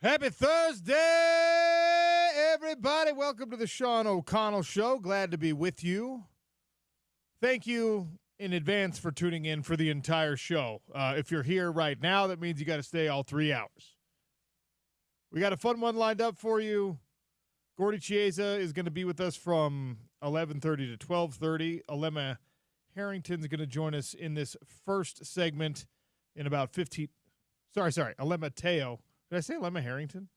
Happy Thursday, everybody. Welcome to the Sean O'Connell Show. Glad to be with you. Thank you in advance for tuning in for the entire show. If you're here right now, that means you got to stay all 3 hours. We got a fun one lined up for you. Gordy Chiesa is going to be with us from 11:30 to 12:30. Alema Harrington's going to join us in this first segment in about 15. Sorry. Alema Teo. Did I say Alema Harrington?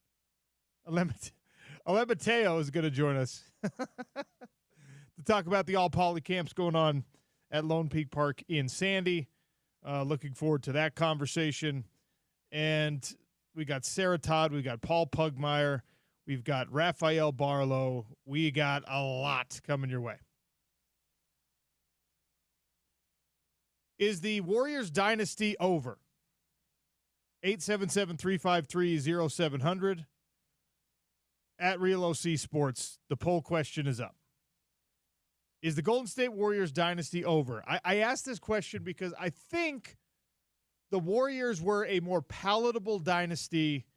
Alema Teo is going to join us to talk about the all-poly camps going on at Lone Peak Park in Sandy. Looking forward to that conversation. And we got Sarah Todd. We got Paul Pugmire. We've got Raphael Barlow. We got a lot coming your way. Is the Warriors dynasty over? 877-353-0700. At Real OC Sports, the poll question is up. Is the Golden State Warriors dynasty over? I asked this question because I think the Warriors were a more palatable dynasty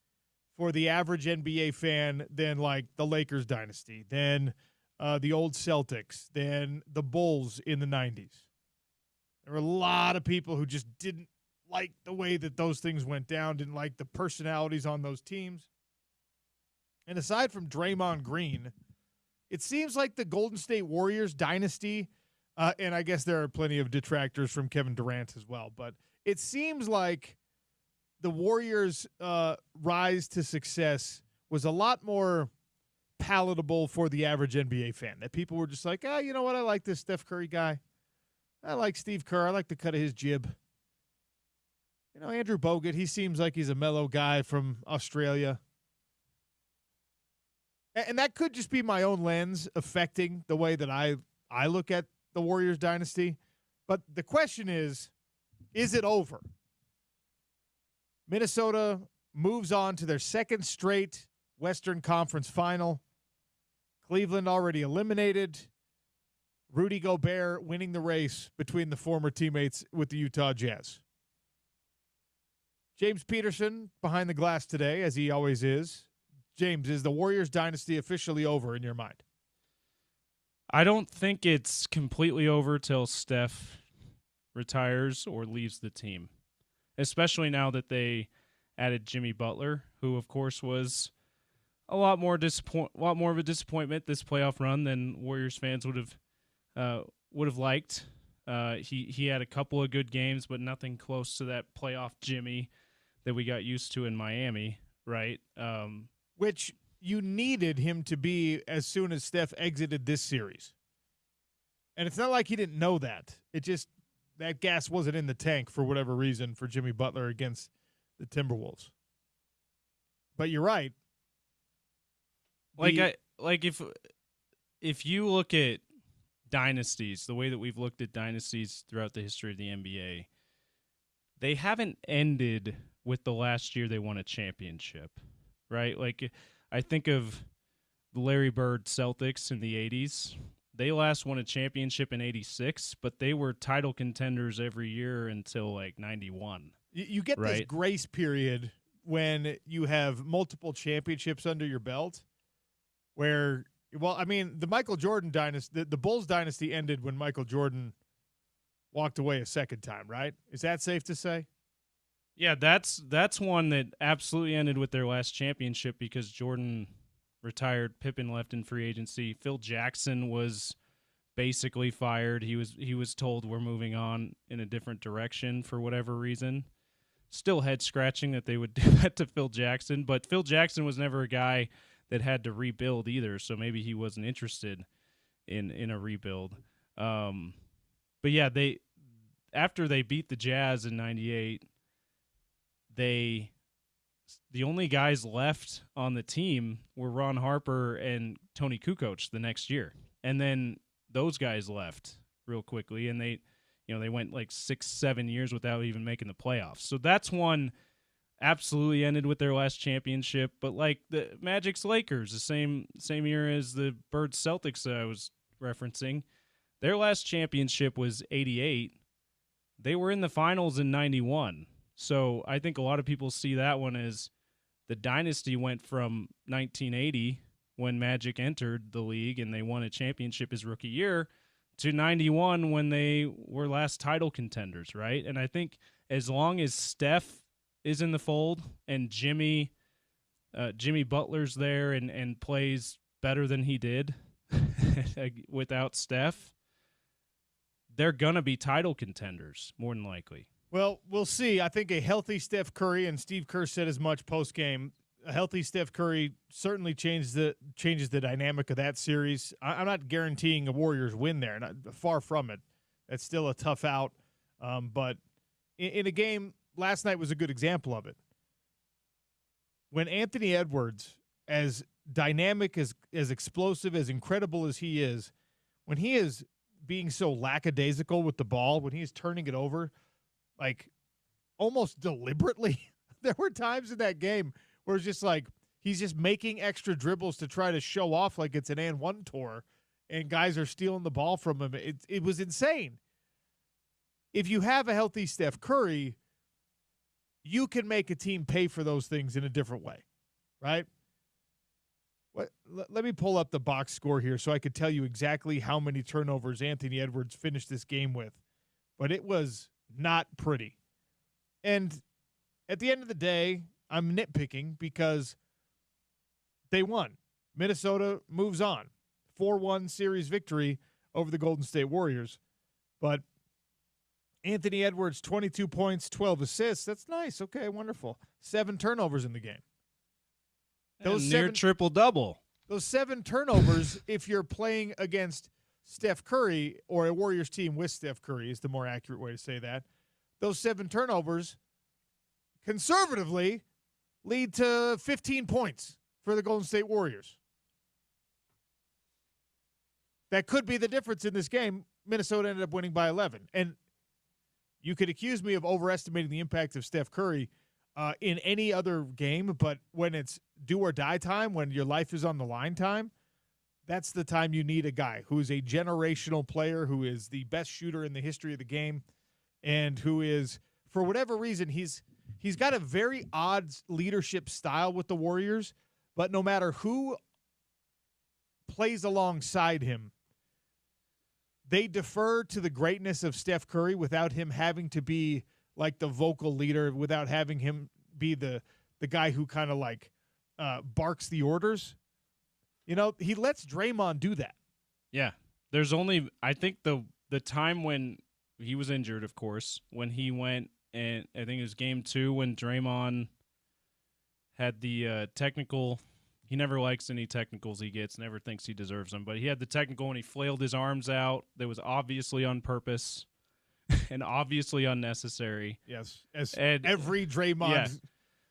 for the average NBA fan than like the Lakers dynasty, than the old Celtics, than the Bulls in the 90s. There were a lot of people who just didn't like the way that those things went down, didn't like the personalities on those teams. And aside from Draymond Green, it seems like the Golden State Warriors dynasty, and I guess there are plenty of detractors from Kevin Durant as well, but it seems like the Warriors' rise to success was a lot more palatable for the average NBA fan. That people were just like, you know what, I like this Steph Curry guy. I like Steve Kerr. I like the cut of his jib. You know, Andrew Bogut, he seems like he's a mellow guy from Australia. And that could just be my own lens affecting the way that I look at the Warriors dynasty. But the question is it over? Minnesota moves on to their second straight Western Conference final. Cleveland already eliminated. Rudy Gobert winning the race between the former teammates with the Utah Jazz. James Peterson behind the glass today, as he always is. James, is the Warriors dynasty officially over in your mind? I don't think it's completely over till Steph retires or leaves the team, especially now that they added Jimmy Butler, who, of course, was a lot more of a disappointment this playoff run than Warriors fans would have liked. He had a couple of good games, but nothing close to that playoff Jimmy that we got used to in Miami, right? Which you needed him to be as soon as Steph exited this series. And it's not like he didn't know that. It just, that gas wasn't in the tank for whatever reason for Jimmy Butler against the Timberwolves. But you're right. If you look at dynasties, the way that we've looked at dynasties throughout the history of the NBA, they haven't ended with the last year they won a championship, right? Like, I think of the Larry Bird Celtics in the 80s. They last won a championship in 86, but they were title contenders every year until, like, 91. You get right? this grace period when you have multiple championships under your belt where, well, I mean, the Michael Jordan dynasty, the Bulls dynasty ended when Michael Jordan walked away a second time, right? Is that safe to say? Yeah, that's one that absolutely ended with their last championship because Jordan retired, Pippen left in free agency. Phil Jackson was basically fired. He was told we're moving on in a different direction for whatever reason. Still head scratching that they would do that to Phil Jackson, but Phil Jackson was never a guy that had to rebuild either, so maybe he wasn't interested in a rebuild. But yeah, after they beat the Jazz in 98, the only guys left on the team were Ron Harper and Tony Kukoc the next year. And then those guys left real quickly, and they went like 6-7 years without even making the playoffs. So that's one absolutely ended with their last championship. But like the Magic's Lakers, the same year as the Bird Celtics that I was referencing, their last championship was 88. They were in the finals in 91. So I think a lot of people see that one as the dynasty went from 1980 when Magic entered the league and they won a championship his rookie year to 91 when they were last title contenders, right? And I think as long as Steph is in the fold and Jimmy Butler's there and plays better than he did without Steph, they're going to be title contenders, more than likely. Well, we'll see. I think a healthy Steph Curry, and Steve Kerr said as much post-game, a healthy Steph Curry certainly changes the dynamic of that series. I'm not guaranteeing a Warriors win there. Far from it. That's still a tough out. But in a game, last night was a good example of it. When Anthony Edwards, as dynamic, as explosive, as incredible as he is, when he is being so lackadaisical with the ball, when he is turning it over, like almost deliberately, there were times in that game where it's just like he's just making extra dribbles to try to show off like it's an and one tour, and guys are stealing the ball from him. It was insane. If you have a healthy Steph Curry, you can make a team pay for those things in a different way, right? Let me pull up the box score here so I could tell you exactly how many turnovers Anthony Edwards finished this game with. But it was not pretty. And at the end of the day, I'm nitpicking because they won. Minnesota moves on. 4-1 series victory over the Golden State Warriors. But Anthony Edwards, 22 points, 12 assists. That's nice. Okay, wonderful. 7 turnovers in the game. Those near triple-double. Those 7 turnovers, if you're playing against Steph Curry or a Warriors team with Steph Curry is the more accurate way to say that, those 7 turnovers conservatively lead to 15 points for the Golden State Warriors. That could be the difference in this game. Minnesota ended up winning by 11. And you could accuse me of overestimating the impact of Steph Curry in any other game, but when it's do or die time, when your life is on the line time, that's the time you need a guy who is a generational player, who is the best shooter in the history of the game, and who is, for whatever reason, he's got a very odd leadership style with the Warriors, but no matter who plays alongside him, they defer to the greatness of Steph Curry without him having to be like the vocal leader, without having him be the guy who kind of like barks the orders. You know, he lets Draymond do that. Yeah. There's only, I think the time when he was injured, of course, when he went, and I think it was game 2 when Draymond had the technical. He never likes any technicals he gets, never thinks he deserves them. But he had the technical when he flailed his arms out. That was obviously on purpose and obviously unnecessary. Yes, every Draymond. Yeah,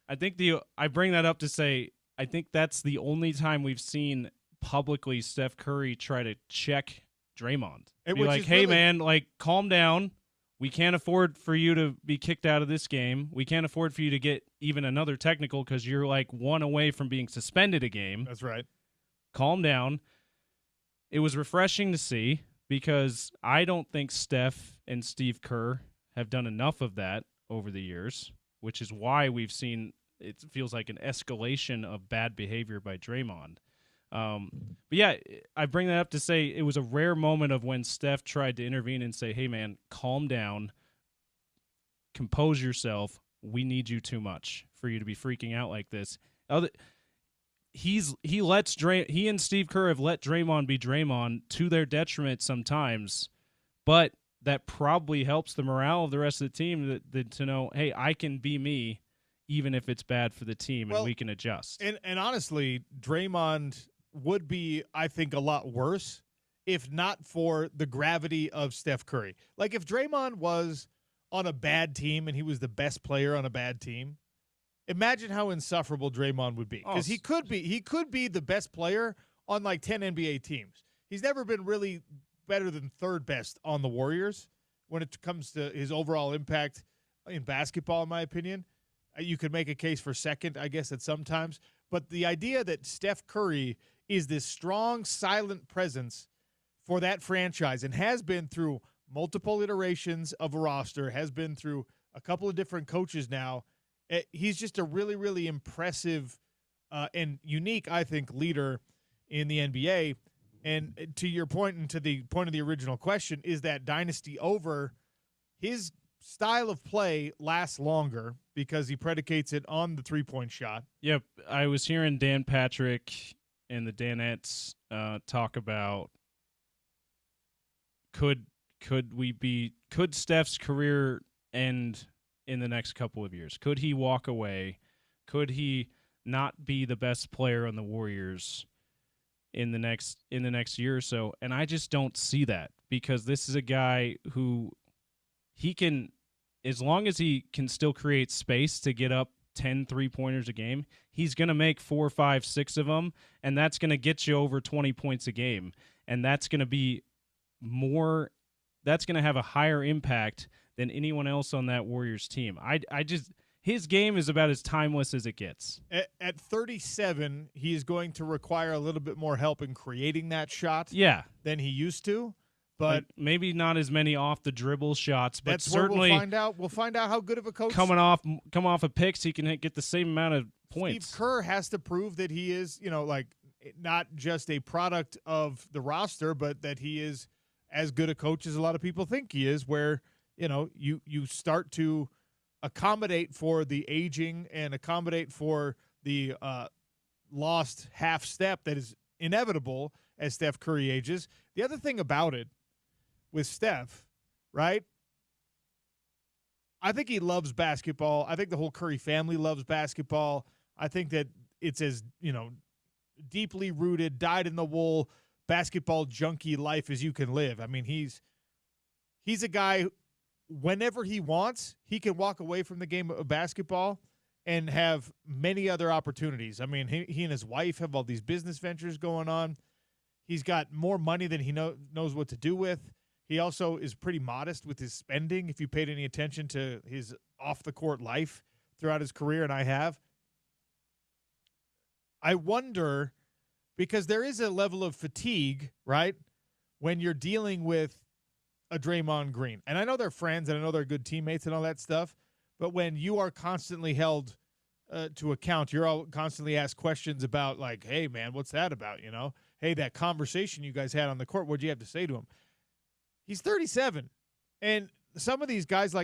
I think I bring that up to say I think that's the only time we've seen publicly Steph Curry try to check Draymond. Be like, hey, man, like, calm down. We can't afford for you to be kicked out of this game. We can't afford for you to get even another technical because you're like 1 away from being suspended a game. That's right. Calm down. It was refreshing to see because I don't think Steph and Steve Kerr have done enough of that over the years, which is why we've seen it feels like an escalation of bad behavior by Draymond. But yeah, I bring that up to say it was a rare moment of when Steph tried to intervene and say, hey, man, calm down, compose yourself. We need you too much for you to be freaking out like this. He and Steve Kerr have let Draymond be Draymond to their detriment sometimes, but that probably helps the morale of the rest of the team to know, hey, I can be me even if it's bad for the team, and we can adjust. And honestly, Draymond would be, I think, a lot worse if not for the gravity of Steph Curry. Like, if Draymond was on a bad team and he was the best player on a bad team, imagine how insufferable Draymond would be. Because he could be the best player on like 10 NBA teams. He's never been really better than third best on the Warriors when it comes to his overall impact in basketball, in my opinion. You could make a case for second, I guess, at some times. But the idea that Steph Curry is this strong, silent presence for that franchise and has been through multiple iterations of a roster, has been through a couple of different coaches now, He's just a really, really impressive and unique, I think, leader in the NBA. And to your point and to the point of the original question, is that dynasty over? His style of play lasts longer because he predicates it on the three-point shot. Yep. I was hearing Dan Patrick and the Danettes talk about could Steph's career end in the next couple of years? Could he walk away? Could he not be the best player on the Warriors in the next year or so? And I just don't see that, because this is a guy who he can, as long as he can still create space to get up 10 3-pointers a game, he's going to make 4, 5, 6 of them, and that's going to get you over 20 points a game. And that's going to be that's going to have a higher impact than anyone else on that Warriors team. His game is about as timeless as it gets. At 37, he is going to require a little bit more help in creating that shot than he used to. But like maybe not as many off the dribble shots, but that's certainly where we'll find out. We'll find out how good of a coach. Come off of picks, he can get the same amount of points. Steve Kerr has to prove that he is, not just a product of the roster, but that he is as good a coach as a lot of people think he is, where, you start to accommodate for the aging and accommodate for the lost half step that is inevitable as Steph Curry ages. The other thing about it with Steph, right? I think he loves basketball. I think the whole Curry family loves basketball. I think that it's as, deeply rooted, dyed-in-the-wool basketball junkie life as you can live. I mean, he's a guy, whenever he wants, he can walk away from the game of basketball and have many other opportunities. I mean, he and his wife have all these business ventures going on. He's got more money than he knows what to do with. He also is pretty modest with his spending, if you paid any attention to his off-the-court life throughout his career, and I have. I wonder, because there is a level of fatigue, right, when you're dealing with a Draymond Green. And I know they're friends, and I know they're good teammates and all that stuff, but when you are constantly held to account, you're all constantly asked questions about, like, hey, man, what's that about, Hey, that conversation you guys had on the court, what'd you have to say to him? He's 37, and some of these guys,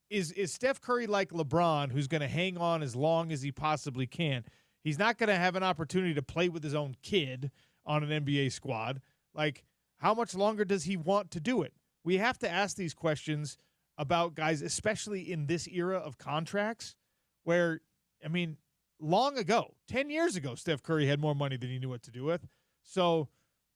is Steph Curry like LeBron, who's going to hang on as long as he possibly can? He's not going to have an opportunity to play with his own kid on an NBA squad. Like, how much longer does he want to do it? We have to ask these questions about guys, especially in this era of contracts, where, long ago, 10 years ago, Steph Curry had more money than he knew what to do with. So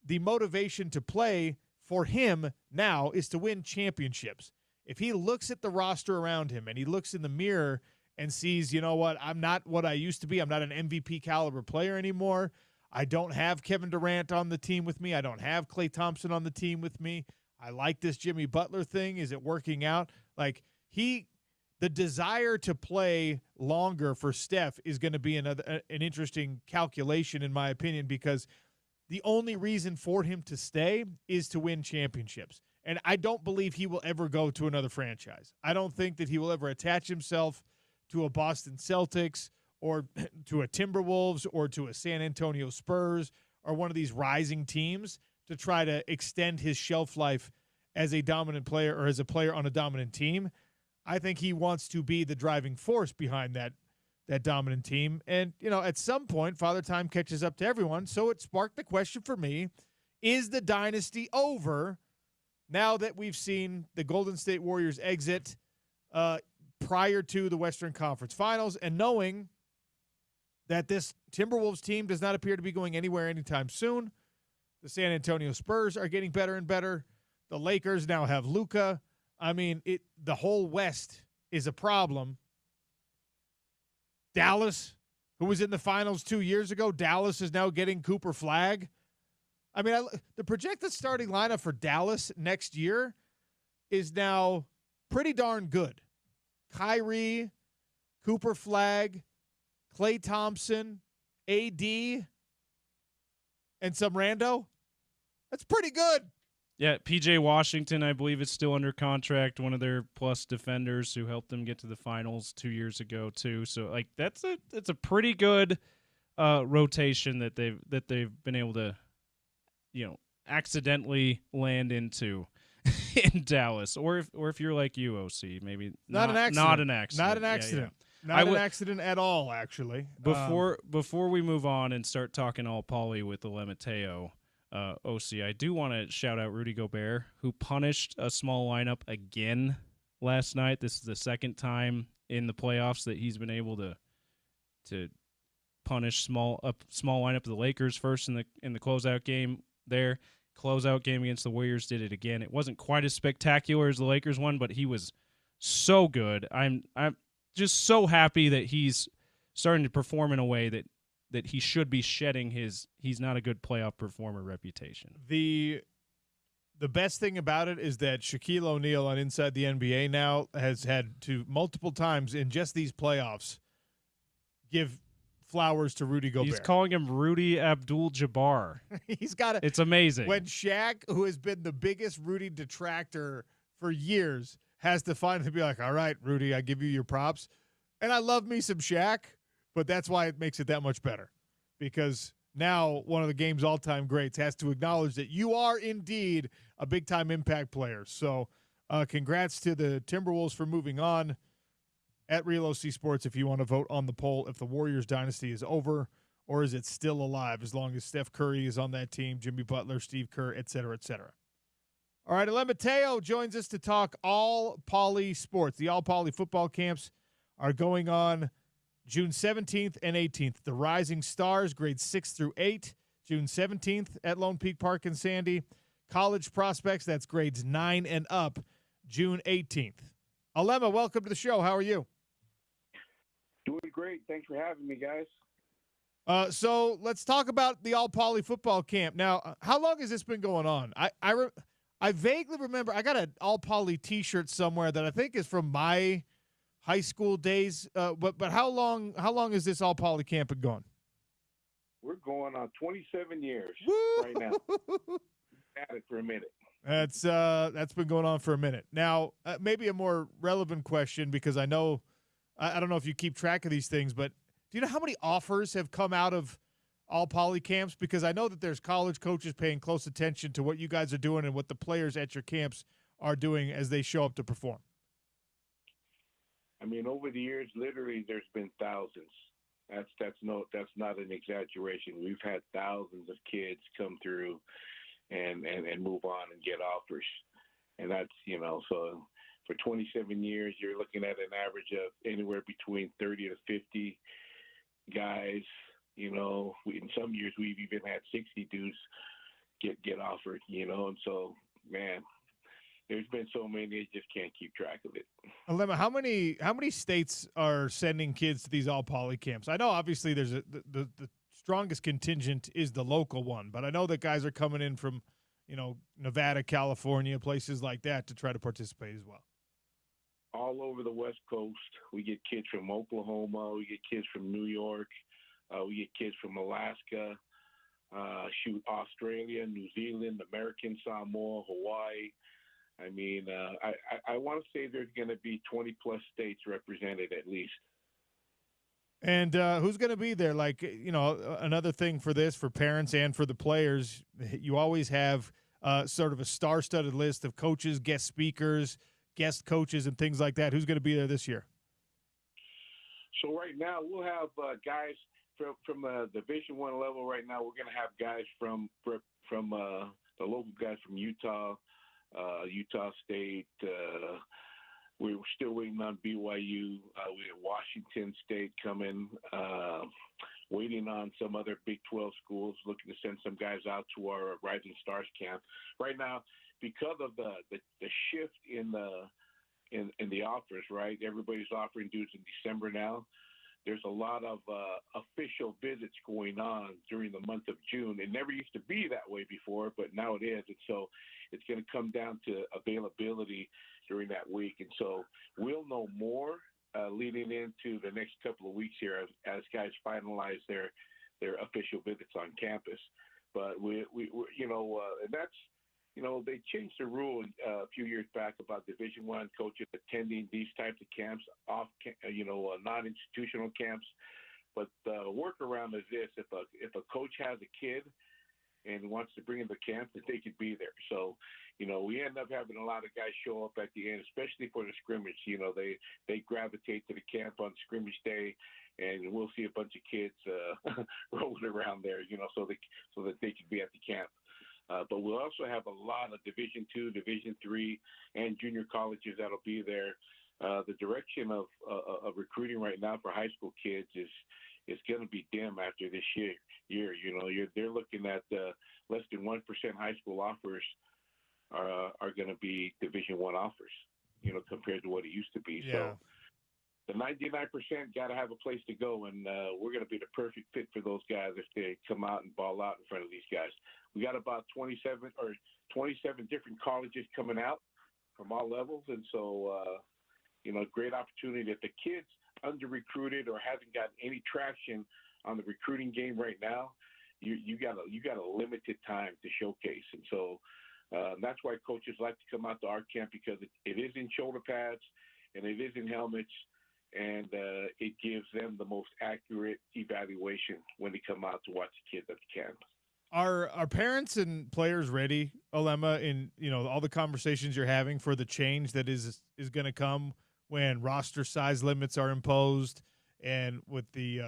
the motivation to play for him now is to win championships. If he looks at the roster around him and he looks in the mirror and sees, you know what, I'm not what I used to be. I'm not an MVP caliber player anymore. I don't have Kevin Durant on the team with me. I don't have Klay Thompson on the team with me. I like this Jimmy Butler thing. Is it working out? The desire to play longer for Steph is going to be an interesting calculation, in my opinion, because the only reason for him to stay is to win championships. And I don't believe he will ever go to another franchise. I don't think that he will ever attach himself to a Boston Celtics or to a Timberwolves or to a San Antonio Spurs or one of these rising teams to try to extend his shelf life as a dominant player or as a player on a dominant team. I think he wants to be the driving force behind that dominant team. And, at some point, Father Time catches up to everyone. So it sparked the question for me, is the dynasty over now that we've seen the Golden State Warriors exit prior to the Western Conference Finals, and knowing that this Timberwolves team does not appear to be going anywhere anytime soon? The San Antonio Spurs are getting better and better. The Lakers now have Luka. The whole West is a problem. Dallas, who was in the finals 2 years ago, Dallas is now getting Cooper Flagg. The projected starting lineup for Dallas next year is now pretty darn good. Kyrie, Cooper Flagg, Klay Thompson, AD, and some rando. That's pretty good. Yeah, P.J. Washington, I believe, is still under contract. One of their plus defenders who helped them get to the finals 2 years ago too. So like that's a pretty good rotation that they've been able to, accidentally land into in Dallas. Or if you're like you, OC, maybe Not an accident. Not an accident. Not an accident. Yeah. Not an accident at all, actually. Before we move on and start talking all poly with the LeMatteo, OC, I do want to shout out Rudy Gobert, who punished a small lineup again last night. This is the second time in the playoffs that he's been able to punish small lineup of the Lakers. First in the closeout game there, closeout game against the Warriors did it again. It wasn't quite as spectacular as the Lakers one, but he was so good. I'm just so happy that he's starting to perform in a way that he should be shedding he's not a good playoff performer reputation. The best thing about it is that Shaquille O'Neal on Inside the NBA now has had to multiple times in just these playoffs give flowers to Rudy Gobert. He's calling him Rudy Abdul-Jabbar. He's got it. It's amazing. When Shaq, who has been the biggest Rudy detractor for years, has to finally be like, all right, Rudy, I give you your props. And I love me some Shaq, but that's why it makes it that much better. Because now one of the game's all-time greats has to acknowledge that you are indeed a big-time impact player. So congrats to the Timberwolves for moving on. At Real OC Sports, if you want to vote on the poll, if the Warriors dynasty is over or is it still alive, as long as Steph Curry is on that team, Jimmy Butler, Steve Kerr, et cetera, et cetera. All right, LeMatteo joins us to talk all poly sports. The all poly football camps are going on June 17th and 18th. The Rising Stars, grades 6 through 8, June 17th at Lone Peak Park in Sandy. College Prospects, that's grades 9 and up, June 18th. Alema, welcome to the show. How are you? Doing great. Thanks for having me, guys. So let's talk about the all poly football camp. Now, how long has this been going on? I vaguely remember I got an all poly T-shirt somewhere that I think is from my high school days. But how long has this all poly camp been going? We're going on 27 years Woo! right now. At it for a minute. That's been going on for a minute. Now, maybe a more relevant question, because I know I don't know if you keep track of these things, but do you know how many offers have come out of all poly camps? Because I know that there's college coaches paying close attention to what you guys are doing and what the players at your camps are doing as they show up to perform. I mean, over the years, literally, there's been thousands. That's not an exaggeration. We've had thousands of kids come through and move on and get offers, and that's so. For 27 years, you're looking at an average of anywhere between 30 to 50 guys. In some years we've even had 60 dudes get offered. And so, man, there's been so many, I just can't keep track of it. Alema, how many states are sending kids to these all poly camps? I know obviously there's the strongest contingent is the local one, but I know that guys are coming in from Nevada, California, places like that to try to participate as well. All over the West Coast. We get kids from Oklahoma. We get kids from New York. We get kids from Alaska, Australia, New Zealand, American Samoa, Hawaii. I mean, I want to say there's going to be 20-plus states represented at least. And who's going to be there? Like, another thing for parents and for the players, you always have sort of a star-studded list of coaches, guest speakers, guest coaches, and things like that. Who's going to be there this year? So right now we'll have guys from the Division I level. Right now we're going to have guys from the local guys from Utah, Utah State. We're still waiting on BYU. We have Washington State coming. Waiting on some other Big 12 schools, looking to send some guys out to our Rising Stars camp. Right now, because of the shift in the offers, right? Everybody's offering dudes in December now. There's a lot of official visits going on during the month of June. It never used to be that way before, but now it is. And so it's going to come down to availability during that week. And so we'll know more leading into the next couple of weeks here as guys finalize their official visits on campus. But we and they changed the rule a few years back about Division I coaches attending these types of camps, non-institutional camps. But the workaround is this: if a coach has a kid and wants to bring him to camp, that they could be there. So, we end up having a lot of guys show up at the end, especially for the scrimmage. They gravitate to the camp on scrimmage day, and we'll see a bunch of kids rolling around there, so that they can be at the camp. But we'll also have a lot of Division II, Division III, and junior colleges that'll be there. The direction of recruiting right now for high school kids is going to be dim after this year. They're looking at less than 1% high school offers are going to be Division I offers, compared to what it used to be. Yeah. So the 99% got to have a place to go, and we're going to be the perfect fit for those guys if they come out and ball out in front of these guys. We got about 27 different colleges coming out from all levels, and so great opportunity. If the kid's under recruited or hasn't gotten any traction on the recruiting game right now, you got a limited time to showcase, and so that's why coaches like to come out to our camp, because it is in shoulder pads and it is in helmets, and it gives them the most accurate evaluation when they come out to watch the kids at the camp. Are parents and players ready, Olema, in all the conversations you're having for the change that is going to come when roster size limits are imposed and with the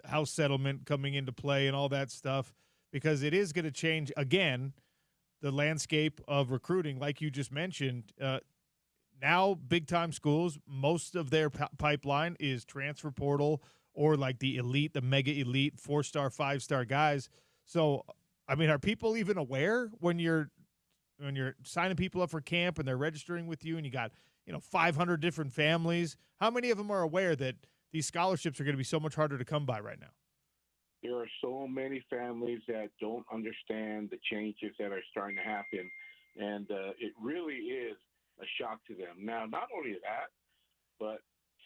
house settlement coming into play and all that stuff? Because it is going to change again the landscape of recruiting, like you just mentioned. Now, big-time schools, most of their pipeline is transfer portal or like the elite, the mega elite, 4-star, 5-star guys. So, I mean, are people even aware when you're signing people up for camp and they're registering with you and you got 500 different families? How many of them are aware that these scholarships are going to be so much harder to come by right now? There are so many families that don't understand the changes that are starting to happen, and it really is a shock to them. Now, not only that, but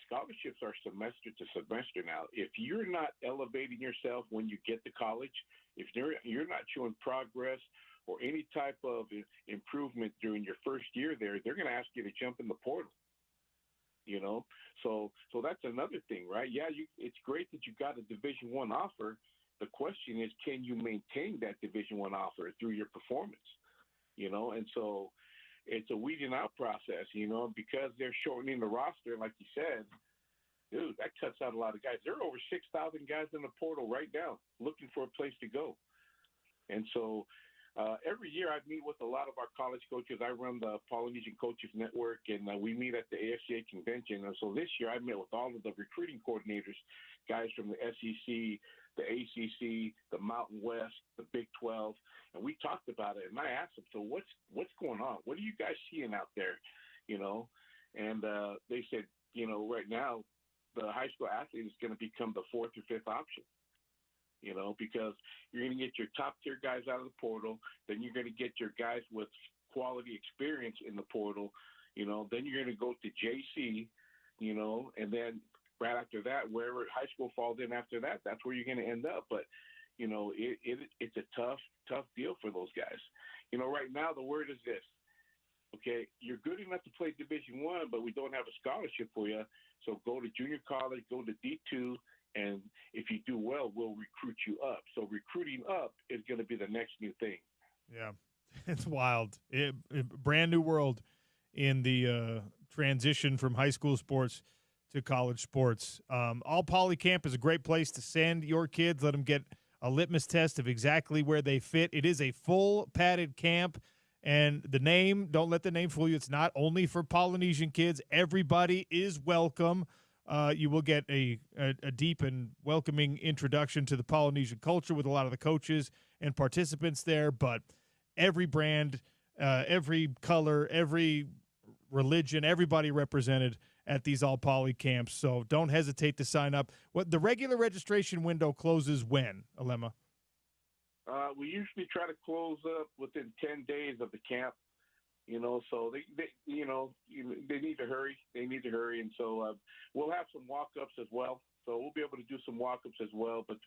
scholarships are semester to semester now. If you're not elevating yourself when you get to college, if you're not showing progress or any type of improvement during your first year there, they're going to ask you to jump in the portal. So that's another thing, right? Yeah, it's great that you got a Division I offer. The question is, can you maintain that Division I offer through your performance? And so it's a weeding out process, because they're shortening the roster, like you said. Dude, that cuts out a lot of guys. There are over 6,000 guys in the portal right now looking for a place to go. And so every year I meet with a lot of our college coaches. I run the Polynesian Coaches Network, and we meet at the AFCA convention. And so this year I met with all of the recruiting coordinators, guys from the SEC, the ACC, the Mountain West, the Big 12, and we talked about it. And I asked them, so what's going on? What are you guys seeing out there? And they said, right now the high school athlete is going to become the 4th or 5th option. Because you're going to get your top-tier guys out of the portal. Then you're going to get your guys with quality experience in the portal. Then you're going to go to JC, and then right after that, wherever high school falls in after that, that's where you're going to end up. But, it's a tough deal for those guys. Right now the word is this. Okay, you're good enough to play Division I, but we don't have a scholarship for you. So go to junior college, go to D2, and if you do well, we'll recruit you up. So recruiting up is going to be the next new thing. Yeah, it's wild. Brand new world in the transition from high school sports to college sports. All Poly Camp is a great place to send your kids. Let them get a litmus test of exactly where they fit. It is a full padded camp. And the name, don't let the name fool you. It's not only for Polynesian kids. Everybody is welcome. You will get a deep and welcoming introduction to the Polynesian culture with a lot of the coaches and participants there. But every brand, every color, every religion, everybody represented at these all Poly camps. So don't hesitate to sign up. The regular registration window closes when, Olema? We usually try to close up within 10 days of the camp. So they need to hurry. They need to hurry, and so we'll have some walk-ups as well. So we'll be able to do some walk-ups as well, but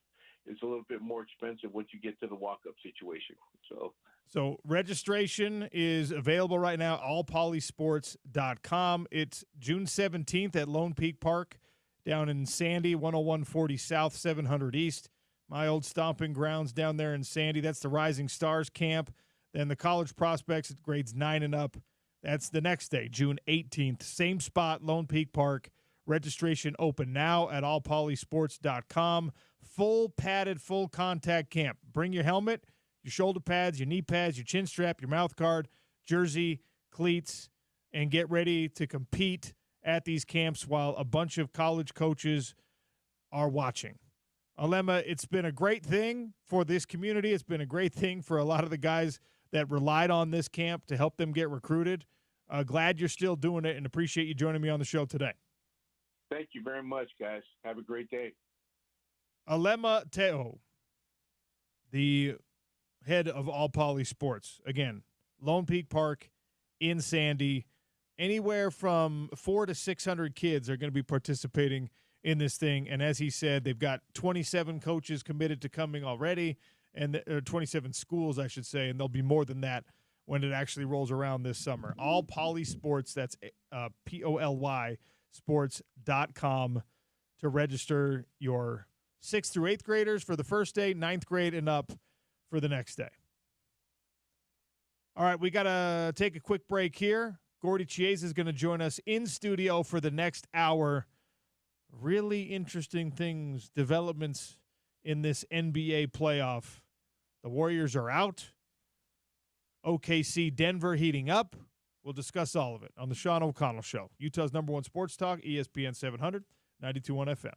it's a little bit more expensive once you get to the walk-up situation. So So registration is available right now, allpolysports.com. It's June 17th at Lone Peak Park down in Sandy, 10140 South, 700 East. My old stomping grounds down there in Sandy. That's the Rising Stars camp. Then the college prospects at grades 9 and up. That's the next day, June 18th. Same spot, Lone Peak Park. Registration open now at allpolysports.com. Full padded, full contact camp. Bring your helmet, your shoulder pads, your knee pads, your chin strap, your mouth guard, jersey, cleats, and get ready to compete at these camps while a bunch of college coaches are watching. Alema, it's been a great thing for this community. It's been a great thing for a lot of the guys that relied on this camp to help them get recruited. Glad you're still doing it and appreciate you joining me on the show today. Thank you very much, guys. Have a great day. Alema Teo, the head of All Poly Sports. Again, Lone Peak Park in Sandy. Anywhere from 400 to 600 kids are going to be participating in this thing. And as he said, they've got 27 coaches committed to coming already, and 27 schools, I should say, and there'll be more than that when it actually rolls around this summer. All Poly Sports, that's POLY sports.com to register your 6th through 8th graders for the first day, 9th grade and up for the next day. All right, we got to take a quick break here. Gordy Chiesa is going to join us in studio for the next hour. Really interesting things, developments in this NBA playoff. The Warriors are out. OKC, Denver heating up. We'll discuss all of it on the Sean O'Connell Show. Utah's #1 sports talk, ESPN 700, 92.1 FM.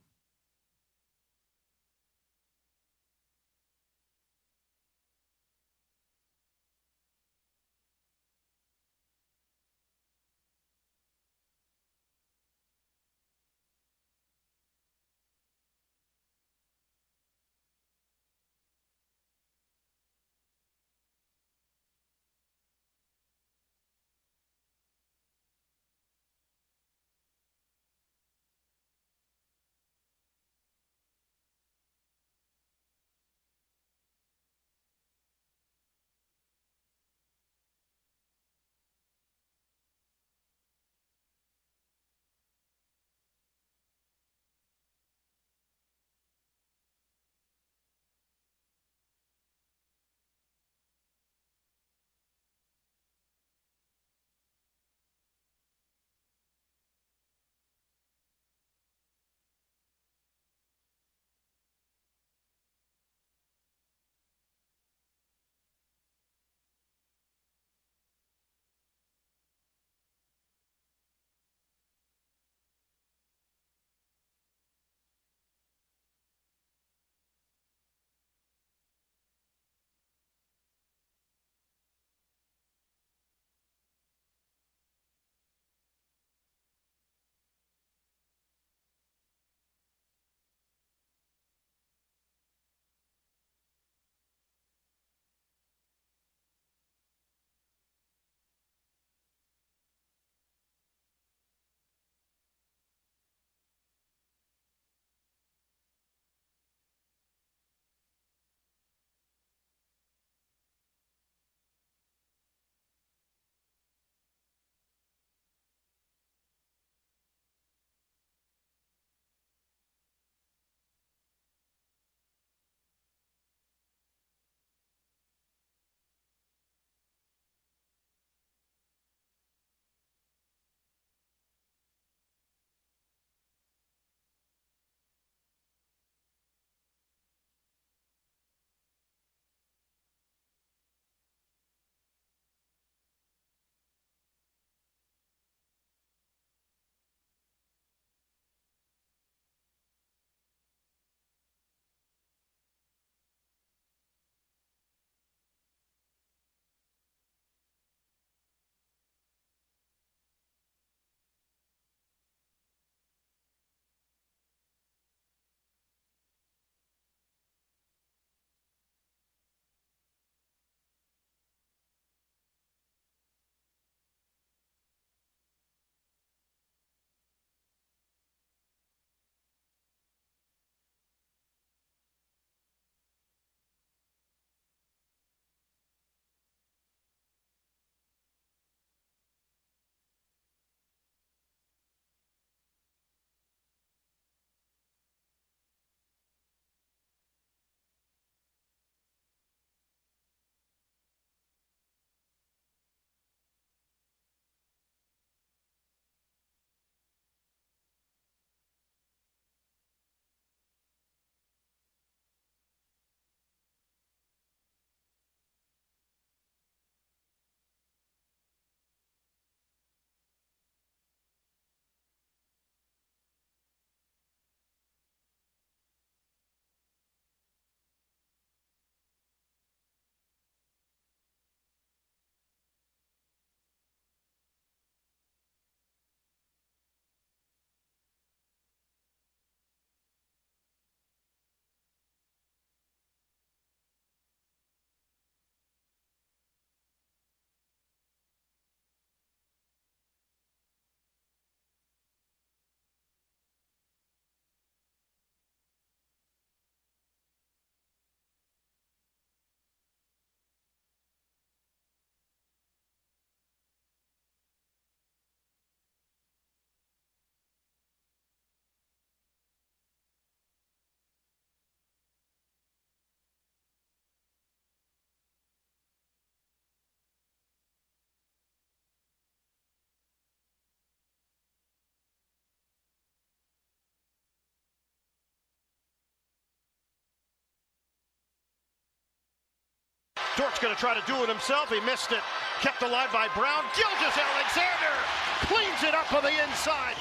Dort's going to try to do it himself. He missed it. Kept alive by Brown. Gilgeous-Alexander cleans it up on the inside.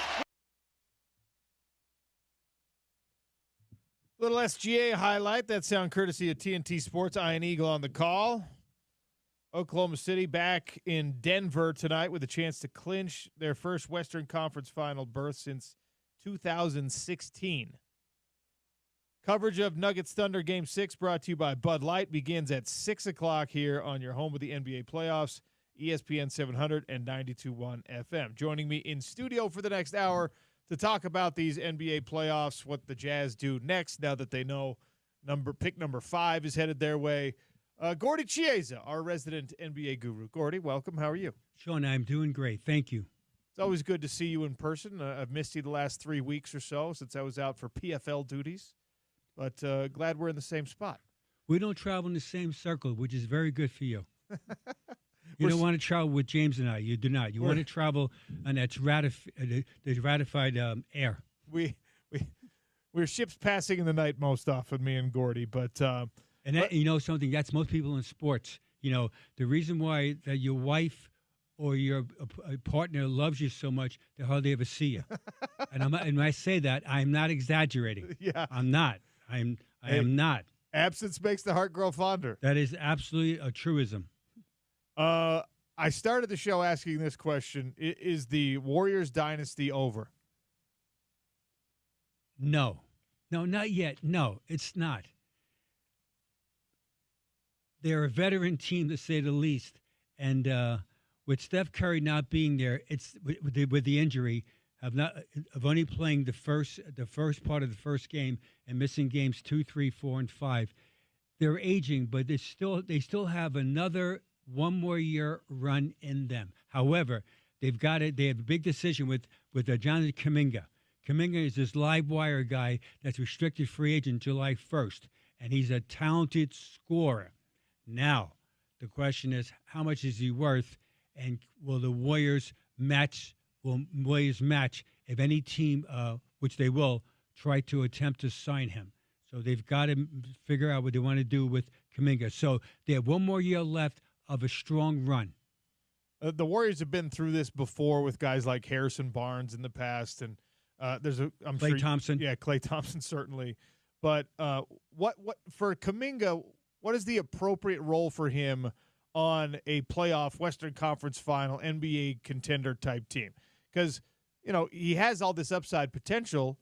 Little SGA highlight. That sound courtesy of TNT Sports. Ian Eagle on the call. Oklahoma City back in Denver tonight with a chance to clinch their first Western Conference final berth since 2016. Coverage of Nuggets Thunder Game 6 brought to you by Bud Light begins at 6 o'clock here on your home of the NBA playoffs, ESPN 700 and 92.1 FM. Joining me in studio for the next hour to talk about these NBA playoffs, what the Jazz do next now that they know pick number 5 is headed their way. Gordy Chiesa, our resident NBA guru. Gordy, welcome. How are you? Sean, I'm doing great. Thank you. It's always good to see you in person. I've missed you the last 3 weeks or so since I was out for PFL duties, but glad we're in the same spot. We don't travel in the same circle, which is very good for you. You don't want to travel with James and I. You do not. You want to travel on that's ratified air. We're ships passing in the night most often, me and Gordy. But you know something, that's most people in sports. You know, the reason why that your wife or your partner loves you so much, they hardly ever see you. And when I say that, I'm not exaggerating. Yeah, I'm not. I am not. Absence makes the heart grow fonder. That is absolutely a truism. I started the show asking this question: is the Warriors dynasty over? No, not yet. No, it's not. They're a veteran team, to say the least, and with Steph Curry not being there, it's with the injury of only playing the first part of the first game and missing games 2, 3, 4, and 5. They're aging, but they still have one more year run in them. However, they have a big decision with Jonathan Kuminga. Kuminga is this live wire guy that's restricted free agent July 1st, and he's a talented scorer. Now, the question is, how much is he worth, and will the Warriors match? Will Warriors match if any team, which they will, try to attempt to sign him? So they've got to figure out what they want to do with Kuminga. So they have one more year left of a strong run. The Warriors have been through this before with guys like Harrison Barnes in the past, and Klay Thompson. Yeah, Klay Thompson certainly. But what for Kuminga? What is the appropriate role for him on a playoff Western Conference Final NBA contender type team? Because he has all this upside potential.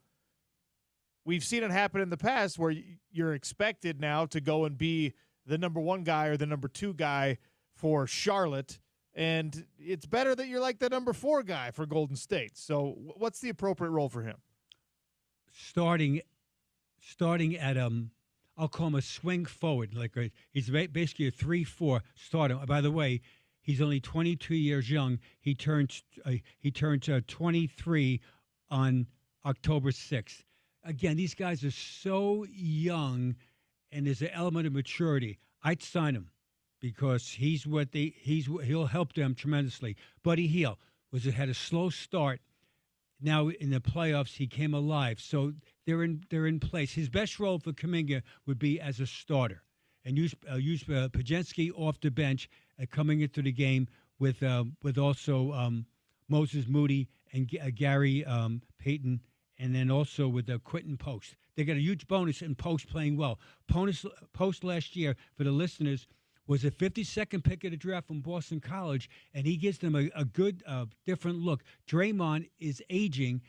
We've seen it happen in the past where you're expected now to go and be the number 1 guy or the number 2 guy for Charlotte, and it's better that you're like the number 4 guy for Golden State. So what's the appropriate role for him? Starting at I'll call him a swing forward. He's basically a 3-4 starter. By the way, he's only 22 years young. He turns 23 on October 6th. Again, these guys are so young, and there's an element of maturity. I'd sign him because he'll help them tremendously. Buddy Hield had a slow start. Now in the playoffs, he came alive. So they're in place. His best role for Kuminga would be as a starter, and use Pajensky off the bench coming into the game with also Moses Moody and Gary Payton, and then also with Quentin Post. They got a huge bonus in Post playing well. Post last year, for the listeners, was a 52nd pick of the draft from Boston College, and he gives them a good, different look. Draymond is aging.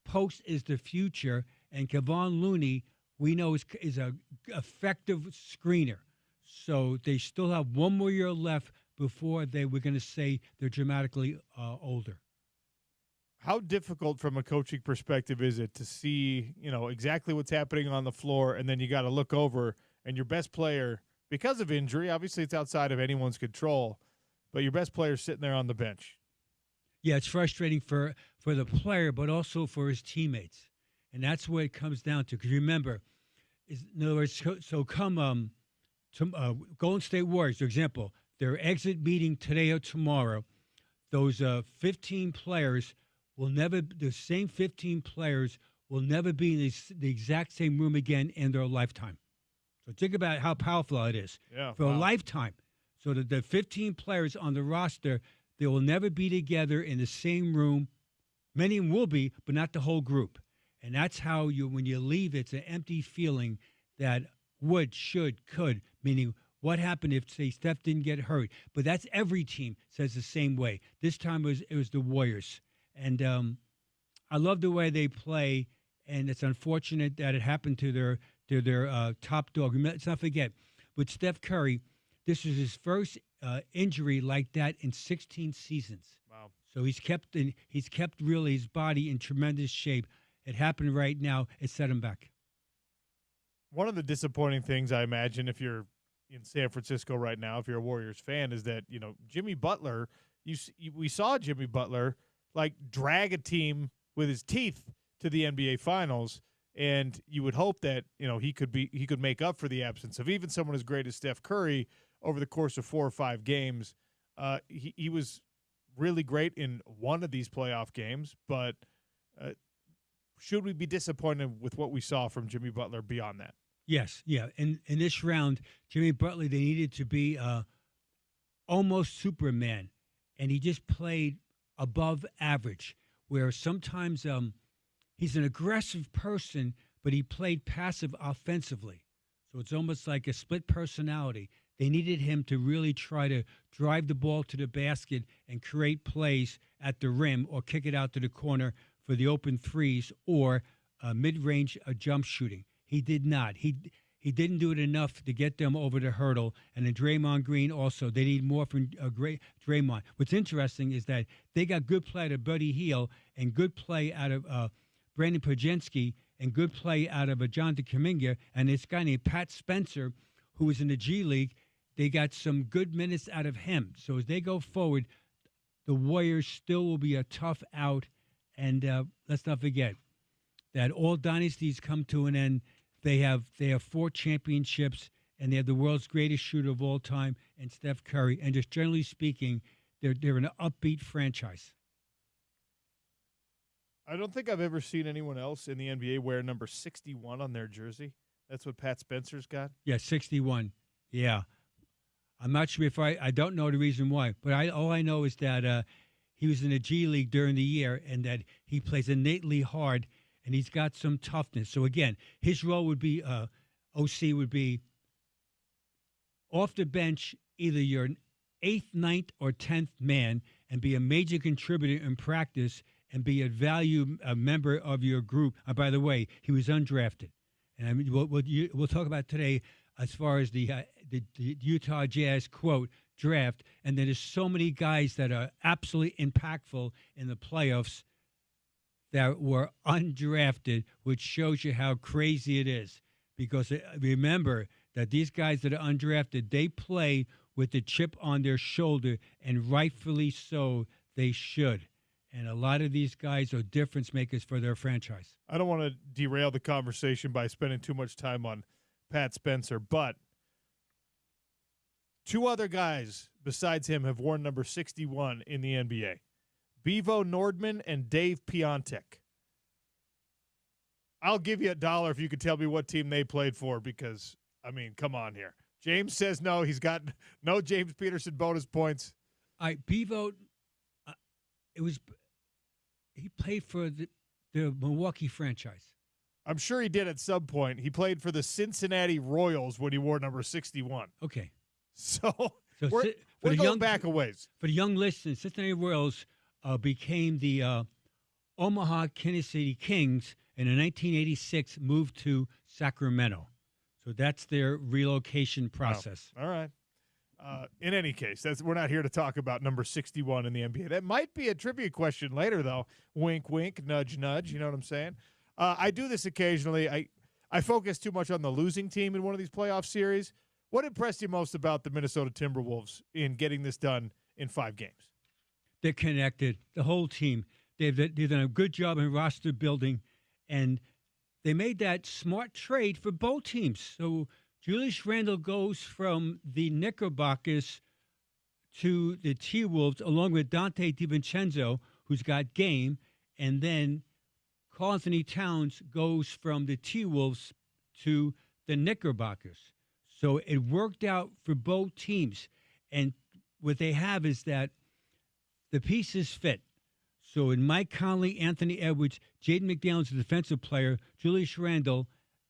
Post is the future, and Kevon Looney, we know, is a effective screener. So they still have one more year left before we're going to say they're dramatically older. How difficult from a coaching perspective is it to see, exactly what's happening on the floor, and then you got to look over, and your best player, because of injury, obviously it's outside of anyone's control, but your best player is sitting there on the bench? Yeah, it's frustrating for the player, but also for his teammates. And that's what it comes down to. Because remember, in other words, so come Golden State Warriors, for example, their exit meeting today or tomorrow, those 15 players the same 15 players will never be in the exact same room again in their lifetime. So think about how powerful it is. Yeah, for a lifetime. So that the 15 players on the roster, they will never be together in the same room. Many of them will be, but not the whole group. And that's how when you leave, it's an empty feeling that would, should, could, meaning what happened if, say, Steph didn't get hurt. But that's every team says the same way. This time it was the Warriors. And I love the way they play, and it's unfortunate that it happened to their top dog. Let's not forget, with Steph Curry, this was his first injury like that in 16 seasons. Wow. So he's kept really his body in tremendous shape. It happened right now. It set him back. One of the disappointing things, I imagine, if you're in San Francisco right now, if you're a Warriors fan, is that, Jimmy Butler, we saw Jimmy Butler like drag a team with his teeth to the NBA Finals, and you would hope that, he could make up for the absence of even someone as great as Steph Curry over the course of 4 or 5 games. He was really great in one of these playoff games, but should we be disappointed with what we saw from Jimmy Butler beyond that? Yes, yeah. In this round, Jimmy Butler, they needed to be almost Superman, and he just played above average, where sometimes he's an aggressive person, but he played passive offensively. So it's almost like a split personality. They needed him to really try to drive the ball to the basket and create plays at the rim or kick it out to the corner for the open threes or mid-range jump shooting. He did not. He didn't do it enough to get them over the hurdle. And then Draymond Green also, they need more from Draymond. What's interesting is that they got good play out of Buddy Hield and good play out of Brandon Podziemski and good play out of Jonathan Kuminga and this guy named Pat Spencer, who was in the G League. They got some good minutes out of him. So as they go forward, the Warriors still will be a tough out. And let's not forget that all dynasties come to an end. They have 4 championships, and they have the world's greatest shooter of all time, and Steph Curry. And just generally speaking, they're an upbeat franchise. I don't think I've ever seen anyone else in the NBA wear number 61 on their jersey. That's what Pat Spencer's got? Yeah, 61. Yeah. I'm not sure if I don't know the reason why, but all I know is that he was in the G League during the year and that he plays innately hard, and he's got some toughness. So, again, his role would be, OC would be off the bench, either your 8th, 9th, or 10th man, and be a major contributor in practice and be a member of your group. By the way, he was undrafted. And I mean, we'll talk about today as far as the Utah Jazz, quote, draft. And then there's so many guys that are absolutely impactful in the playoffs that were undrafted, which shows you how crazy it is. Because remember that these guys that are undrafted, they play with the chip on their shoulder, and rightfully so, they should. And a lot of these guys are difference makers for their franchise. I don't want to derail the conversation by spending too much time on Pat Spencer, but 2 other guys besides him have worn number 61 in the NBA. Bevo Nordman and Dave Piontek. I'll give you $1 if you could tell me what team they played for, because, I mean, come on here. James says no. He's got no James Peterson bonus points. Bevo, he played for the Milwaukee franchise. I'm sure he did at some point. He played for the Cincinnati Royals when he wore number 61. Okay. So we're going back a ways. For the young listeners, Cincinnati Royals became the Omaha Kansas City Kings, and in 1986 moved to Sacramento. So that's their relocation process. Oh, all right. In any case, we're not here to talk about number 61 in the NBA. That might be a trivia question later, though. Wink, wink, nudge, nudge. You know what I'm saying? I do this occasionally. I focus too much on the losing team in one of these playoff series. What impressed you most about the Minnesota Timberwolves in getting this done in 5 games? They're connected, the whole team. They've done a good job in roster building, and they made that smart trade for both teams. So Julius Randle goes from the Knickerbockers to the T-Wolves, along with Dante DiVincenzo, who's got game, and then Karl-Anthony Towns goes from the T-Wolves to the Knickerbockers. So it worked out for both teams. And what they have is that the pieces fit. So in Mike Conley, Anthony Edwards, Jaden McDaniels, a defensive player, Julius Randle,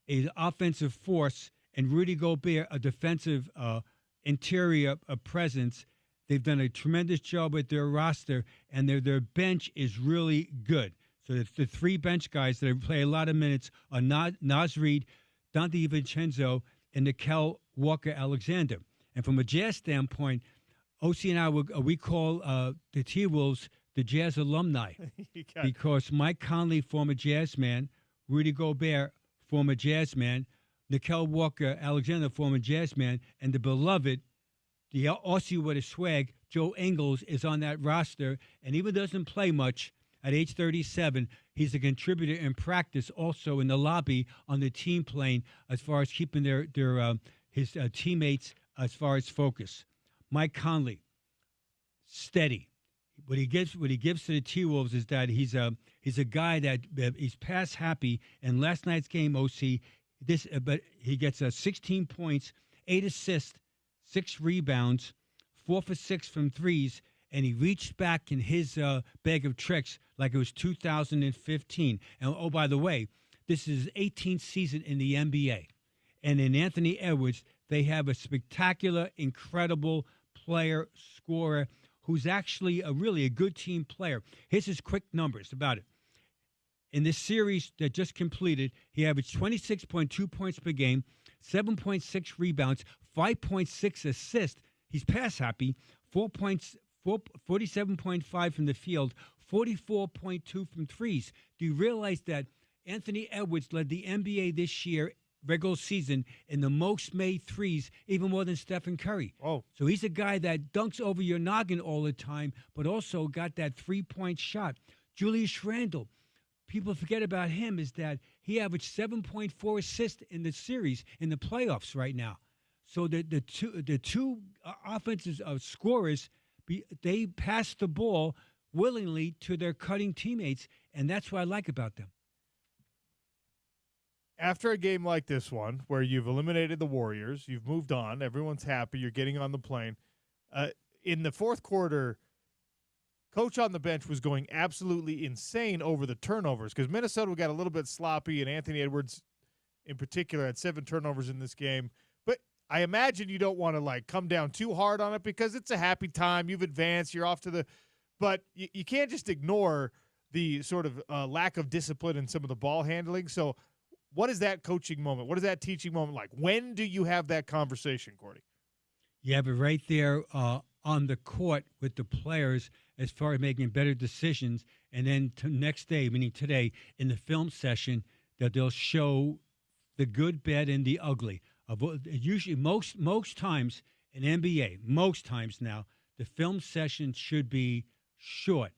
an offensive force, and Rudy Gobert, a defensive interior presence. They've done a tremendous job with their roster, and their bench is really good. So the three bench guys that play a lot of minutes are Naz Reid, Dante DiVincenzo, and Nickel Walker-Alexander. And from a Jazz standpoint, OC and I, we call the T-Wolves the Jazz alumni because Mike Conley, former Jazz man, Rudy Gobert, former Jazz man, Nickel Walker-Alexander, former Jazz man, and the beloved, the Aussie with a swag, Joe Ingles, is on that roster, and even doesn't play much at age 37. He's a contributor in practice, also in the lobby on the team plane, as far as keeping his teammates as far as focus. Mike Conley, steady. What he gives to the T-Wolves is that he's a guy that he's pass happy. In last night's game, OC, but he gets 16 points, 8 assists, 6 rebounds, 4 for 6 from threes, and he reached back in his bag of tricks like it was 2015. And oh, by the way, this is his 18th season in the NBA. And in Anthony Edwards, they have a spectacular, incredible player, scorer, who's actually really a good team player. Here's his quick numbers about it. In this series that just completed, he averaged 26.2 points per game, 7.6 rebounds, 5.6 assists. He's pass happy, 47.5 from the field, 44.2 from threes. Do you realize that Anthony Edwards led the NBA this year, regular season, in the most made threes, even more than Stephen Curry? Oh. So he's a guy that dunks over your noggin all the time, but also got that three-point shot. Julius Randle, people forget about him, is that he averaged 7.4 assists in the series, in the playoffs right now. So the two offensive scorers, they pass the ball willingly to their cutting teammates, and that's what I like about them. After a game like this one, where you've eliminated the Warriors, you've moved on, everyone's happy, you're getting on the plane. In the fourth quarter, Coach on the bench was going absolutely insane over the turnovers because Minnesota got a little bit sloppy, and Anthony Edwards in particular had 7 turnovers in this game. But I imagine you don't want to come down too hard on it because it's a happy time. You've advanced. You're off to the – but you can't just ignore the sort of lack of discipline in some of the ball handling. So what is that coaching moment? What is that teaching moment like? When do you have that conversation, Cordy? You have it right there on the court with the players as far as making better decisions. And then next day, meaning today, in the film session, that they'll show the good, bad, and the ugly. Usually, most times in NBA, most times now, the film session should be short.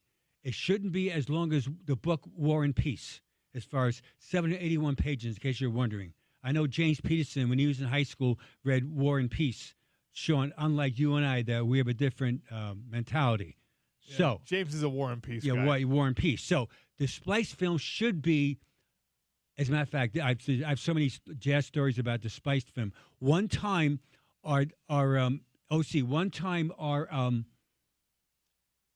It shouldn't be as long as the book War and Peace, as far as 781 pages, in case you're wondering. I know James Peterson, when he was in high school, read War and Peace. Sean, unlike you and I, that we have a different mentality. Yeah, so James is a War and Peace guy. Yeah, War and Peace. So the Spice film should be, as a matter of fact, I have so many jazz stories about the Spice film. One time, our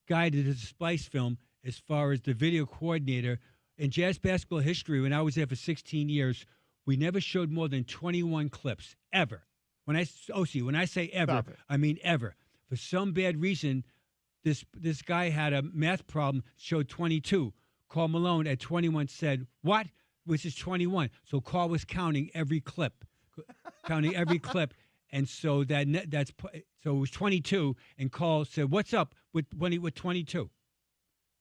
guy did the Spice film as far as the video coordinator. In jazz basketball history, when I was there for 16 years, we never showed more than 21 clips, ever. When I say ever, I mean ever. For some bad reason, this guy had a math problem, showed 22. Carl Malone at 21 said, "What?" Which is 21. So Carl was counting every clip, and so so it was 22. And Carl said, "What's up with 22?"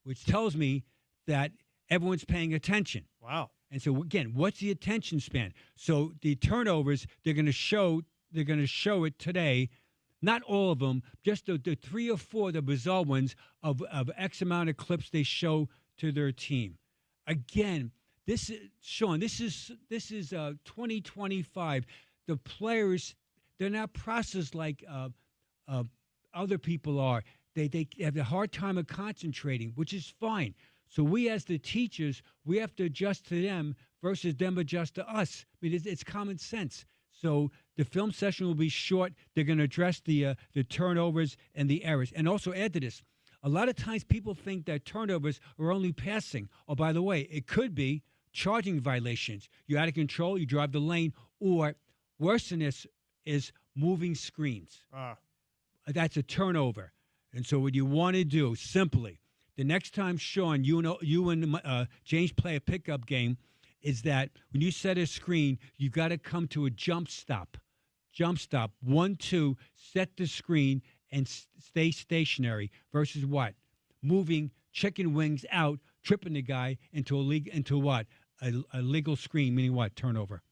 Which tells me that everyone's paying attention. Wow. And so again, what's the attention span? So the turnovers, they're going to show it today. Not all of them, just the 3 or 4, the bizarre ones of X amount of clips they show to their team. Again, this is 2025. The players, they're not processed like other people are. They have a hard time of concentrating, which is fine. So we, as the teachers, we have to adjust to them versus them adjust to us. I mean, it's common sense. So The film session will be short. They're going to address the turnovers and the errors. And also add to this, a lot of times people think that turnovers are only passing. Oh, by the way, it could be charging violations. You're out of control, you drive the lane, or worse than this is moving screens. That's a turnover. And so what you want to do, simply, the next time, Sean, you and James play a pickup game, is that when you set a screen, you got to come to a jump stop. Jump stop, 1, 2, set the screen and stay stationary versus what? Moving chicken wings out, tripping the guy into what? A legal screen, meaning what? Turnover.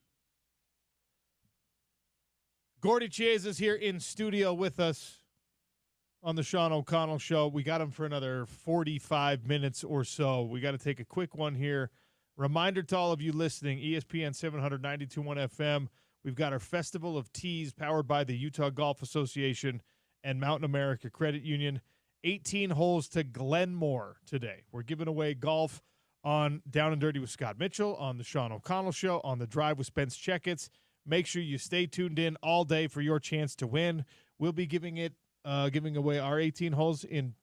Gordy Chiesa is here in studio with us on the Sean O'Connell Show. We got him for another 45 minutes or so. We got to take a quick one here. Reminder to all of you listening, ESPN 792.1 FM. We've got our Festival of Tees powered by the Utah Golf Association and Mountain America Credit Union. 18 holes to Glenmore today. We're giving away golf on Down and Dirty with Scott Mitchell, on the Sean O'Connell Show, on The Drive with Spence Checketts. Make sure you stay tuned in all day for your chance to win. We'll be giving away our 18 holes in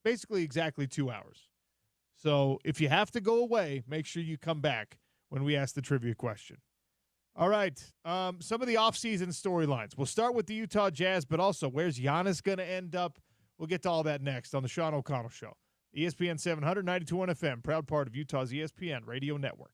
basically exactly 2 hours. So if you have to go away, make sure you come back when we ask the trivia question. All right, some of the offseason storylines. We'll start with the Utah Jazz, but also where's Giannis going to end up? We'll get to all that next on the Sean O'Connell Show. ESPN 792.1 FM, proud part of Utah's ESPN radio network.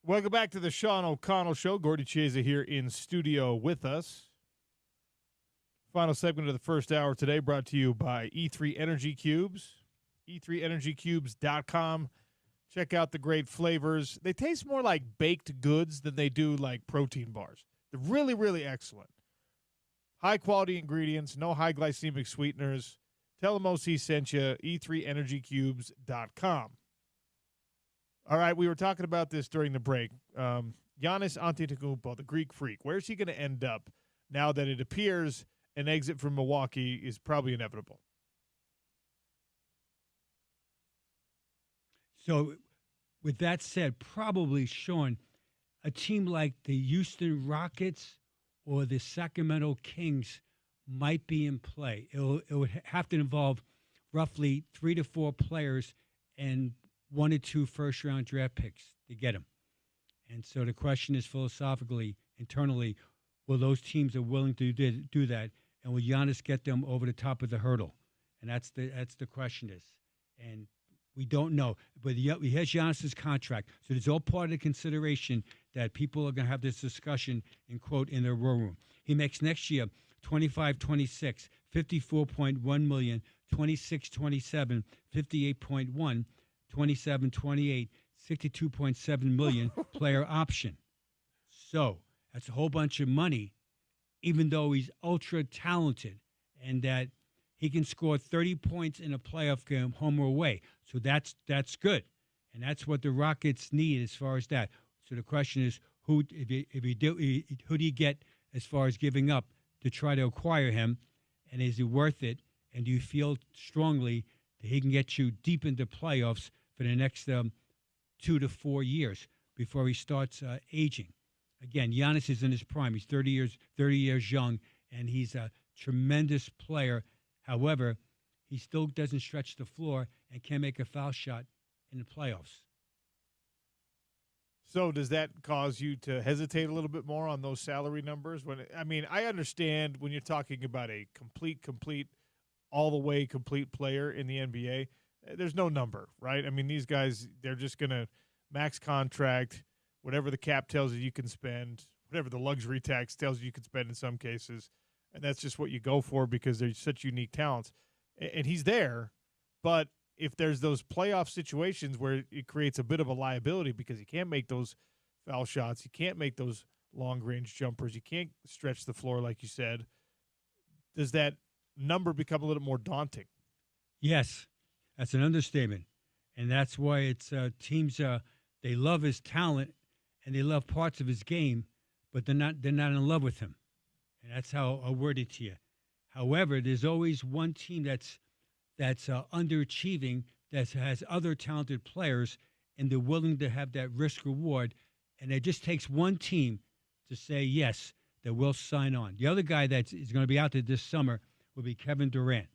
Welcome back to the Sean O'Connell Show. Gordy Chiesa here in studio with us. Final segment of the first hour today brought to you by E3 Energy Cubes. E3EnergyCubes.com. Check out the great flavors. They taste more like baked goods than they do like protein bars. They're really, really excellent. High-quality ingredients, no high glycemic sweeteners. Tell them OC sent you, E3EnergyCubes.com. All right, we were talking about this during the break. Giannis Antetokounmpo, the Greek Freak, where's he going to end up now that it appears an exit from Milwaukee is probably inevitable? So, with that said, probably, Sean, a team like the Houston Rockets or the Sacramento Kings might be in play. It would have to involve roughly 3 to 4 players and 1 or 2 first-round draft picks to get him. And so the question is philosophically, internally, will those teams are willing to do that, and will Giannis get them over the top of the hurdle? And that's the question is. And we don't know. But he has Giannis's contract, so there's all part of the consideration that people are going to have this discussion, in quote, in their war room. He makes next year 25-26, $54.1 million, 26-27, $58.1, 27-28, $62.7 million player option. So that's a whole bunch of money, even though he's ultra talented and that he can score 30 points in a playoff game, home or away. So that's good, and that's what the Rockets need as far as that. So the question is, who do you get as far as giving up to try to acquire him, and is he worth it? And do you feel strongly that he can get you deep into playoffs for the next 2 to 4 years before he starts aging? Again, Giannis is in his prime. He's 30 years young, and he's a tremendous player. However, he still doesn't stretch the floor and can't make a foul shot in the playoffs. So does that cause you to hesitate a little bit more on those salary numbers? I understand when you're talking about a complete, all the way complete player in the NBA, there's no number, right? I mean, these guys, they're just going to max contract, whatever the cap tells you can spend, whatever the luxury tax tells you can spend in some cases, and that's just what you go for because they're such unique talents. And he's there, but if there's those playoff situations where it creates a bit of a liability because you can't make those foul shots, you can't make those long-range jumpers, you can't stretch the floor like you said, does that number become a little more daunting? Yes, that's an understatement. And that's why it's teams, they love his talent and they love parts of his game, but they're not in love with him. And that's how I'll word it to you. However, there's always one team that's underachieving, that has other talented players, and they're willing to have that risk reward. And it just takes one team to say yes, that will sign on. The other guy that is going to be out there this summer will be Kevin Durant.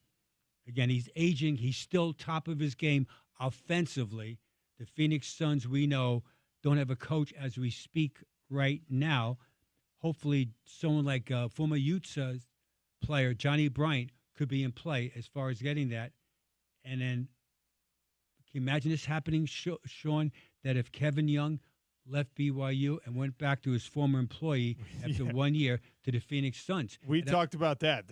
Again, he's aging. He's still top of his game offensively. The Phoenix Suns, we know, don't have a coach as we speak right now. Hopefully, someone like former Utah player Johnny Bryant could be in play as far as getting that. And then, can you imagine this happening, Sean, that if Kevin Young left BYU and went back to his former employee after 1 year to the Phoenix Suns? We talked about that.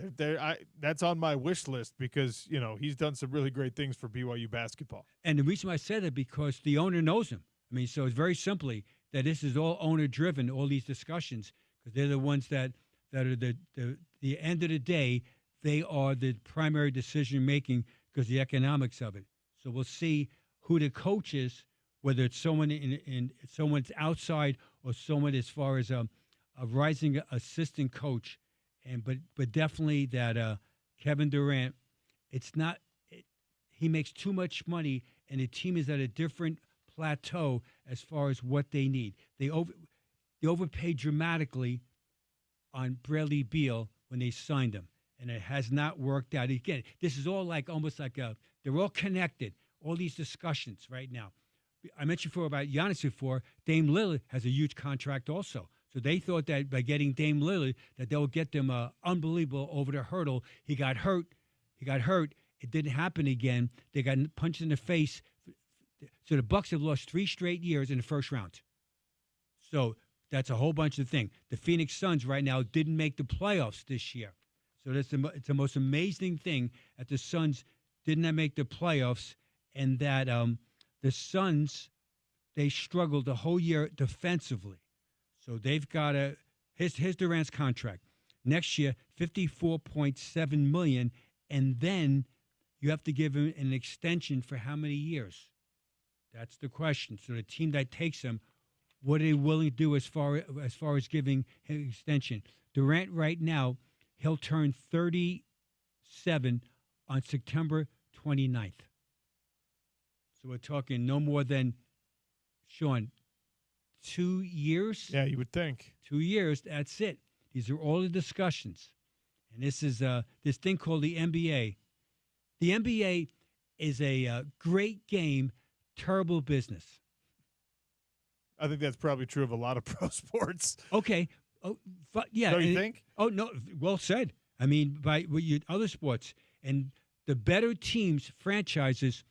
That's on my wish list because, he's done some really great things for BYU basketball. And the reason why I said that, because the owner knows him. I mean, so it's very simply that this is all owner-driven, all these discussions, because they're the ones that are the end of the day, they are the primary decision-making because the economics of it. So we'll see who the coach is, whether it's someone in someone's outside or someone as far as a rising assistant coach, but definitely that Kevin Durant, he makes too much money, and the team is at a different plateau as far as what they need. They overpaid dramatically on Bradley Beal when they signed him, and it has not worked out. Again, this is all almost like they're all connected. All these discussions right now. I mentioned about Giannis before. Dame Lillard has a huge contract also. So they thought that by getting Dame Lillard that they'll get them unbelievable over the hurdle. He got hurt. It didn't happen again. They got punched in the face. So the Bucks have lost 3 straight years in the first round. So that's a whole bunch of things. The Phoenix Suns right now didn't make the playoffs this year. So it's the most amazing thing that the Suns did not make the playoffs, and that the Suns, they struggled the whole year defensively. So they've got here's Durant's contract. Next year, $54.7 million, and then you have to give him an extension for how many years? That's the question. So the team that takes him, what are they willing to do as far as giving him an extension? Durant right now, he'll turn 37 on September 29th. So we're talking no more than, Sean, 2 years? Yeah, you would think. 2 years, that's it. These are all the discussions. And this is this thing called the NBA. The NBA is a great game, terrible business. I think that's probably true of a lot of pro sports. Okay. Oh, yeah. Don't you think? Oh, no. Well said. I mean, by other sports. And the better teams, franchises,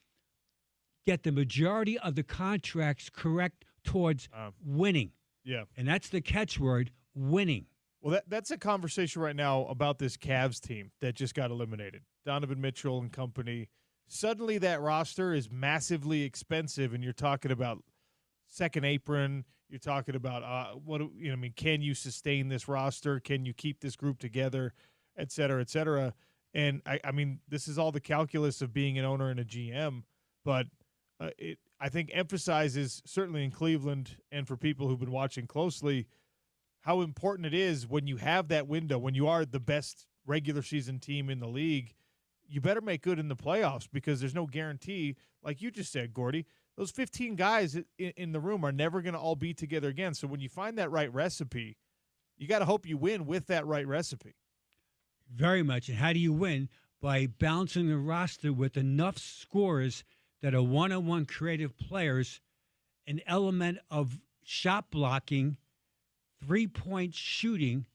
get the majority of the contracts correct towards winning. Yeah. And that's the catchword, winning. Well, that's a conversation right now about this Cavs team that just got eliminated. Donovan Mitchell and company. Suddenly that roster is massively expensive, and you're talking about second apron. You're talking about can you sustain this roster? Can you keep this group together, et cetera, et cetera? And I mean, this is all the calculus of being an owner and a GM, but it I think emphasizes, certainly in Cleveland and for people who've been watching closely, how important it is when you have that window, when you are the best regular season team in the league, you better make good in the playoffs, because there's no guarantee, like you just said, Gordy, those 15 guys in the room are never going to all be together again. So when you find that right recipe, you got to hope you win with that right recipe. Very much. And how do you win? By balancing the roster with enough scorers that are one-on-one creative players, an element of shot blocking, three-point shooting,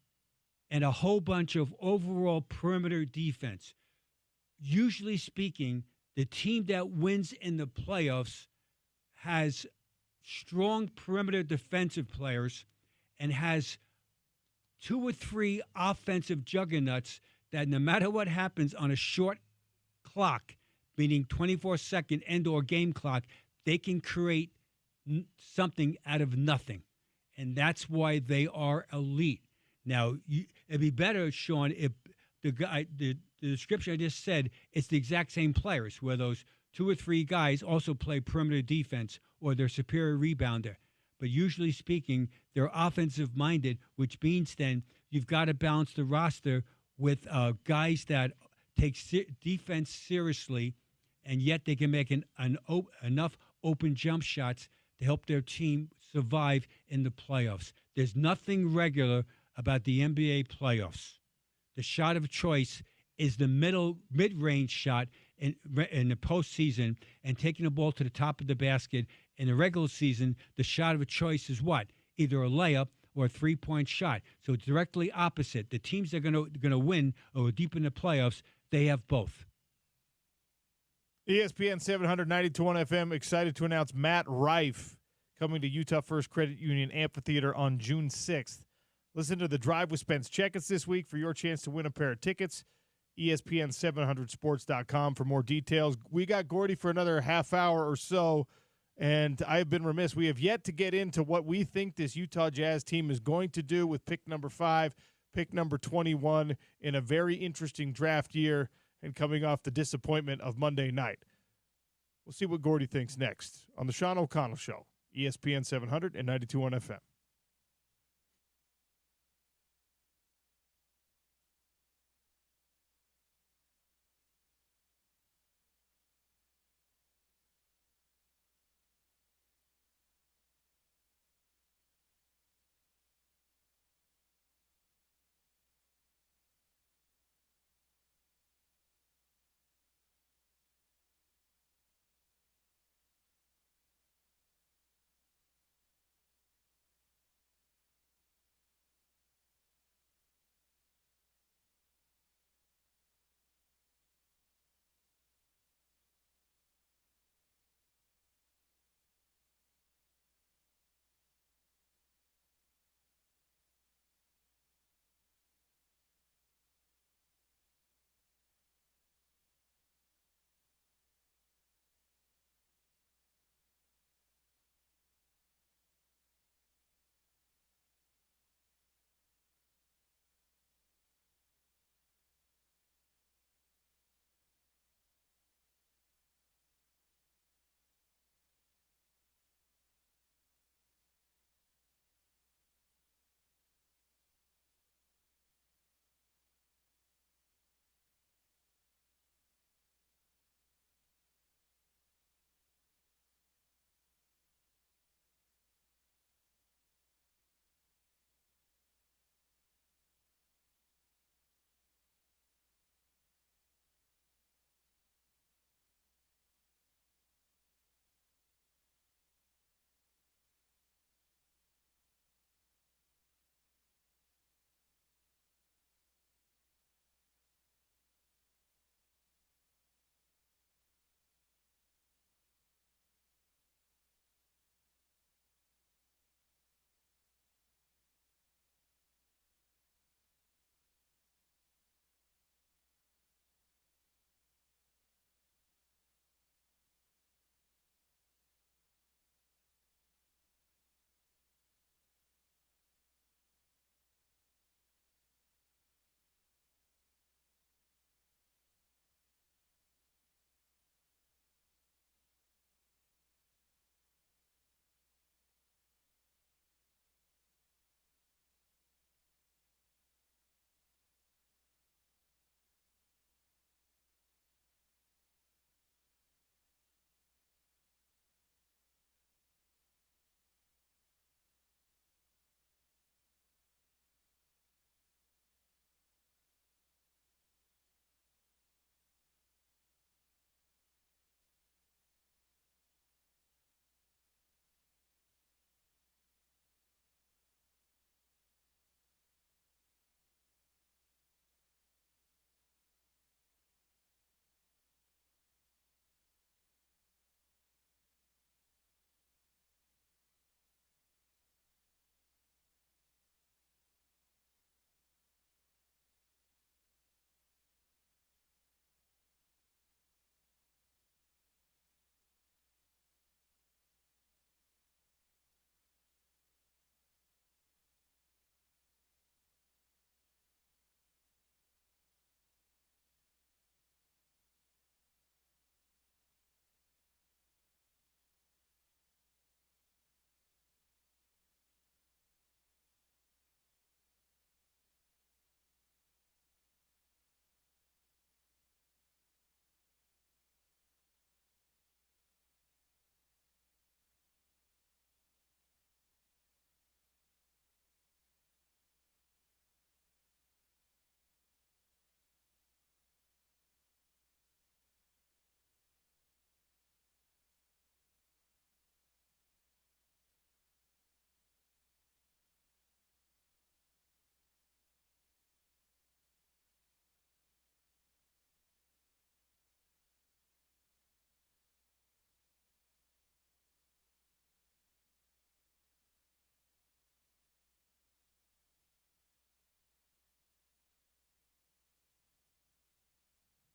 and a whole bunch of overall perimeter defense. Usually speaking, the team that wins in the playoffs has strong perimeter defensive players and has 2 or 3 offensive juggernauts that no matter what happens on a short clock, meaning 24-second end-or game clock, they can create something out of nothing. And that's why they are elite. Now, it'd be better, Sean, if the description I just said, it's the exact same players, where those 2 or 3 guys also play perimeter defense or they're superior rebounder. But usually speaking, they're offensive-minded, which means then you've got to balance the roster with guys that take defense seriously, and yet they can make enough open jump shots to help their team survive in the playoffs. There's nothing regular about the NBA playoffs. The shot of choice is the mid-range shot in the postseason, and taking the ball to the top of the basket. In the regular season, the shot of choice is what? Either a layup or a three-point shot. So it's directly opposite. The teams that are going to win or deep in the playoffs, they have both. ESPN 792 FM excited to announce Matt Rife coming to Utah First Credit Union Amphitheater on June 6th. Listen to The Drive with Spence Checketts this week for your chance to win a pair of tickets. ESPN700sports.com for more details. We got Gordy for another half hour or so, and I have been remiss. We have yet to get into what we think this Utah Jazz team is going to do with pick number 5, pick number 21 in a very interesting draft year and coming off the disappointment of Monday night. We'll see what Gordy thinks next on the Sean O'Connell Show, ESPN 700 and 92.1 FM.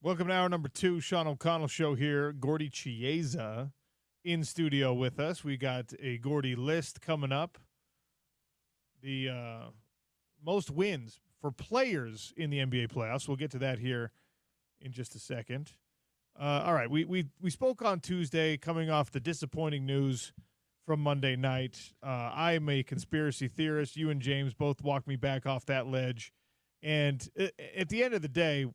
Welcome to hour number 2, Sean O'Connell Show here. Gordy Chiesa in studio with us. We got a Gordy list coming up. The most wins for players in the NBA playoffs. We'll get to that here in just a second. All right, we spoke on Tuesday coming off the disappointing news from Monday night. I'm a conspiracy theorist. You and James both walked me back off that ledge. And at the end of the day,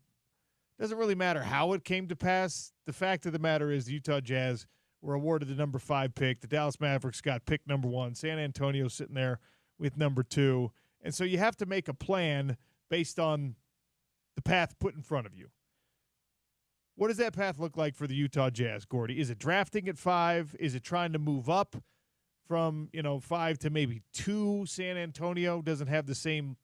it doesn't really matter how it came to pass. The fact of the matter is the Utah Jazz were awarded the number 5 pick. The Dallas Mavericks got pick number 1. San Antonio sitting there with number 2. And so you have to make a plan based on the path put in front of you. What does that path look like for the Utah Jazz, Gordy? Is it drafting at 5? Is it trying to move up from, 5 to maybe 2? San Antonio doesn't have the same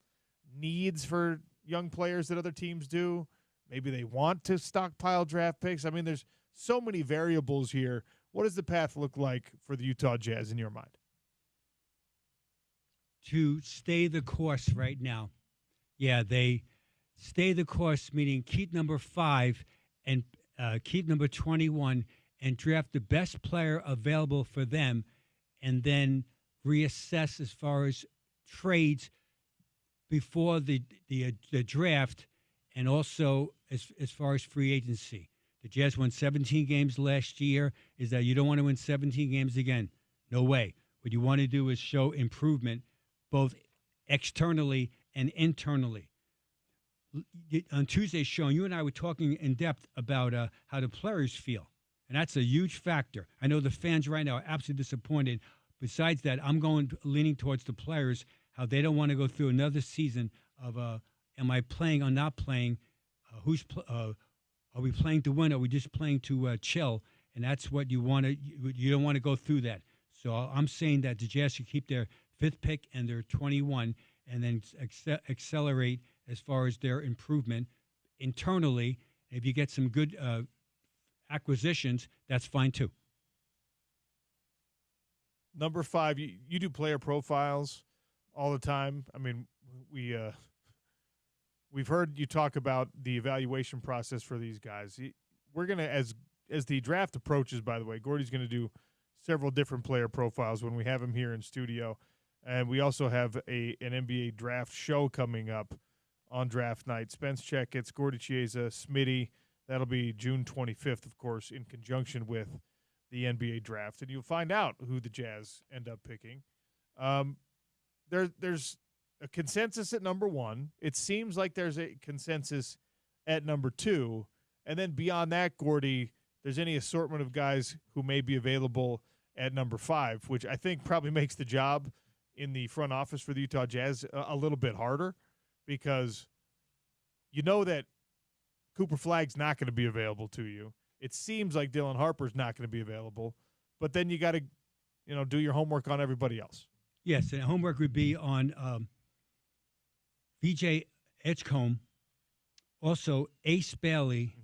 needs for young players that other teams do. Maybe they want to stockpile draft picks. I mean, there's so many variables here. What does the path look like for the Utah Jazz in your mind? To stay the course right now. Yeah, they stay the course, meaning keep number 5 and keep number 21 and draft the best player available for them, and then reassess as far as trades before the draft, and also as far as free agency. The Jazz won 17 games last year. Is that you don't want to win 17 games again? No way. What you want to do is show improvement both externally and internally. On Tuesday's show, you and I were talking in depth about how the players feel, and that's a huge factor. I know the fans right now are absolutely disappointed. Besides that, I'm leaning towards the players, how they don't want to go through another season of am I playing or not playing? Are we playing to win? Or are we just playing to chill? And that's what you want to. You don't want to go through that. So I'm saying that the Jazz should keep their 5th pick and their 21, and then accelerate as far as their improvement internally. If you get some good acquisitions, that's fine too. Number 5, you do player profiles all the time. I mean, we've heard you talk about the evaluation process for these guys. We're going to, as the draft approaches, by the way, Gordy's going to do several different player profiles when we have him here in studio. And we also have an NBA draft show coming up on draft night. Spence Checketts, Gordy Chiesa, Smitty. That'll be June 25th, of course, in conjunction with the NBA draft. And you'll find out who the Jazz end up picking. There's a consensus at number 1. It seems like there's a consensus at number 2. And then beyond that, Gordy, there's any assortment of guys who may be available at number 5, which I think probably makes the job in the front office for the Utah Jazz a little bit harder, because you know that Cooper Flagg's not going to be available to you. It seems like Dylan Harper's not going to be available, but then you got to, do your homework on everybody else. Yes, and homework would be on VJ Edgecombe, also Ace Bailey,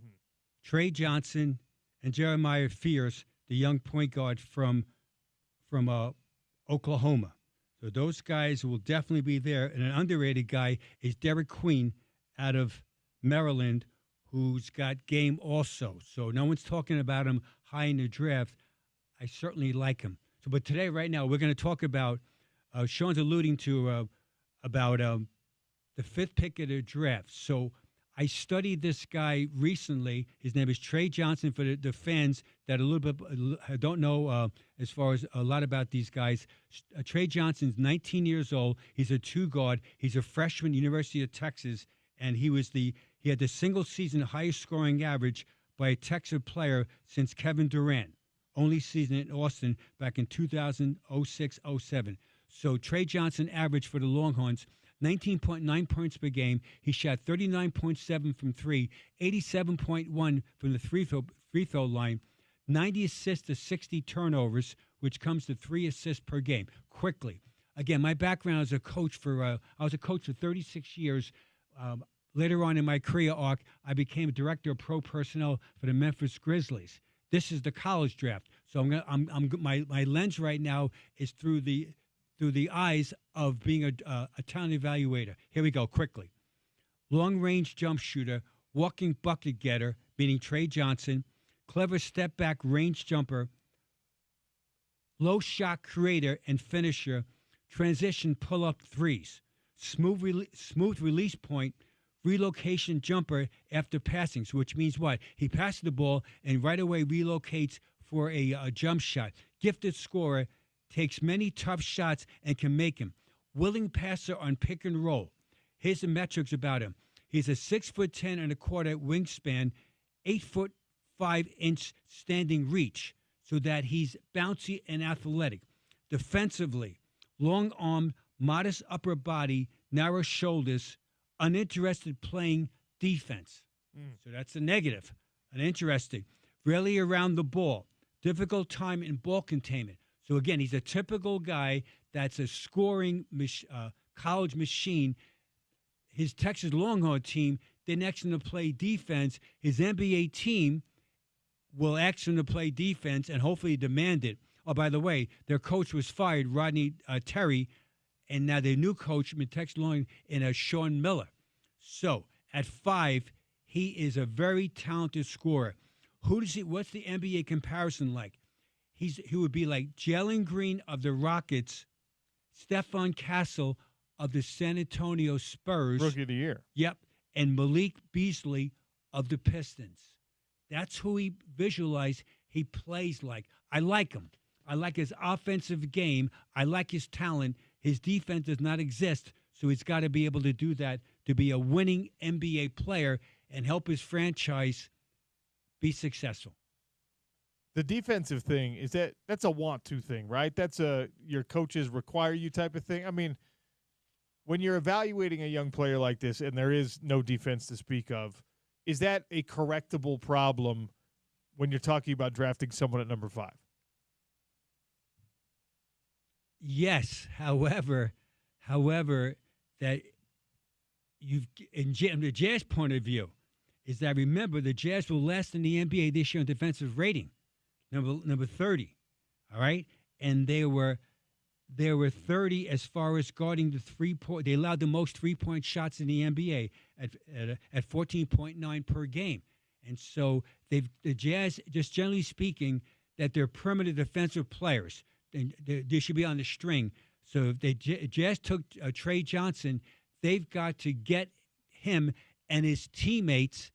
Trey Johnson, and Jeremiah Fears, the young point guard from Oklahoma. So those guys will definitely be there. And an underrated guy is Derek Queen out of Maryland, who's got game also. So no one's talking about him high in the draft. I certainly like him. So, but today, right now, we're going to talk about, Sean's alluding to about the 5th pick of the draft. So I studied this guy recently. His name is Trey Johnson. For the fans that a little bit don't know as far as a lot about these guys, Trey Johnson's 19 years old. He's a 2-guard. He's a freshman, University of Texas, and he had the single season highest scoring average by a Texas player since Kevin Durant. Only season in Austin back in 2006-07. So Trey Johnson averaged for the Longhorns 19.9 points per game. He shot 39.7 from 3, 87.1 from the free throw line, 90 assists to 60 turnovers, which comes to 3 assists per game. Quickly, again, my background as a coach I was a coach for 36 years. Later on in my career arc, I became a director of pro personnel for the Memphis Grizzlies. This is the college draft, so my lens right now is through the eyes of being a talent evaluator. Here we go, quickly. Long-range jump shooter, walking bucket getter, meaning Trey Johnson, clever step-back range jumper, low shot creator and finisher, transition pull-up threes, smooth release point, relocation jumper after passing, so which means what? He passes the ball and right away relocates for a jump shot. Gifted scorer, takes many tough shots and can make them. Willing passer on pick and roll. Here's the metrics about him. He's a 6'10" and a quarter wingspan, 8'5" standing reach, so that he's bouncy and athletic. Defensively, long arm, modest upper body, narrow shoulders, uninterested playing defense. So that's a negative. Uninteresting. Rarely around the ball. Difficult time in ball containment. So again, he's a typical guy that's a scoring college machine. His Texas Longhorn team, they ask him to play defense. His NBA team will ask him to play defense and hopefully demand it. Oh, by the way, their coach was fired, Rodney Terry, and now their new coach, Texas Longhorn, Sean Miller. So at 5, he is a very talented scorer. What's the NBA comparison like? He would be like Jalen Green of the Rockets, Stephon Castle of the San Antonio Spurs. Rookie of the year. Yep. And Malik Beasley of the Pistons. That's who he visualized he plays like. I like him. I like his offensive game. I like his talent. His defense does not exist, so he's got to be able to do that to be a winning NBA player and help his franchise be successful. The defensive thing is that's a want to thing, right? That's a your coaches require you type of thing. I mean, when you're evaluating a young player like this and there is no defense to speak of, is that a correctable problem when you're talking about drafting someone at number 5? Yes. However, that you've in the Jazz point of view is that remember the Jazz will last in the NBA this year in defensive rating. Number 30, all right? And they were 30 as far as guarding the 3-point. They allowed the most 3-point shots in the NBA at 14.9 per game. And so the Jazz, just generally speaking, that they're perimeter defensive players. They should be on the string. So if the Jazz took Trey Johnson, they've got to get him and his teammates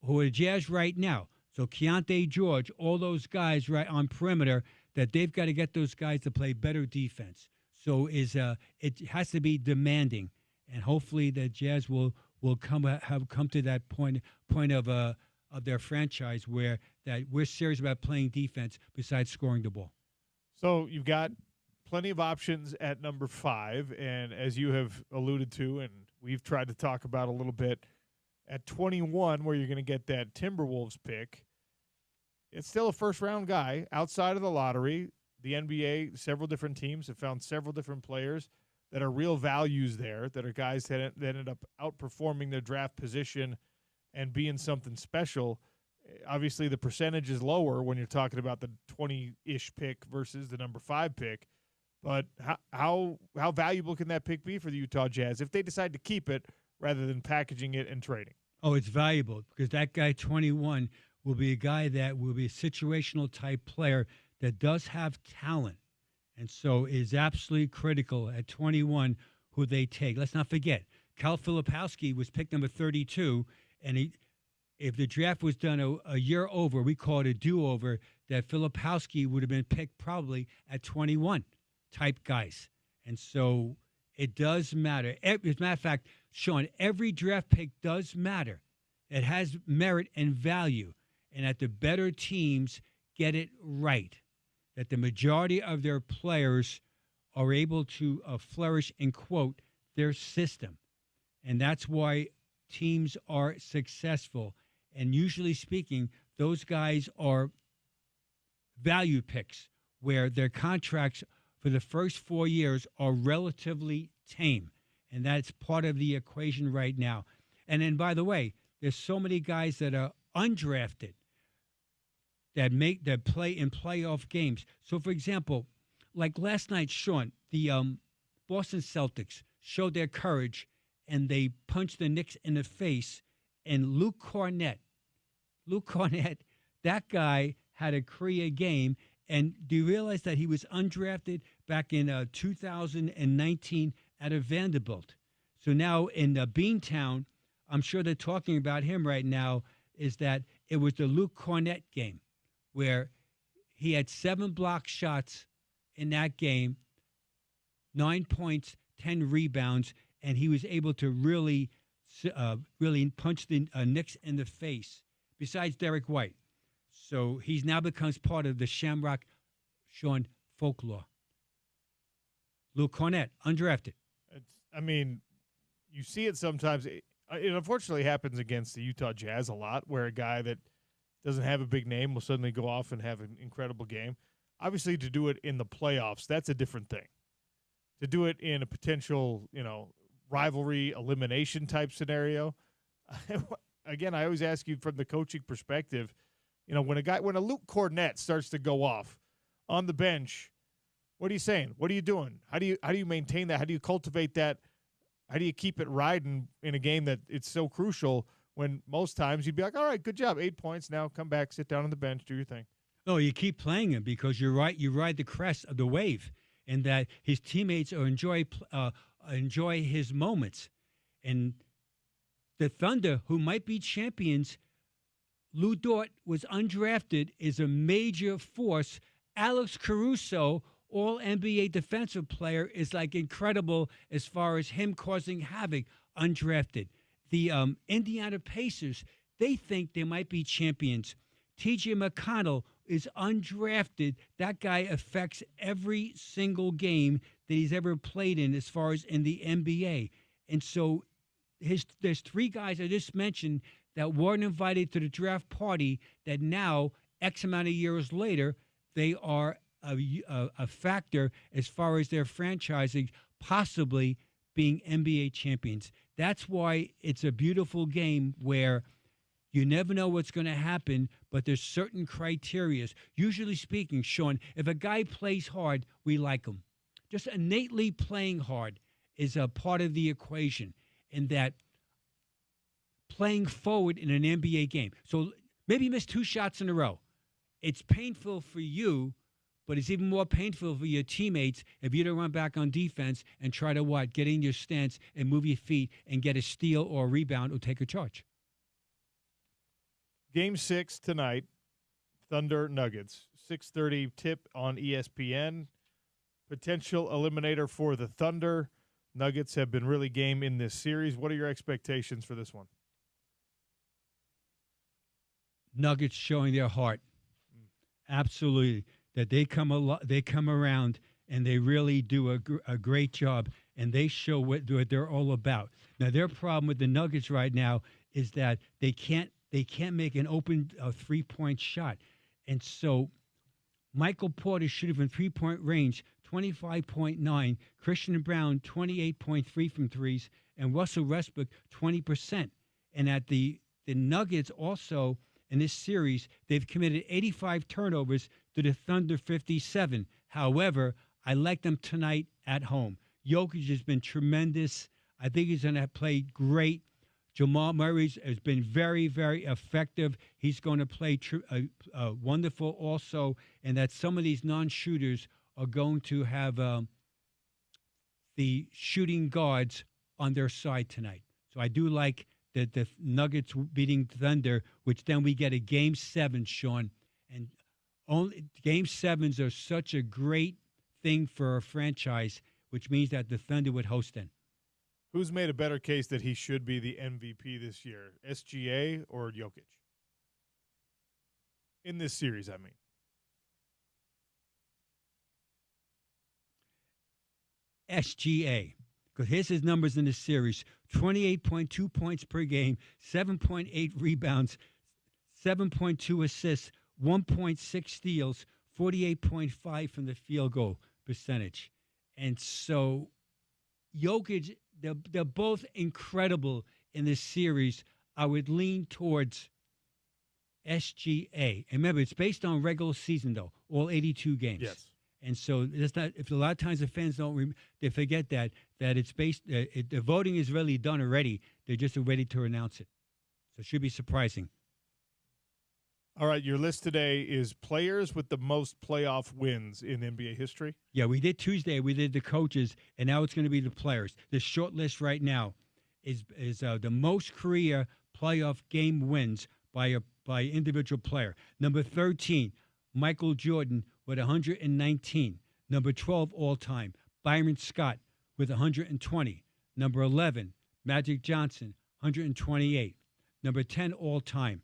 who are Jazz right now. So Keontae George, all those guys right on perimeter, that they've got to get those guys to play better defense. So it has to be demanding, and hopefully the Jazz will come to that point of their franchise where that we're serious about playing defense besides scoring the ball. So you've got plenty of options at number 5, and as you have alluded to, and we've tried to talk about a little bit, at 21, where you're going to get that Timberwolves pick, it's still a first-round guy outside of the lottery. The NBA, several different teams have found several different players that are real values there, that are guys that ended up outperforming their draft position and being something special. Obviously, the percentage is lower when you're talking about the 20-ish pick versus the number 5 pick. But how valuable can that pick be for the Utah Jazz if they decide to keep it rather than packaging it and trading? Oh, it's valuable because that guy 21 will be a guy that will be a situational type player that does have talent, and so is absolutely critical at 21 who they take. Let's not forget, Cal Filipowski was picked number 32, and if the draft was done a year over, we call it a do-over, that Filipowski would have been picked probably at 21 type guys. And so it does matter. As a matter of fact, Sean, every draft pick does matter. It has merit and value, and that the better teams get it right, that the majority of their players are able to flourish and quote their system. And that's why teams are successful. And usually speaking, those guys are value picks where their contracts for the first 4 years are relatively tame. And that's part of the equation right now. And then, by the way, there's so many guys that are undrafted that play in playoff games. So, for example, like last night, Sean, the Boston Celtics showed their courage and they punched the Knicks in the face. And Luke Cornett, Luke Cornett, that guy had a career game. And do you realize that he was undrafted back in 2019 out of Vanderbilt? So now in Beantown, I'm sure they're talking about him right now, is that it was the Luke Cornett game where he had 7 block shots in that game, 9 points, 10 rebounds, and he was able to really punch the Knicks in the face, besides Derek White. So he's now becomes part of the Shamrock Sean folklore. Luke Cornett, undrafted. You see it sometimes. It unfortunately happens against the Utah Jazz a lot, where a guy that doesn't have a big name will suddenly go off and have an incredible game. Obviously, to do it in the playoffs, that's a different thing. To do it in a potential, rivalry elimination type scenario, again, I always ask you from the coaching perspective. When a Luke Cornett starts to go off on the bench, what are you saying? What are you doing? How do you maintain that? How do you cultivate that? How do you keep it riding in a game that it's so crucial when most times you'd be like, all right, good job, 8 points. Now come back, sit down on the bench, do your thing. No, you keep playing him because you're right. You ride the crest of the wave, and that his teammates enjoy his moments. And the Thunder, who might be champions, Lou Dort was undrafted, is a major force. Alex Caruso, all-NBA defensive player, is incredible as far as him causing havoc, undrafted. The Indiana Pacers, they think they might be champions. T.J. McConnell is undrafted. That guy affects every single game that he's ever played in as far as in the NBA. And so there's 3 guys I just mentioned that weren't invited to the draft party that now, X amount of years later, they are a factor as far as their franchising possibly being NBA champions. That's why it's a beautiful game where you never know what's going to happen, but there's certain criteria. Usually speaking, Sean, if a guy plays hard, we like him. Just innately playing hard is a part of the equation in that playing forward in an NBA game. So maybe you missed 2 shots in a row. It's painful for you, but it's even more painful for your teammates if you don't run back on defense and try to get in your stance and move your feet and get a steal or a rebound or take a charge. Game 6 tonight, Thunder Nuggets, 6:30 tip on ESPN. Potential eliminator for the Thunder. Nuggets have been really game in this series. What are your expectations for this one? Nuggets showing their heart. Absolutely. That they come around and they really do a great job, and they show what they're all about. Now, their problem with the Nuggets right now is that they can't make an open 3-point shot. And so Michael Porter shooting from 3-point range, 25.9. Christian Brown, 28.3 from threes. And Russell Westbrook, 20%. And at the Nuggets also in this series, they've committed 85 turnovers to the Thunder 57. However, I like them tonight at home. Jokic has been tremendous. I think he's going to play great. Jamal Murray has been very, very effective. He's going to play wonderful also, and that some of these non-shooters are going to have the shooting guards on their side tonight. So I do like the Nuggets beating Thunder, which then we get a Game 7, Sean. And Game 7s are such a great thing for a franchise, which means that the Thunder would host them. Who's made a better case that he should be the MVP this year, SGA or Jokic? In this series, I mean. SGA. Because here's his numbers in the series. 28.2 points per game, 7.8 rebounds, 7.2 assists, 1.6 steals, 48.5 from the field goal percentage. And so Jokic, they're both incredible in this series. I would lean towards SGA. And remember, it's based on regular season, though, all 82 games. Yes. And so it's not. If a lot of times the fans they forget that it's based. The voting is really done already. They're just ready to announce it, so it should be surprising. All right, your list today is players with the most playoff wins in NBA history. Yeah, we did Tuesday. We did the coaches, and now it's going to be the players. The short list right now is the most career playoff game wins by individual player. Number 13, Michael Jordan with 119. Number 12 all time, Byron Scott with 120. Number 11, Magic Johnson, 128. Number 10 all time,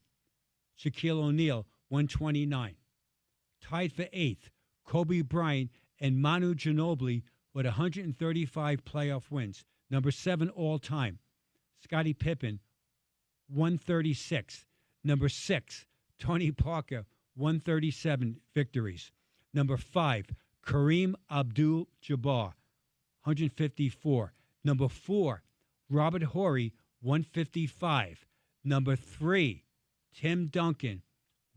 Shaquille O'Neal, 129. Tied for 8th, Kobe Bryant and Manu Ginobili with 135 playoff wins. Number 7 all time, Scottie Pippen, 136. Number 6, Tony Parker, 137 victories. Number 5, Kareem Abdul-Jabbar, 154. Number 4, Robert Horry, 155. Number 3, Tim Duncan,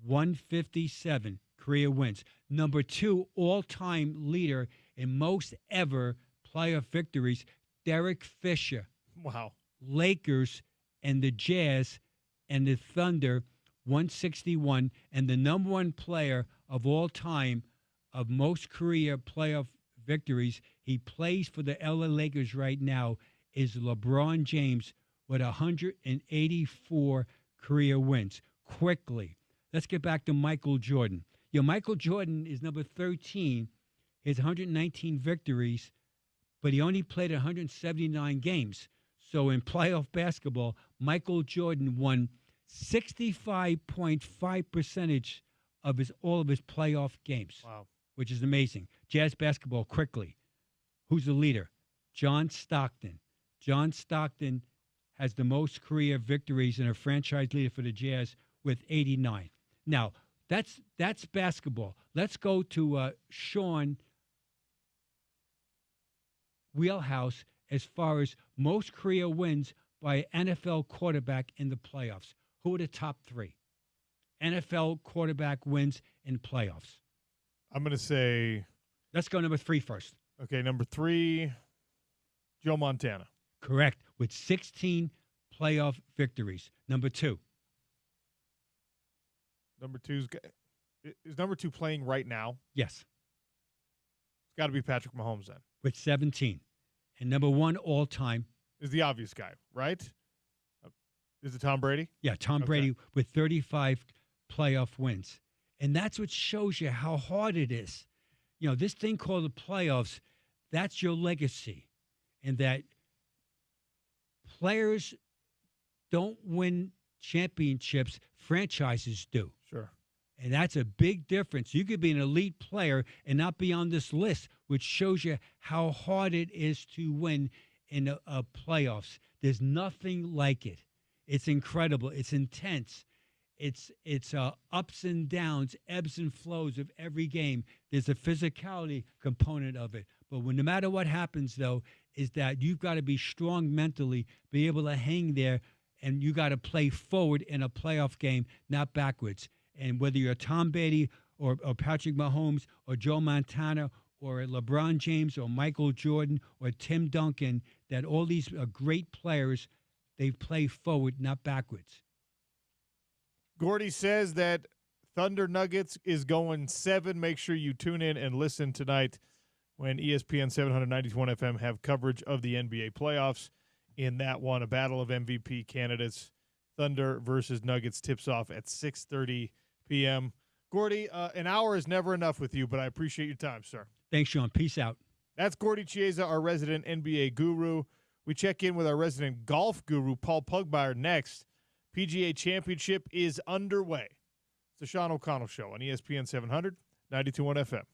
157 career wins. Number 2, all-time leader in most ever playoff victories, Derek Fisher. Wow. Lakers and the Jazz and the Thunder, 161. And the number one player of all time of most career playoff victories, he plays for the LA Lakers right now, is LeBron James with 184 career wins. Quickly, let's get back to Michael Jordan. Michael Jordan is number 13. He has 119 victories, but he only played 179 games. So in playoff basketball, Michael Jordan won 65.5% of all of his playoff games. Wow. Which is amazing. Jazz basketball, quickly. Who's the leader? John Stockton. John Stockton has the most career victories and a franchise leader for the Jazz with 89. Now, that's basketball. Let's go to Sean Wheelhouse as far as most career wins by an NFL quarterback in the playoffs. Who are the top 3 NFL quarterback wins in playoffs? I'm going to say. Let's go number 3 first. Okay, number 3, Joe Montana. Correct, with 16 playoff victories. Number 2. Number 2 is number 2 playing right now? Yes. It's got to be Patrick Mahomes then. With 17. And number 1 all time is the obvious guy, right? Is it Tom Brady? Yeah, Tom Brady with 35 playoff wins. And that's what shows you how hard it is. This thing called the playoffs, that's your legacy. And that players don't win championships, franchises do. Sure. And that's a big difference. You could be an elite player and not be on this list, which shows you how hard it is to win in a playoffs. There's nothing like it. It's incredible. It's intense. It's ups and downs, ebbs and flows of every game. There's a physicality component of it. But no matter what happens, though, is that you've got to be strong mentally, be able to hang there, and you got to play forward in a playoff game, not backwards. And whether you're Tom Brady or Patrick Mahomes or Joe Montana or LeBron James or Michael Jordan or Tim Duncan, that all these are great players, they play forward, not backwards. Gordy says that Thunder Nuggets is going 7. Make sure you tune in and listen tonight when ESPN 791 FM have coverage of the NBA playoffs. In that one, a battle of MVP candidates, Thunder versus Nuggets, tips off at 6:30 p.m. Gordy, an hour is never enough with you, but I appreciate your time, sir. Thanks, Sean. Peace out. That's Gordy Chiesa, our resident NBA guru. We check in with our resident golf guru, Paul Pugmire, next. PGA Championship is underway. It's the Sean O'Connell Show on ESPN 700, 92.1 FM.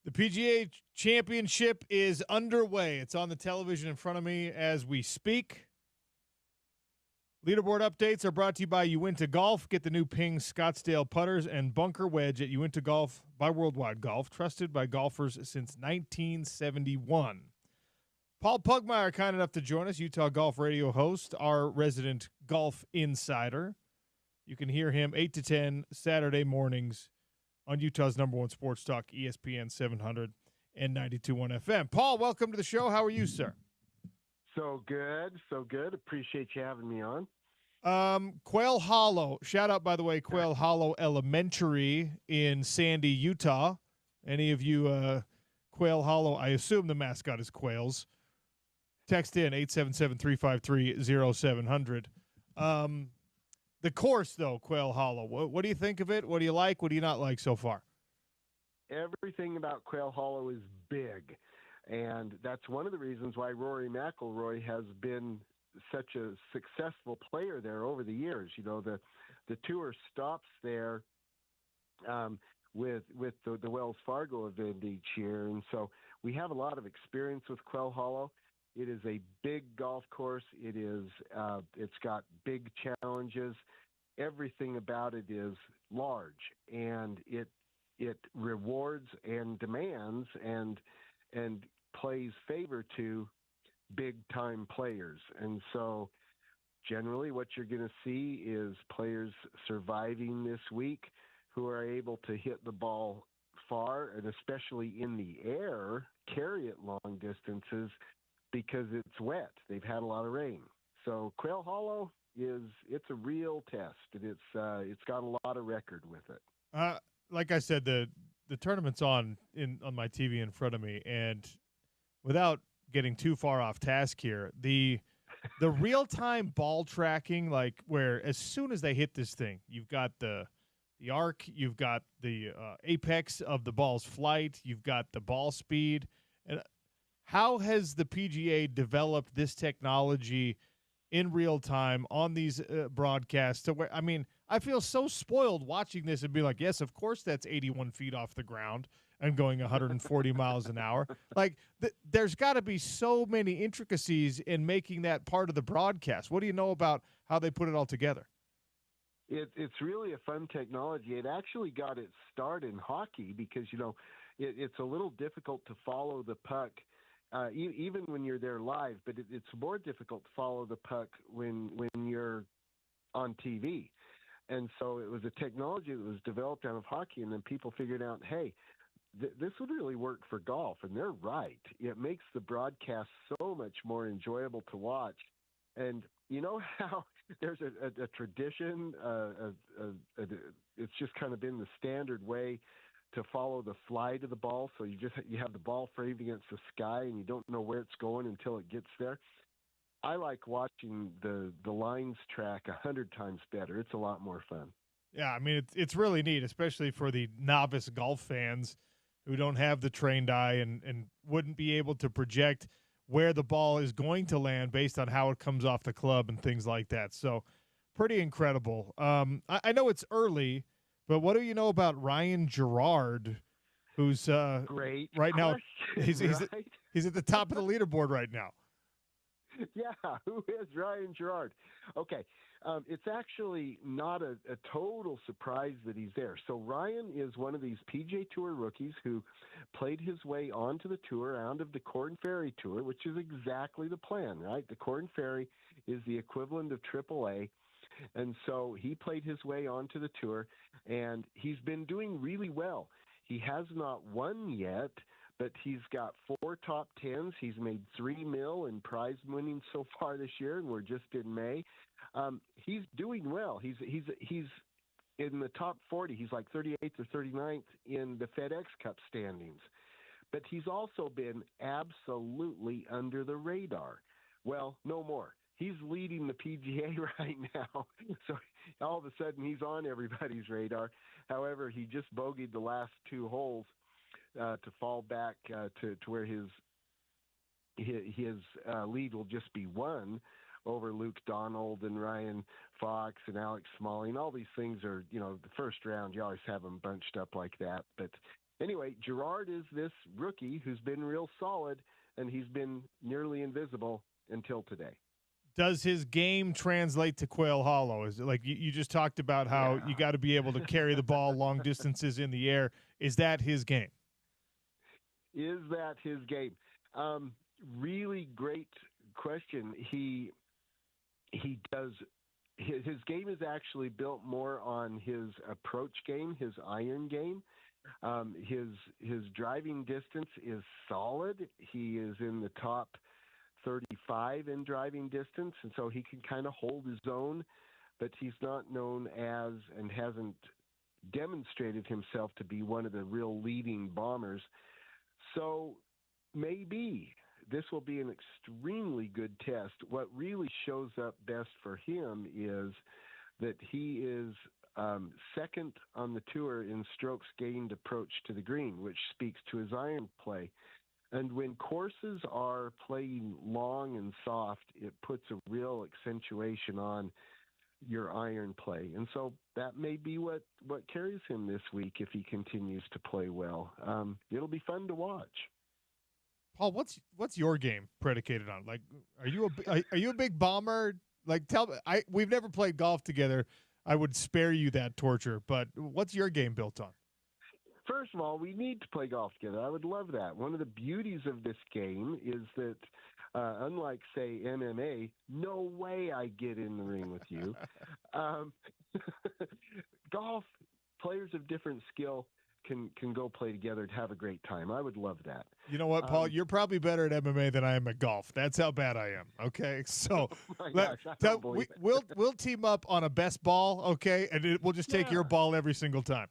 The PGA Championship is underway. It's on the television in front of me as we speak. Leaderboard updates are brought to you by Uinta Golf. Get the new Ping Scottsdale putters and bunker wedge at Uinta Golf by Worldwide Golf, trusted by golfers since 1971. Paul Pugmire, kind enough to join us, Utah Golf Radio host, our resident golf insider. You can hear him 8 to 10 Saturday mornings on Utah's number one sports talk, ESPN 700 and 92.1 FM. Paul, welcome to the show. How are you, sir? So good. Appreciate you having me on. Quail Hollow. Shout out, by the way, Quail Hollow Elementary in Sandy, Utah. Any of you Quail Hollow, I assume the mascot is quails. Text in 877-353-0700. The course, though, Quail Hollow, what do you think of it? What do you like? What do you not like so far? Everything about Quail Hollow is big, and that's one of the reasons why Rory McIlroy has been such a successful player there over the years. You know, the tour stops there with the Wells Fargo event each year, and so we have a lot of experience with Quail Hollow. It is a big golf course. It's got big challenges. Everything about it is large, and it rewards and demands and plays favor to big time players. And so generally what you're going to see is players surviving this week who are able to hit the ball far, and especially in the air, carry it long distances, because it's wet. They've had a lot of rain. So Quail Hollow it's a real test, and it's got a lot of record with it. Like I said, the tournament's on my TV in front of me, and without getting too far off task here, the real-time ball tracking, like where as soon as they hit this thing, you've got the arc, you've got the apex of the ball's flight, you've got the ball speed. And how has the PGA developed this technology in real time on these broadcasts to where, I mean, I feel so spoiled watching this and be like, yes, of course that's 81 feet off the ground and going 140 miles an hour. Like, there's got to be so many intricacies in making that part of the broadcast. What do you know about how they put it all together? It's really a fun technology. It actually got its start in hockey because, you know, it's a little difficult to follow the puck even when you're there live, but it's more difficult to follow the puck when you're on TV. And so it was a technology that was developed out of hockey, and then people figured out, hey, this would really work for golf, and they're right. It makes the broadcast so much more enjoyable to watch. And you know how there's a tradition, it's just kind of been the standard way to follow the flight of the ball. So you have the ball framed against the sky, and you don't know where it's going until it gets there. I like watching the lines track 100 times better. It's a lot more fun. Yeah, I mean, it's really neat, especially for the novice golf fans who don't have the trained eye and wouldn't be able to project where the ball is going to land based on how it comes off the club and things like that. So pretty incredible. I know it's early, but what do you know about Ryan Gerard, who's great right now? He's right? He's at the top of the leaderboard right now. Yeah, who is Ryan Gerard? Okay, it's actually not a total surprise that he's there. So Ryan is one of these PGA Tour rookies who played his way onto the tour out of the Corn Ferry Tour, which is exactly the plan, right? The Corn Ferry is the equivalent of AAA. And so he played his way onto the tour, and he's been doing really well. He has not won yet, but he's got 4 top 10s. He's made $3 million in prize winning so far this year, and we're just in May. He's doing well. He's in the top 40. He's like 38th or 39th in the FedEx Cup standings. But he's also been absolutely under the radar. Well, no more. He's leading the PGA right now, so all of a sudden he's on everybody's radar. However, he just bogeyed the last 2 holes to fall back to where his lead will just be 1 over Luke Donald and Ryan Fox and Alex Smalling. All these things are, you know, the first round, you always have them bunched up like that. But anyway, Girard is this rookie who's been real solid, and he's been nearly invisible until today. Does his game translate to Quail Hollow? Is it like you just talked about how you got to be able to carry the ball long distances in the air? Is that his game? Is that his game? Really great question. He does. His game is actually built more on his approach game, his iron game. His driving distance is solid. He is in the top 35 in driving distance, and so he can kind of hold his own, but he's not known as and hasn't demonstrated himself to be one of the real leading bombers. So maybe this will be an extremely good test. What really shows up best for him is that he is second on the tour in strokes gained approach to the green, which speaks to his iron play. And when courses are playing long and soft, it puts a real accentuation on your iron play. And so that may be what carries him this week if he continues to play well. It'll be fun to watch. Paul, what's your game predicated on? Like, are you a big bomber? Like, tell me. We've never played golf together. I would spare you that torture, but what's your game built on? First of all, we need to play golf together. I would love that. One of the beauties of this game is that, unlike, say, MMA, no way I get in the ring with you. Golf, players of different skill can go play together and have a great time. I would love that. You know what, Paul? You're probably better at MMA than I am at golf. That's how bad I am. Okay, so we'll team up on a best ball. Okay, and we'll just take your ball every single time.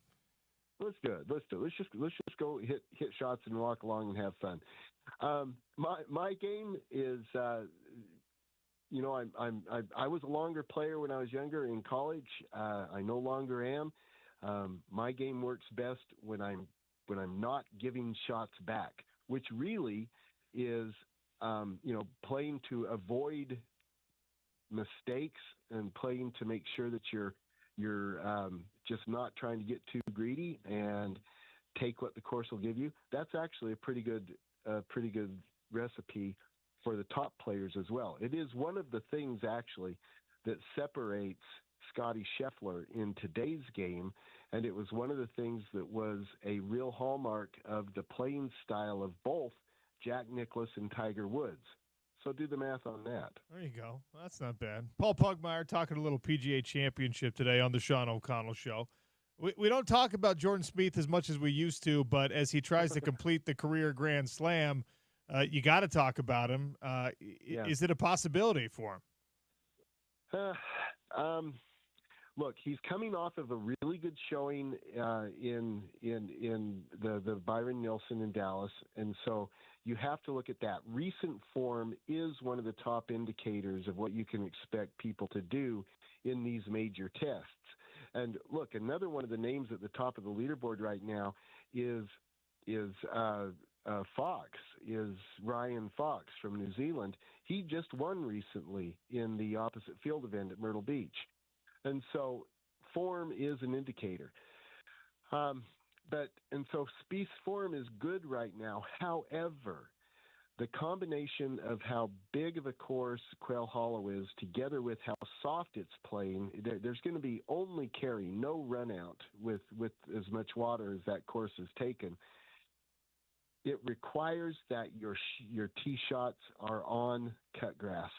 Let's do it. Let's just go hit shots and walk along and have fun. My game is, I was a longer player when I was younger in college. I no longer am. My game works best when I'm not giving shots back, which really is, playing to avoid mistakes and playing to make sure that you're just not trying to get too greedy and take what the course will give you. That's actually a pretty good recipe for the top players as well. It is one of the things actually that separates Scotty Scheffler in today's game, and it was one of the things that was a real hallmark of the playing style of both Jack Nicklaus and Tiger Woods. So do the math on that. There you go. Well, that's not bad. Paul Pugmire talking a little PGA Championship today on the Sean O'Connell Show. We don't talk about Jordan Spieth as much as we used to, but as he tries to complete the career Grand Slam, you got to talk about him. Is it a possibility for him? Look, he's coming off of a really good showing in the Byron Nelson in Dallas, and so you have to look at that. Recent form is one of the top indicators of what you can expect people to do in these major tests. And look, another one of the names at the top of the leaderboard right now is Fox, is Ryan Fox from New Zealand. He just won recently in the opposite field event at Myrtle Beach. And so form is an indicator. So Spieth's form is good right now. However, the combination of how big of a course Quail Hollow is together with how soft it's playing, there's going to be only carry, no run out with as much water as that course has taken. It requires that your tee shots are on cut grass.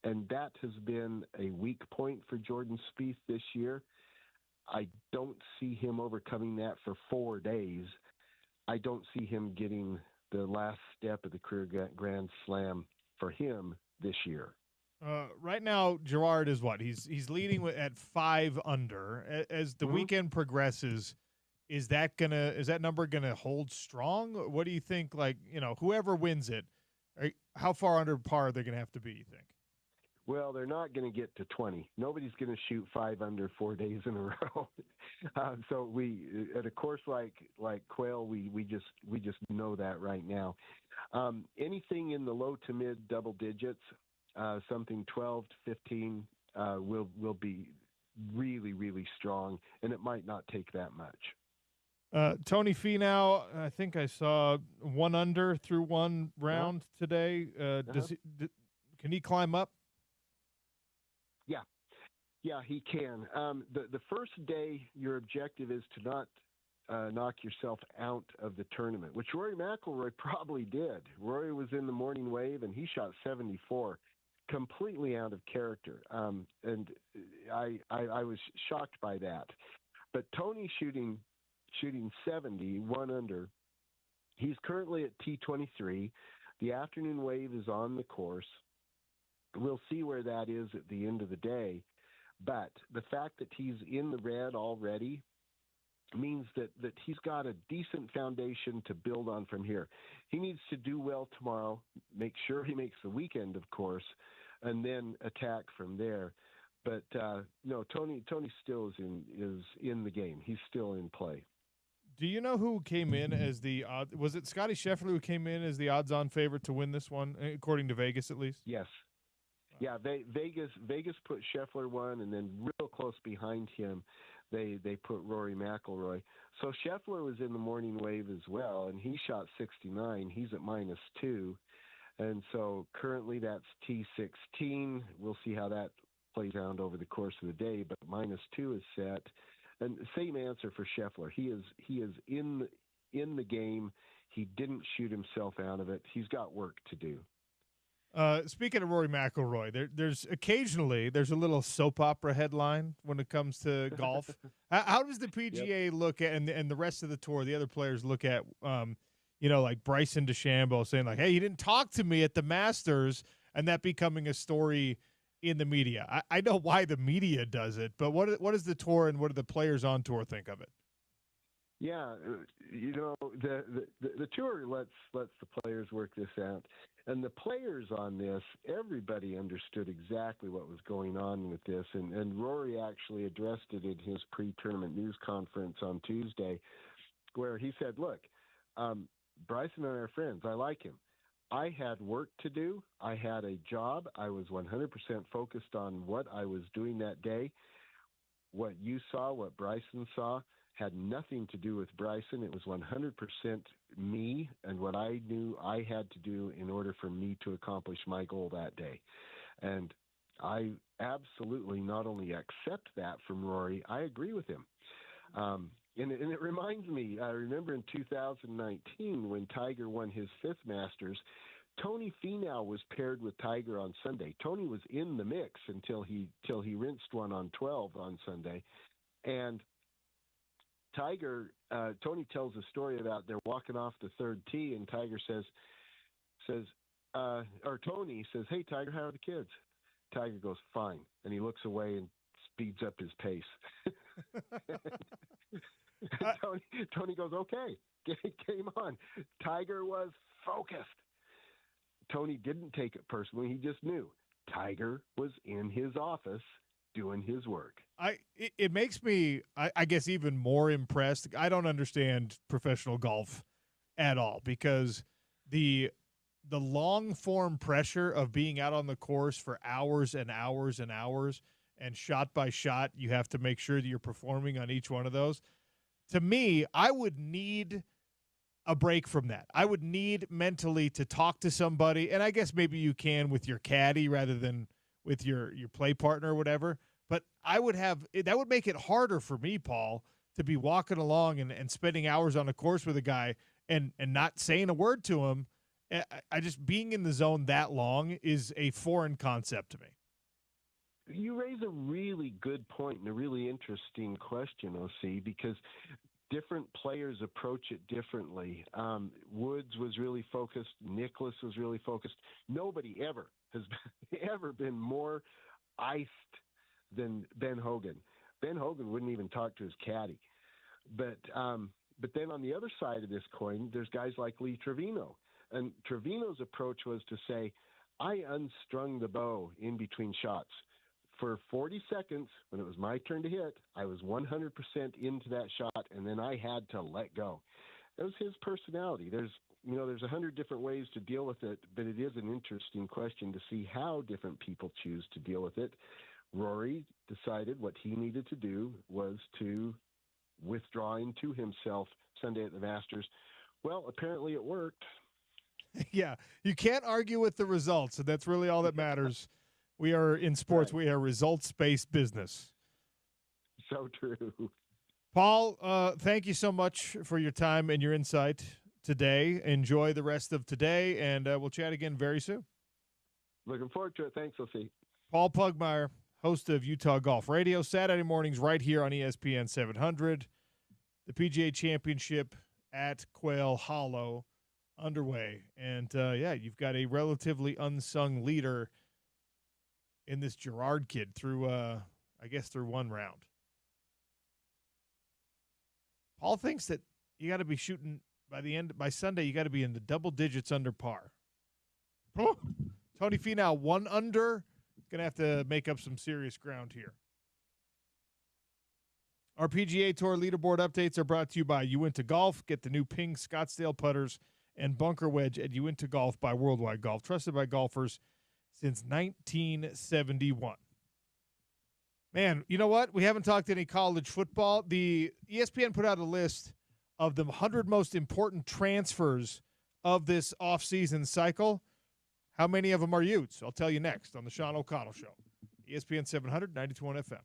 And that has been a weak point for Jordan Spieth this year. I don't see him overcoming that for 4 days. I don't see him getting the last step of the career Grand Slam for him this year. Right now, Girard is what? He's leading at 5 under. As the weekend progresses, is that number gonna hold strong? What do you think? Like, whoever wins it, how far under par are they gonna have to be? You think? Well, they're not going to get to 20. Nobody's going to shoot 5 under 4 days in a row. So we, at a course like Quail, we just know that right now. Anything in the low to mid double digits, something 12 to 15, will be really, really strong, and it might not take that much. Tony Finau, I think I saw 1 under through one round today. Can he climb up? Yeah, he can. The first day, your objective is to not knock yourself out of the tournament, which Rory McIlroy probably did. Rory was in the morning wave, and he shot 74, completely out of character. And I was shocked by that. But Tony shooting 70, 1 under. He's currently at T23. The afternoon wave is on the course. We'll see where that is at the end of the day. But the fact that he's in the red already means that he's got a decent foundation to build on from here. He needs to do well tomorrow, make sure he makes the weekend, of course, and then attack from there. But no, Tony still is in the game. He's still in play. Do you know who came in as the was it Scotty Scheffler who came in as the odds-on favorite to win this one, according to Vegas at least? Yes. Yeah, Vegas put Scheffler 1, and then real close behind him, they put Rory McIlroy. So Scheffler was in the morning wave as well, and he shot 69. He's at -2, and so currently that's T16. We'll see how that plays out over the course of the day, but -2 is set. And same answer for Scheffler. He is in the game. He didn't shoot himself out of it. He's got work to do. Speaking of Rory McIlroy, there's occasionally a little soap opera headline when it comes to golf. How does the PGA look at and the rest of the tour, the other players look at, like Bryson DeChambeau saying like, "Hey, you didn't talk to me at the Masters," and that becoming a story in the media. I know why the media does it, but what does the tour and what do the players on tour think of it? Yeah, the tour lets the players work this out. And the players on this, everybody understood exactly what was going on with this. And Rory actually addressed it in his pre-tournament news conference on Tuesday, where he said, look, Bryson and I are friends. I like him. I had work to do. I had a job. I was 100% focused on what I was doing that day. What you saw, what Bryson saw, had nothing to do with Bryson. It was 100% me and what I knew I had to do in order for me to accomplish my goal that day. And I absolutely not only accept that from Rory, I agree with him. And it reminds me, I remember in 2019 when Tiger won his 5th Masters, Tony Finau was paired with Tiger on Sunday. Tony was in the mix until he rinsed one on 12 on Sunday. And Tony tells a story about they're walking off the 3rd tee, and Tiger Tony says, "Hey, Tiger, how are the kids?" Tiger goes, "Fine," and he looks away and speeds up his pace. Tony goes, "Okay, game on." Tiger was focused. Tony didn't take it personally. He just knew Tiger was in his office doing his work. It makes me, I guess, even more impressed. I don't understand professional golf at all because the long form pressure of being out on the course for hours and hours and hours and shot by shot, you have to make sure that you're performing on each one of those. To me, I would need a break from that. I would need mentally to talk to somebody, and I guess maybe you can with your caddy rather than with your play partner or whatever. But that would make it harder for me, Paul, to be walking along and spending hours on a course with a guy and not saying a word to him. I just being in the zone that long is a foreign concept to me. You raise a really good point and a really interesting question, OC, because different players approach it differently. Woods was really focused. Nicklaus was really focused. Nobody ever has ever been more iced than Ben Hogan. Ben Hogan wouldn't even talk to his caddy. But then on the other side of this coin, there's guys like Lee Trevino. And Trevino's approach was to say, I unstrung the bow in between shots. For 40 seconds, when it was my turn to hit, I was 100% into that shot, and then I had to let go. That was his personality. There's 100 different ways to deal with it, but it is an interesting question to see how different people choose to deal with it. Rory decided what he needed to do was to withdrawing to himself Sunday at the Masters. Well, apparently it worked. Yeah, you can't argue with the results, and that's really all that matters. We are in sports. Right. We are results-based business. So true. Paul, thank you so much for your time and your insight today. Enjoy the rest of today, and we'll chat again very soon. Looking forward to it. Thanks, LC. Paul Pugmire, host of Utah Golf Radio, Saturday mornings right here on ESPN 700. The PGA Championship at Quail Hollow underway. And, you've got a relatively unsung leader in this Gerard kid through one round. Paul thinks that you got to be shooting by Sunday, you got to be in the double digits under par. Tony Finau 1 under. Going to have to make up some serious ground here. Our PGA Tour leaderboard updates are brought to you by Uinta Golf. Get the new Ping Scottsdale putters and bunker wedge at Uinta Golf by Worldwide Golf. Trusted by golfers since 1971. Man, you know what? We haven't talked any college football. The ESPN put out a list of the 100 most important transfers of this offseason cycle. How many of them are Utes? I'll tell you next on the Sean O'Connell Show. ESPN 700, 92.1 FM.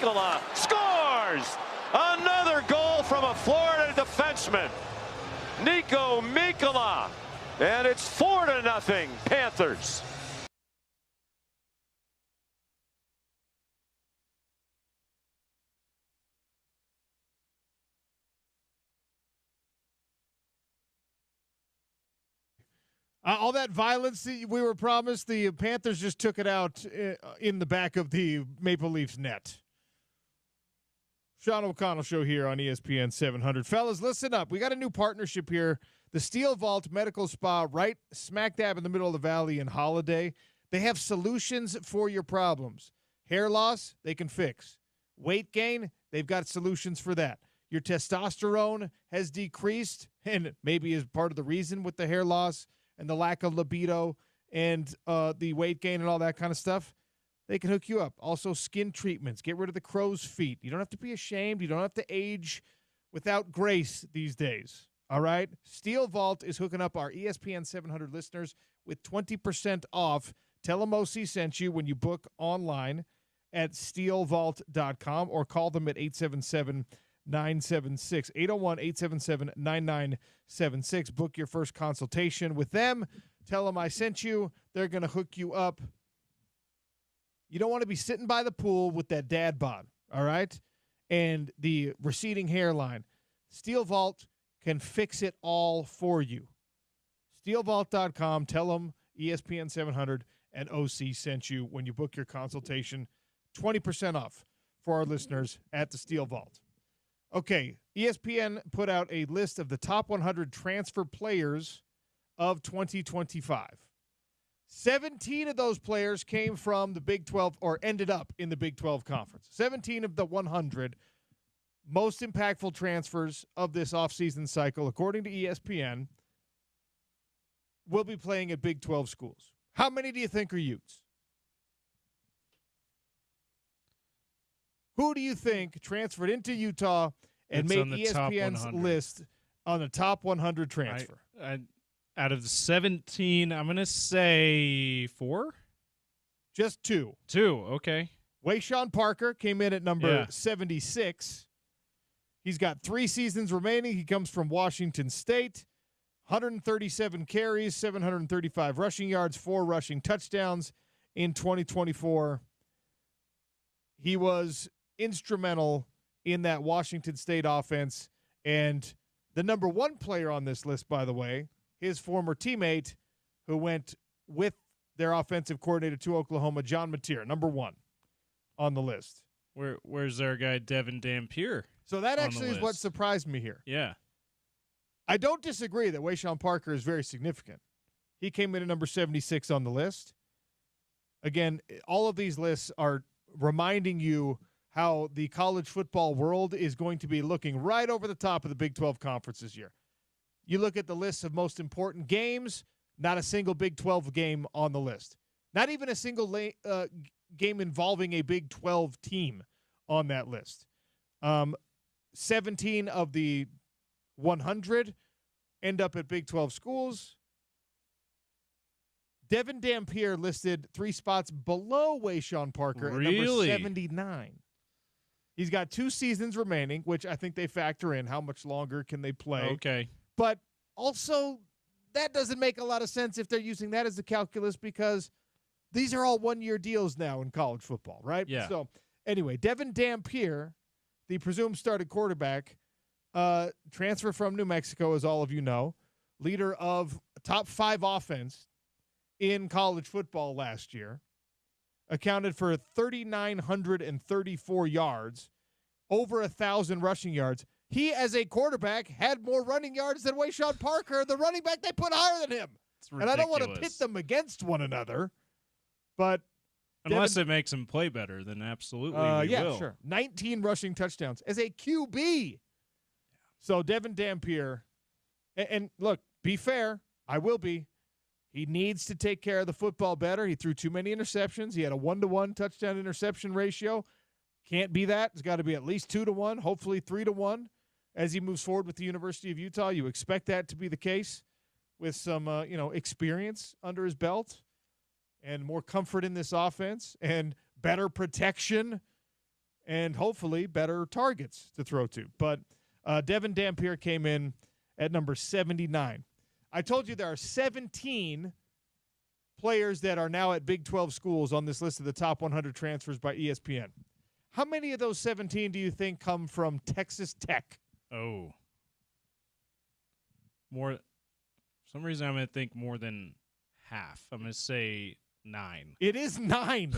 Mikula scores! Another goal from a Florida defenseman, Nico Mikula. And it's 4-0 Panthers. All that violence that we were promised, the Panthers just took it out in the back of the Maple Leafs net. Sean O'Connell Show here on ESPN 700. Fellas, listen up. We got a new partnership here. The Steel Vault Medical Spa right smack dab in the middle of the valley in Holiday. They have solutions for your problems. Hair loss, they can fix. Weight gain, they've got solutions for that. Your testosterone has decreased, and maybe is part of the reason with the hair loss and the lack of libido and the weight gain and all that kind of stuff. They can hook you up. Also, skin treatments. Get rid of the crow's feet. You don't have to be ashamed. You don't have to age without grace these days. All right? Steel Vault is hooking up our ESPN 700 listeners with 20% off. Tell them OC sent you when you book online at steelvault.com or call them at 877-976. 801-877-9976. Book your first consultation with them. Tell them I sent you. They're going to hook you up. You don't want to be sitting by the pool with that dad bod, all right, and the receding hairline. Steel Vault can fix it all for you. Steelvault.com. Tell them ESPN 700 and OC sent you when you book your consultation. 20% off for our listeners at the Steel Vault. Okay, ESPN put out a list of the top 100 transfer players of 2025. 17 of those players came from the Big 12 or ended up in the Big 12 conference. 17 of the 100 most impactful transfers of this offseason cycle, according to ESPN, will be playing at Big 12 schools. How many do you think are Utes? Who do you think transferred into Utah and made ESPN's list on the top 100 transfer? Out of the 17, I'm going to say 4? Just 2. 2, okay. Wayshawn Parker came in at number 76. He's got 3 seasons remaining. He comes from Washington State. 137 carries, 735 rushing yards, 4 rushing touchdowns in 2024. He was instrumental in that Washington State offense. And the number 1 player on this list, by the way, his former teammate who went with their offensive coordinator to Oklahoma, John Mateer, number 1 on the list. Where's our guy, Devin Dampier? So that actually is what surprised me here. Yeah. I don't disagree that Wayshawn Parker is very significant. He came in at number 76 on the list. Again, all of these lists are reminding you how the college football world is going to be looking right over the top of the Big 12 conference this year. You look at the list of most important games, not a single Big 12 game on the list. Not even a single game involving a Big 12 team on that list. 17 of the 100 end up at Big 12 schools. Devin Dampier listed 3 spots below Wayshawn Parker at number 79. He's got 2 seasons remaining, which I think they factor in. How much longer can they play? Okay. But also, that doesn't make a lot of sense if they're using that as the calculus because these are all 1-year deals now in college football, right? Yeah. So, anyway, Devin Dampier, the presumed starting quarterback, transfer from New Mexico, as all of you know, leader of top 5 offense in college football last year, accounted for 3,934 yards, over 1,000 rushing yards. He, as a quarterback, had more running yards than Wayshawn Parker, the running back they put higher than him. And I don't want to pit them against one another, but unless it makes him play better, then absolutely we will. Sure. 19 rushing touchdowns as a QB. So Devin Dampier, and look, be fair, I will be. He needs to take care of the football better. He threw too many interceptions. He had a 1-to-1 touchdown interception ratio. Can't be that. It's got to be at least 2-to-1, hopefully 3-to-1. As he moves forward with the University of Utah, you expect that to be the case with some, experience under his belt and more comfort in this offense and better protection and hopefully better targets to throw to. But Devin Dampier came in at number 79. I told you there are 17 players that are now at Big 12 schools on this list of the top 100 transfers by ESPN. How many of those 17 do you think come from Texas Tech? Oh. For some reason, I'm going to think more than half. I'm going to say 9. It is 9.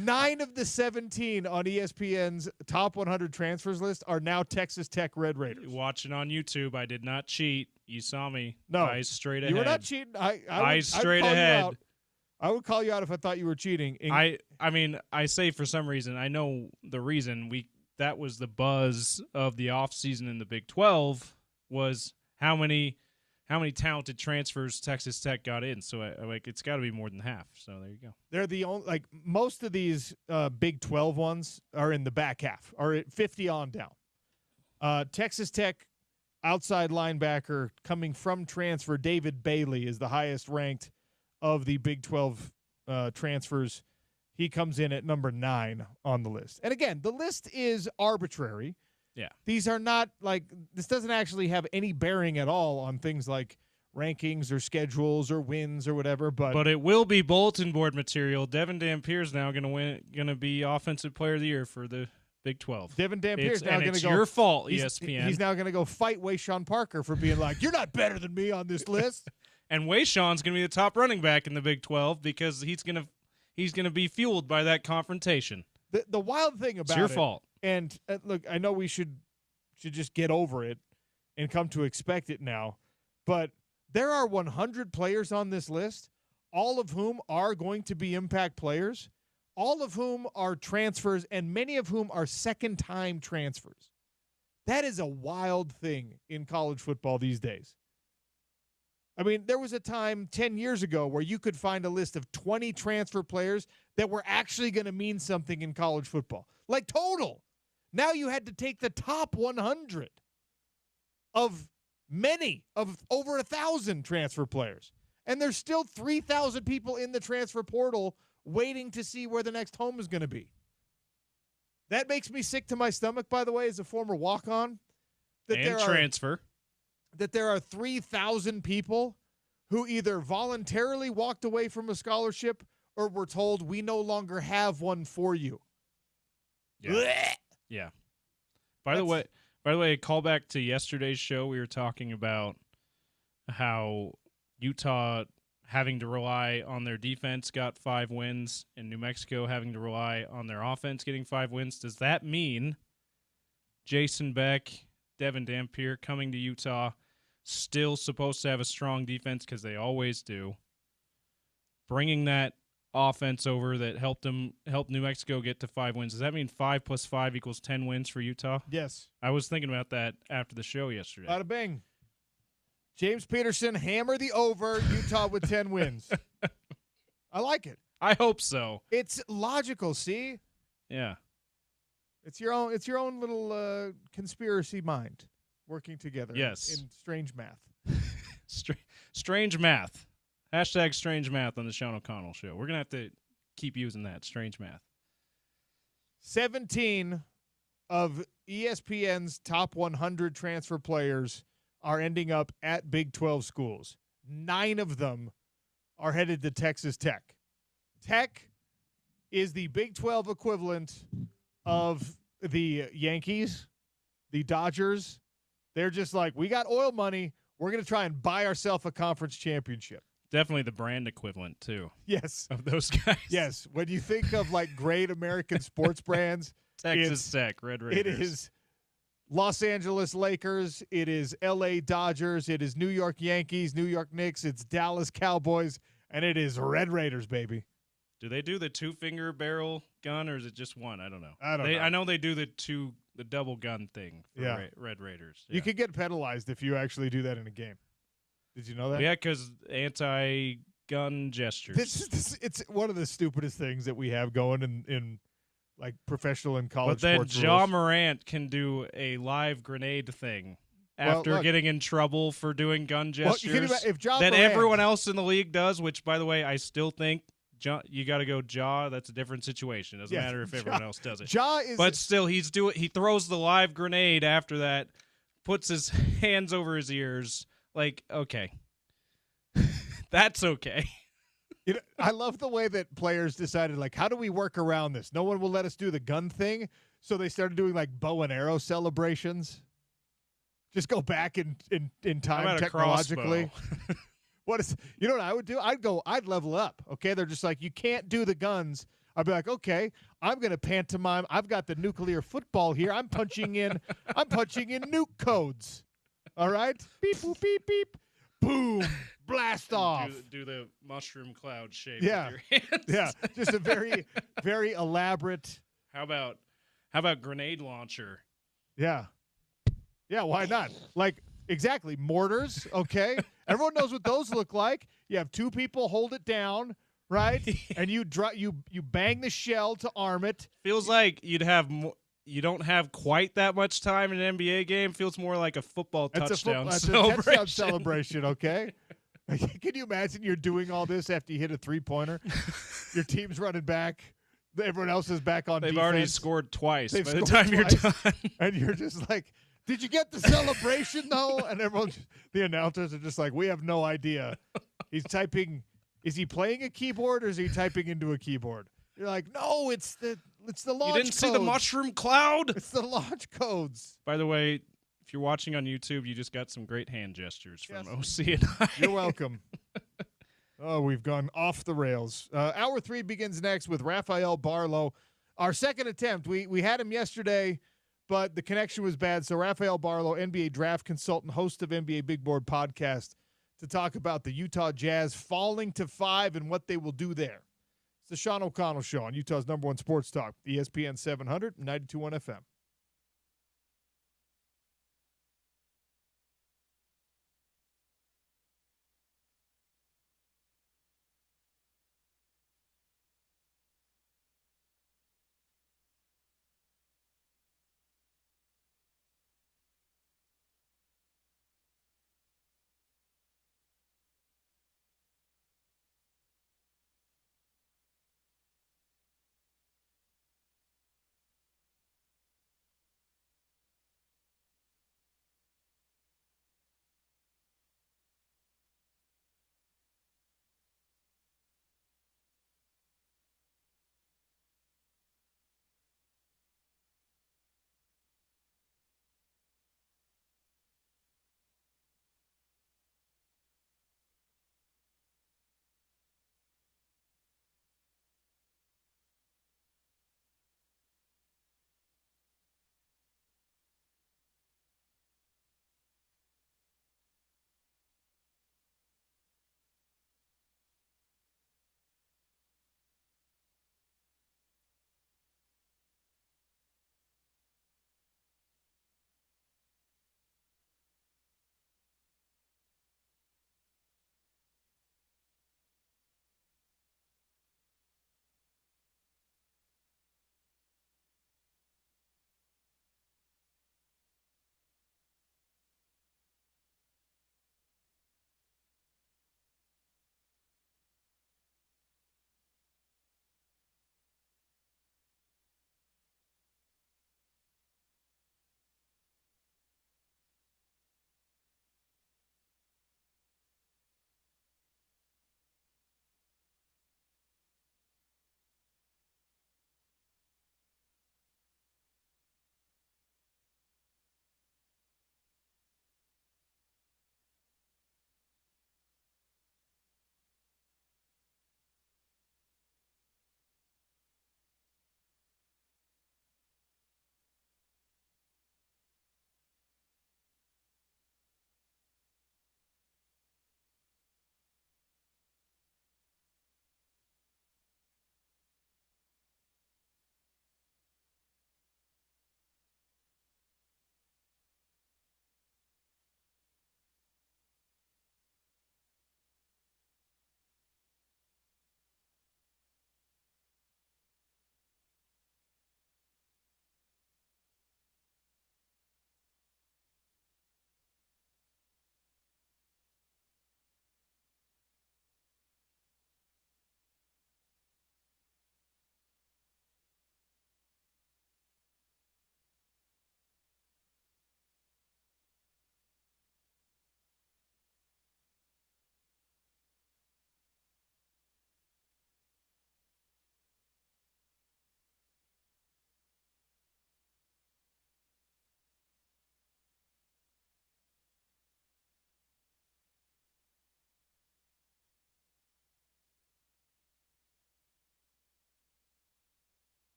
9 of the 17 on ESPN's top 100 transfers list are now Texas Tech Red Raiders. Watching on YouTube, I did not cheat. You saw me. No. Eyes straight ahead. You were not cheating. Eyes straight ahead. I would call you out if I thought you were cheating. I mean, I say for some reason, I know the reason that was the buzz of the offseason in the Big 12 was how many talented transfers Texas Tech got in. So it's got to be more than half. So there you go. They're the only most of these Big 12 ones are in the back half, are at 50 on down. Texas Tech outside linebacker coming from transfer David Bailey is the highest ranked of the Big 12 transfers. He comes in at number 9 on the list. And again, the list is arbitrary. Yeah. These are not this doesn't actually have any bearing at all on things like rankings or schedules or wins or whatever. But it will be bulletin board material. Devin Dampier is now going to be Offensive Player of the Year for the Big 12. Devin Dampier is now going to go. It's your fault, ESPN. He's now going to go fight Wayshawn Parker for being like, you're not better than me on this list. And Wayshawn's going to be the top running back in the Big 12 because he's going to be fueled by that confrontation. The wild thing about it's your fault. And look, I know we should just get over it and come to expect it now, but there are 100 players on this list, all of whom are going to be impact players, all of whom are transfers, and many of whom are second-time transfers. That is a wild thing in college football these days. I mean, there was a time 10 years ago where you could find a list of 20 transfer players that were actually going to mean something in college football, like total. Now you had to take the top 100 of many of over 1,000 transfer players. And there's still 3,000 people in the transfer portal waiting to see where the next home is going to be. That makes me sick to my stomach, by the way, as a former walk-on. Transfer. That there are 3,000 people who either voluntarily walked away from a scholarship or were told we no longer have one for you. Yeah. Yeah. By the way, a callback to yesterday's show, we were talking about how Utah having to rely on their defense got 5 wins and New Mexico having to rely on their offense getting 5 wins. Does that mean Jason Beck, Devin Dampier coming to Utah, still supposed to have a strong defense because they always do, bringing that offense over that helped New Mexico get to 5 wins? Does that mean 5 + 5 = 10 wins for Utah? Yes. I was thinking about that after the show yesterday. Bada bing. James Peterson, hammer the over, Utah with 10 wins. I like it. I hope so. It's logical, see? Yeah. It's your own little conspiracy mind working together. Yes. In strange math. Strange math. Hashtag strange math on the Sean O'Connell Show. We're going to have to keep using that, strange math. 17 of ESPN's top 100 transfer players are ending up at Big 12 schools. 9 of them are headed to Texas Tech. Tech is the Big 12 equivalent of the Yankees, the Dodgers. They're just like, we got oil money. We're going to try and buy ourselves a conference championship. Definitely the brand equivalent, too. Yes. Of those guys. Yes. When you think of, great American sports brands, Texas Tech, Red Raiders. It is Los Angeles Lakers. It is L.A. Dodgers. It is New York Yankees, New York Knicks. It's Dallas Cowboys. And it is Red Raiders, baby. Do they do the 2-finger barrel gun, or is it just one? I don't know. I don't know. I know they do the double gun thing for Red Raiders. Yeah. You could get penalized if you actually do that in a game. Did you know that? Yeah, because anti-gun gestures. It's one of the stupidest things that we have going in professional and college sports. But then Ja Morant can do a live grenade thing after getting in trouble for doing gun gestures if Ja that Morant, everyone else in the league does, which, by the way, I still think you got to go Ja. That's a different situation. Doesn't matter if everyone else does it. Ja is, but still, he throws the live grenade after that, puts his hands over his ears. Like, okay, that's okay. You know, I love the way that players decided, like, how do we work around this? No one will let us do the gun thing, so they started doing like bow and arrow celebrations. Just go back in time technologically. What is, you know what I would do? I'd level up. Okay, they're just like, you can't do the guns. I'd be like, okay, I'm gonna pantomime. I've got the nuclear football here. I'm punching in nuke codes. All right, beep boop beep beep, boom, blast off. Do the mushroom cloud shape. Yeah, with your hands. Yeah, just a very very elaborate. How about grenade launcher? Yeah, why not? Like, exactly, mortars. Okay, everyone knows what those look like. You have two people hold it down, right? And you bang the shell to arm it. Feels like you don't have quite that much time in an NBA game. Feels more like a football touchdown celebration. A touchdown celebration, okay? Can you imagine you're doing all this after you hit a three-pointer? Your team's running back. Everyone else is back on defense. They've already scored twice by the scored time you're done. And you're just like, did you get the celebration, though? And the announcers are just like, we have no idea. He's typing. Is he playing a keyboard or is he typing into a keyboard? You're like, no, it's the launch. You didn't see the mushroom cloud? It's the launch codes. By the way, if you're watching on YouTube, you just got some great hand gestures from OC and I. You're welcome. Oh, we've gone off the rails. Hour 3 begins next with Rafael Barlow. Our second attempt. We had him yesterday, but the connection was bad. So Rafael Barlow, NBA draft consultant, host of NBA Big Board podcast, to talk about the Utah Jazz falling to 5 and what they will do there. It's the Sean O'Connell Show on Utah's #1 sports talk, ESPN 700, 92.1 FM.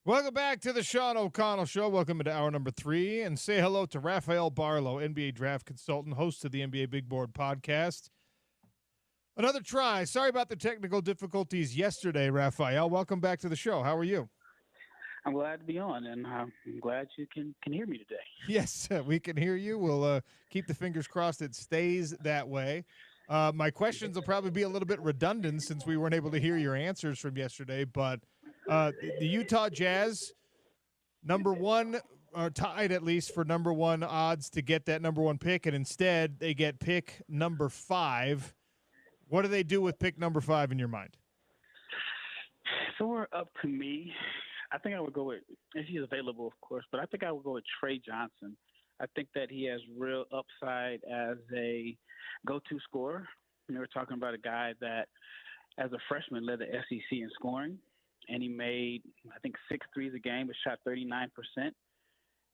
Welcome back to the Sean O'Connell Show. Welcome to hour number 3. And say hello to Rafael Barlow, NBA draft consultant, host of the NBA Big Board podcast. Another try. Sorry about the technical difficulties yesterday, Rafael. Welcome back to the show. How are you? I'm glad to be on, and I'm glad you can hear me today. Yes, we can hear you. We'll keep the fingers crossed it stays that way. My questions will probably be a little bit redundant since we weren't able to hear your answers from yesterday, but the Utah Jazz, number one, are tied at least for number one odds to get that number one pick, and instead they get pick number 5. What do they do with pick number 5 in your mind? So we're up to me. I think I would go with, if he's available, of course, but I think I would go with Trey Johnson. I think that he has real upside as a go-to scorer. We were talking about a guy that, as a freshman, led the SEC in scoring, and he made, I think, 6 threes a game, but shot 39%.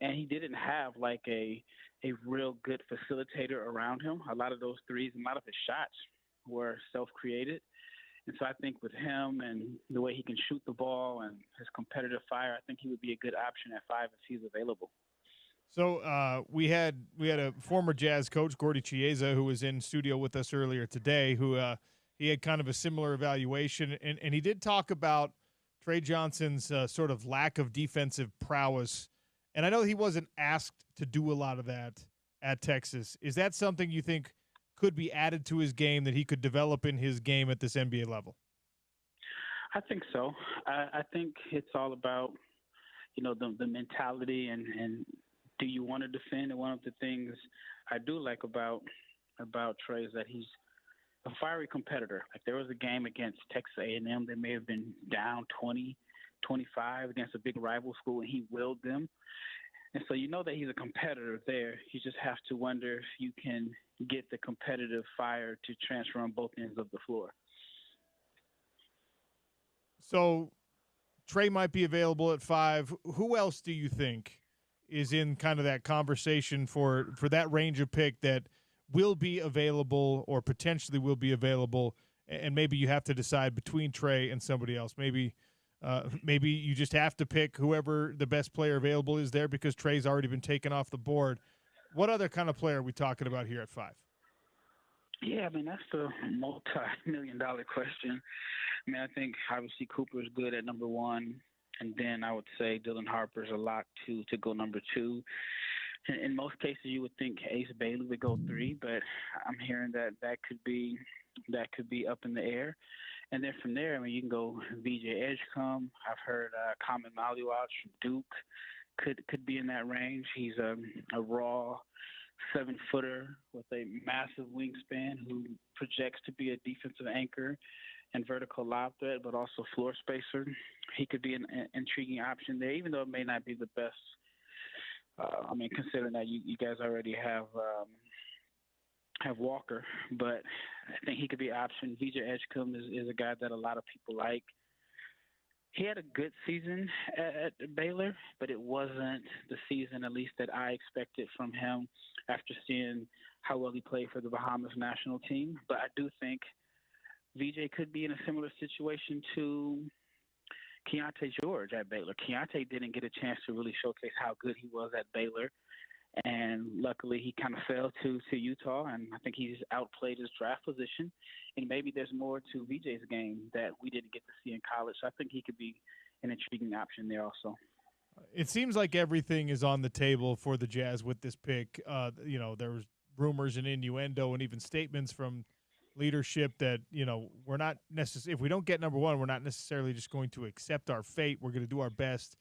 And he didn't have like a real good facilitator around him. A lot of those threes and a lot of his shots were self-created. And so I think with him and the way he can shoot the ball and his competitive fire, I think he would be a good option at 5 if he's available. So we had a former Jazz coach, Gordy Chiesa, who was in studio with us earlier today, who he had kind of a similar evaluation. And he did talk about Trey Johnson's sort of lack of defensive prowess. And I know he wasn't asked to do a lot of that at Texas. Is that something you think could be added to his game that he could develop in his game at this NBA level? I think so. I think it's all about, the mentality and do you want to defend? And one of the things I do like about Trey is that he's a fiery competitor. Like there was a game against Texas A&M. They may have been down 20, 25 against a big rival school, and he willed them. And so that he's a competitor there. You just have to wonder if you can get the competitive fire to transfer on both ends of the floor. So Trey might be available at 5. Who else do you think is in kind of that conversation for that range of pick that will be available or potentially will be available, and maybe you have to decide between Trey and somebody else? Maybe you just have to pick whoever the best player available is there because Trey's already been taken off the board. What other kind of player are we talking about here at 5? Yeah, that's a multi-million-dollar question. I think obviously Cooper's good at number 1, and then I would say Dylan Harper's a lock to go number 2. In most cases, you would think Ace Bailey would go 3, but I'm hearing that could be up in the air. And then from there, you can go VJ Edgecombe. I've heard Common Maliwatch from Duke could be in that range. He's a raw 7-footer with a massive wingspan who projects to be a defensive anchor and vertical lob threat, but also floor spacer. He could be an intriguing option there, even though it may not be the best. Considering that you guys already have Walker, but I think he could be an option. VJ Edgecombe is a guy that a lot of people like. He had a good season at Baylor, but it wasn't the season, at least, that I expected from him after seeing how well he played for the Bahamas national team. But I do think VJ could be in a similar situation to Keontae George at Baylor. Keontae didn't get a chance to really showcase how good he was at Baylor, and luckily he kind of fell to Utah, and I think he's outplayed his draft position, and maybe there's more to VJ's game that we didn't get to see in college. So I think he could be an intriguing option there also. It seems like everything is on the table for the Jazz with this pick. There was rumors and innuendo and even statements from leadership that, we're not necessarily, if we don't get number 1, we're not necessarily just going to accept our fate. We're going to do our best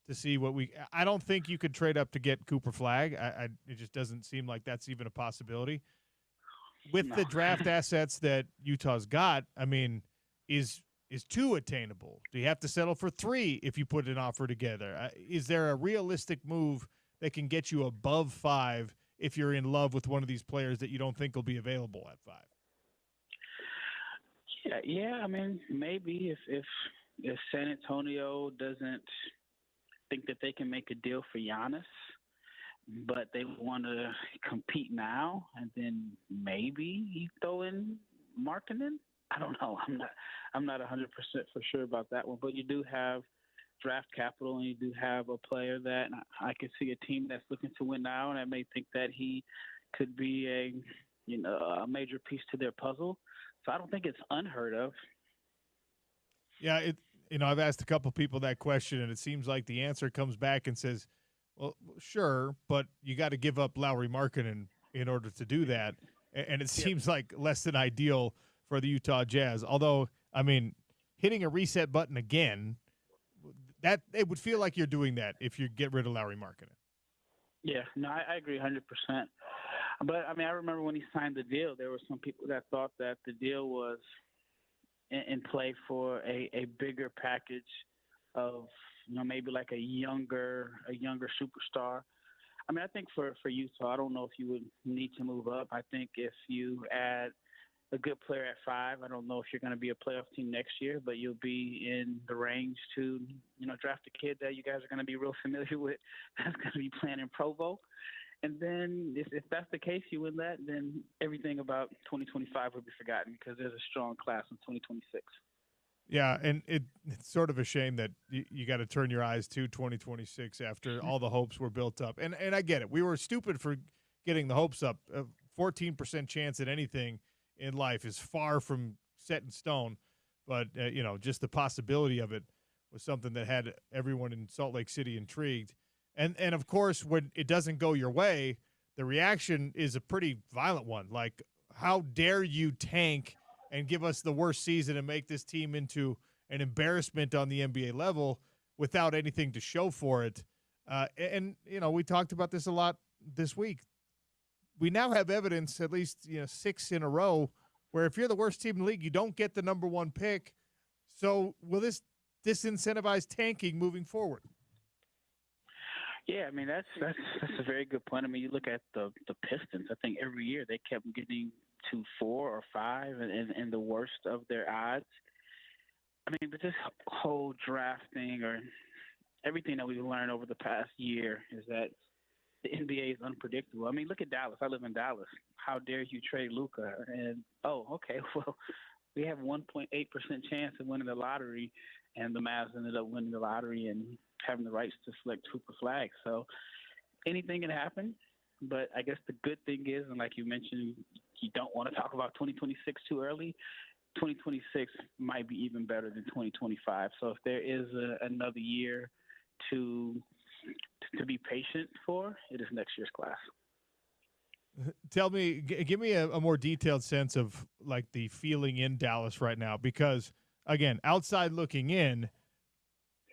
to see what I don't think you could trade up to get Cooper Flagg. It just doesn't seem like that's even a possibility. With the draft assets that Utah's got, is 2 attainable? Do you have to settle for 3 if you put an offer together? Is there a realistic move that can get you above 5 if you're in love with one of these players that you don't think will be available at 5? Yeah. Maybe if San Antonio doesn't think that they can make a deal for Giannis, but they want to compete now, and then maybe you throw in Markkanen. I don't know. I'm not 100% for sure about that one, but you do have draft capital and you do have a player that I could see a team that's looking to win now, and I may think that he could be a major piece to their puzzle. So I don't think it's unheard of. Yeah, I've asked a couple people that question, and it seems like the answer comes back and says, well, sure, but you got to give up Lauri Markkanen in order to do that. And it seems like less than ideal for the Utah Jazz. Although, I mean, hitting a reset button again, that it would feel like you're doing that if you get rid of Lauri Markkanen. Yeah, no, I agree 100%. But, I mean, I remember when he signed the deal, there were some people that thought that the deal was in play for a bigger package of, maybe like a younger superstar. I mean, I think for Utah, I don't know if you would need to move up. I think if you add a good player at 5, I don't know if you're going to be a playoff team next year, but you'll be in the range to, draft a kid that you guys are going to be real familiar with that's going to be playing in Provo. And then if that's the case, you win that, then everything about 2025 will be forgotten because there's a strong class in 2026. Yeah, and it's sort of a shame that you got to turn your eyes to 2026 after all the hopes were built up. And I get it. We were stupid for getting the hopes up. 14% chance at anything in life is far from set in stone. But, just the possibility of it was something that had everyone in Salt Lake City intrigued. And of course, when it doesn't go your way, the reaction is a pretty violent one. Like, how dare you tank and give us the worst season and make this team into an embarrassment on the NBA level without anything to show for it. We talked about this a lot this week. We now have evidence, at least 6 in a row, where if you're the worst team in the league, you don't get the number 1 pick. So will this disincentivize tanking moving forward? Yeah, I mean, that's a very good point. I mean, you look at the Pistons. I think every year they kept getting to 4 or 5 and the worst of their odds. I mean, but this whole drafting or everything that we've learned over the past year is that the NBA is unpredictable. I mean, look at Dallas. I live in Dallas. How dare you trade Luka? And, okay, well, we have 1.8% chance of winning the lottery, and the Mavs ended up winning the lottery and having the rights to select Cooper Flag. So anything can happen. But I guess the good thing is, and like you mentioned, you don't want to talk about 2026 too early. 2026 might be even better than 2025. So if there is another year to be patient for, it is next year's class. Tell me, give me a more detailed sense of like the feeling in Dallas right now, because again, outside looking in,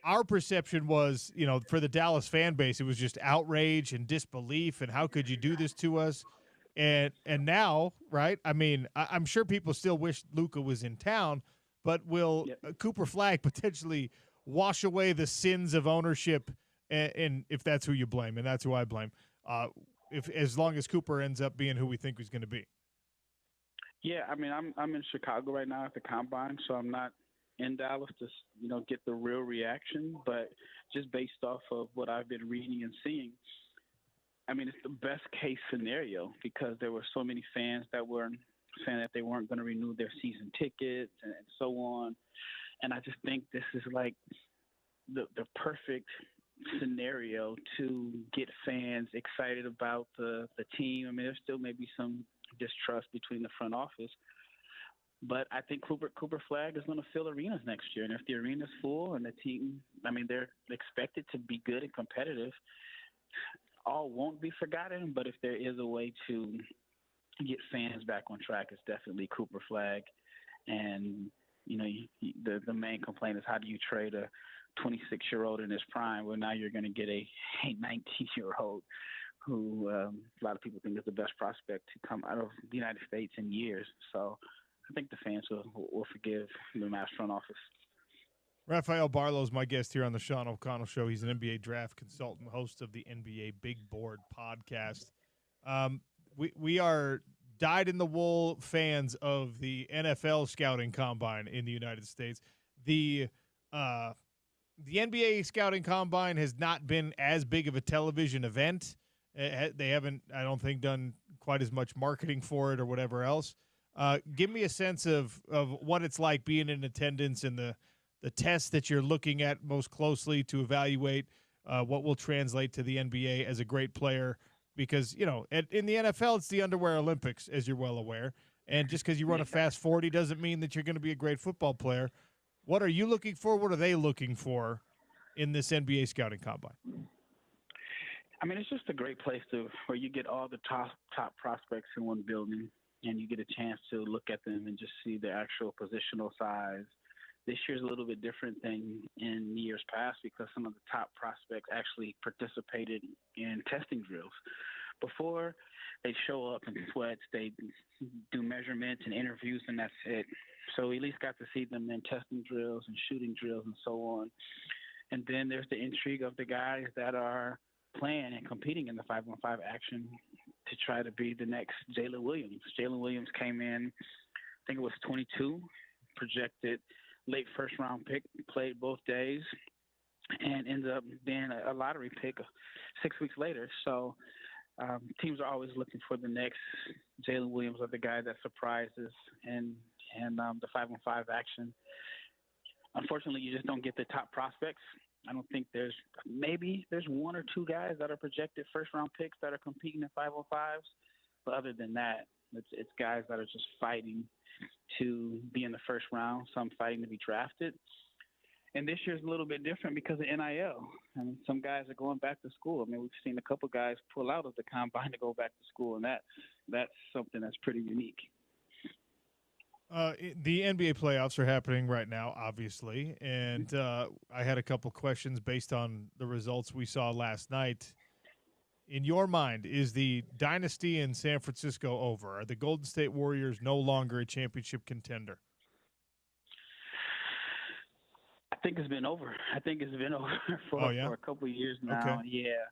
our perception was, for the Dallas fan base, it was just outrage and disbelief and how could you do this to us? And now, right? I mean, I'm sure people still wish Luka was in town, but will Cooper Flag potentially wash away the sins of ownership? And if that's who you blame, and that's who I blame, as long as Cooper ends up being who we think he's going to be. Yeah, I mean, I'm in Chicago right now at the Combine, so I'm not in Dallas to get the real reaction, but just based off of what I've been reading and seeing, I mean, it's the best case scenario because there were so many fans that were saying that they weren't going to renew their season tickets and so on. And I just think this is like the perfect scenario to get fans excited about the team. I mean, there still may be some distrust between the front office, but I think Cooper Flag is going to fill arenas next year. And if the arena's full and the team, I mean, they're expected to be good and competitive, all won't be forgotten. But if there is a way to get fans back on track, it's definitely Cooper Flag. And, the main complaint is how do you trade a 26-year-old in his prime? Well, now you're going to get a 19-year-old who a lot of people think is the best prospect to come out of the United States in years. So I think the fans will forgive the Mavs front office. Rafael Barlow is my guest here on the Sean O'Connell Show. He's an NBA draft consultant, host of the NBA Big Board podcast. We are dyed-in-the-wool fans of the NFL scouting combine in the United States. The NBA scouting combine has not been as big of a television event. They haven't, I don't think, done quite as much marketing for it or whatever else. Give me a sense of what it's like being in attendance and the the test that you're looking at most closely to evaluate what will translate to the NBA as a great player? Because, in the NFL, it's the underwear Olympics, as you're well aware. And just because you run a fast 40 doesn't mean that you're going to be a great football player. What are you looking for? What are they looking for in this NBA scouting combine? I mean, it's just a great place where you get all the top prospects in one building, and you get a chance to look at them and just see their actual positional size. This year's a little bit different than in years past because some of the top prospects actually participated in testing drills. Before, they show up in sweats, they do measurements and interviews, and that's it. So we at least got to see them in testing drills and shooting drills and so on. And then there's the intrigue of the guys that are playing and competing in the 5-on-5 action to try to be the next Jalen Williams. Jalen Williams came in, I think it was 22, projected late first-round pick, played both days, and ended up being a lottery pick 6 weeks later. So teams are always looking for the next Jalen Williams or the guy that surprises and the 5-on-5 action. Unfortunately, you just don't get the top prospects. I don't think there's one or two guys that are projected first-round picks that are competing in 5-on-5s. But other than that, it's guys that are just fighting to be in the first round, some fighting to be drafted. And this year's a little bit different because of NIL. I mean, some guys are going back to school. I mean, we've seen a couple guys pull out of the combine to go back to school, and that's something that's pretty unique. The NBA playoffs are happening right now, obviously, and I had a couple questions based on the results we saw last night. In your mind, is the dynasty in San Francisco over? Are the Golden State Warriors no longer a championship contender? I think it's been over. For a couple of years now. Okay. Yeah.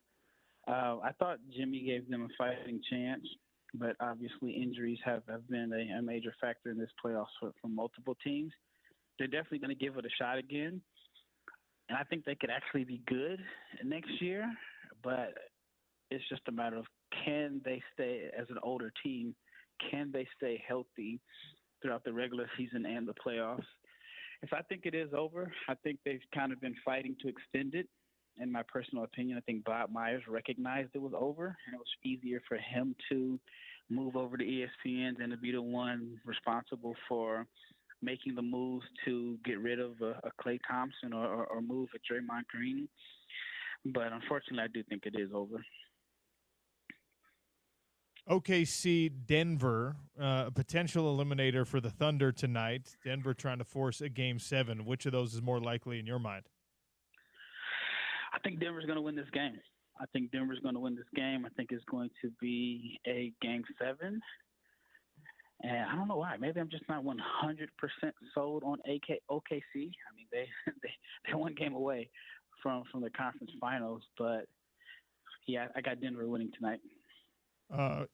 I thought Jimmy gave them a fighting chance, but obviously injuries have been a major factor in this playoffs for multiple teams. They're definitely going to give it a shot again, and I think they could actually be good next year, but it's just a matter of can they stay as an older team, can they stay healthy throughout the regular season and the playoffs. If I think it is over, I think they've kind of been fighting to extend it. In my personal opinion, I think Bob Myers recognized it was over, and it was easier for him to move over to ESPN than to be the one responsible for making the moves to get rid of a Klay Thompson or move a Draymond Green. But unfortunately, I do think it is over. OKC, Denver, a potential eliminator for the Thunder tonight. Denver trying to force a Game 7. Which of those is more likely in your mind? I think Denver's going to win this game. I think it's going to be a Game 7. And I don't know why. Maybe I'm just not 100% sold on OKC. I mean, they one game away from the conference finals. But, yeah, I got Denver winning tonight.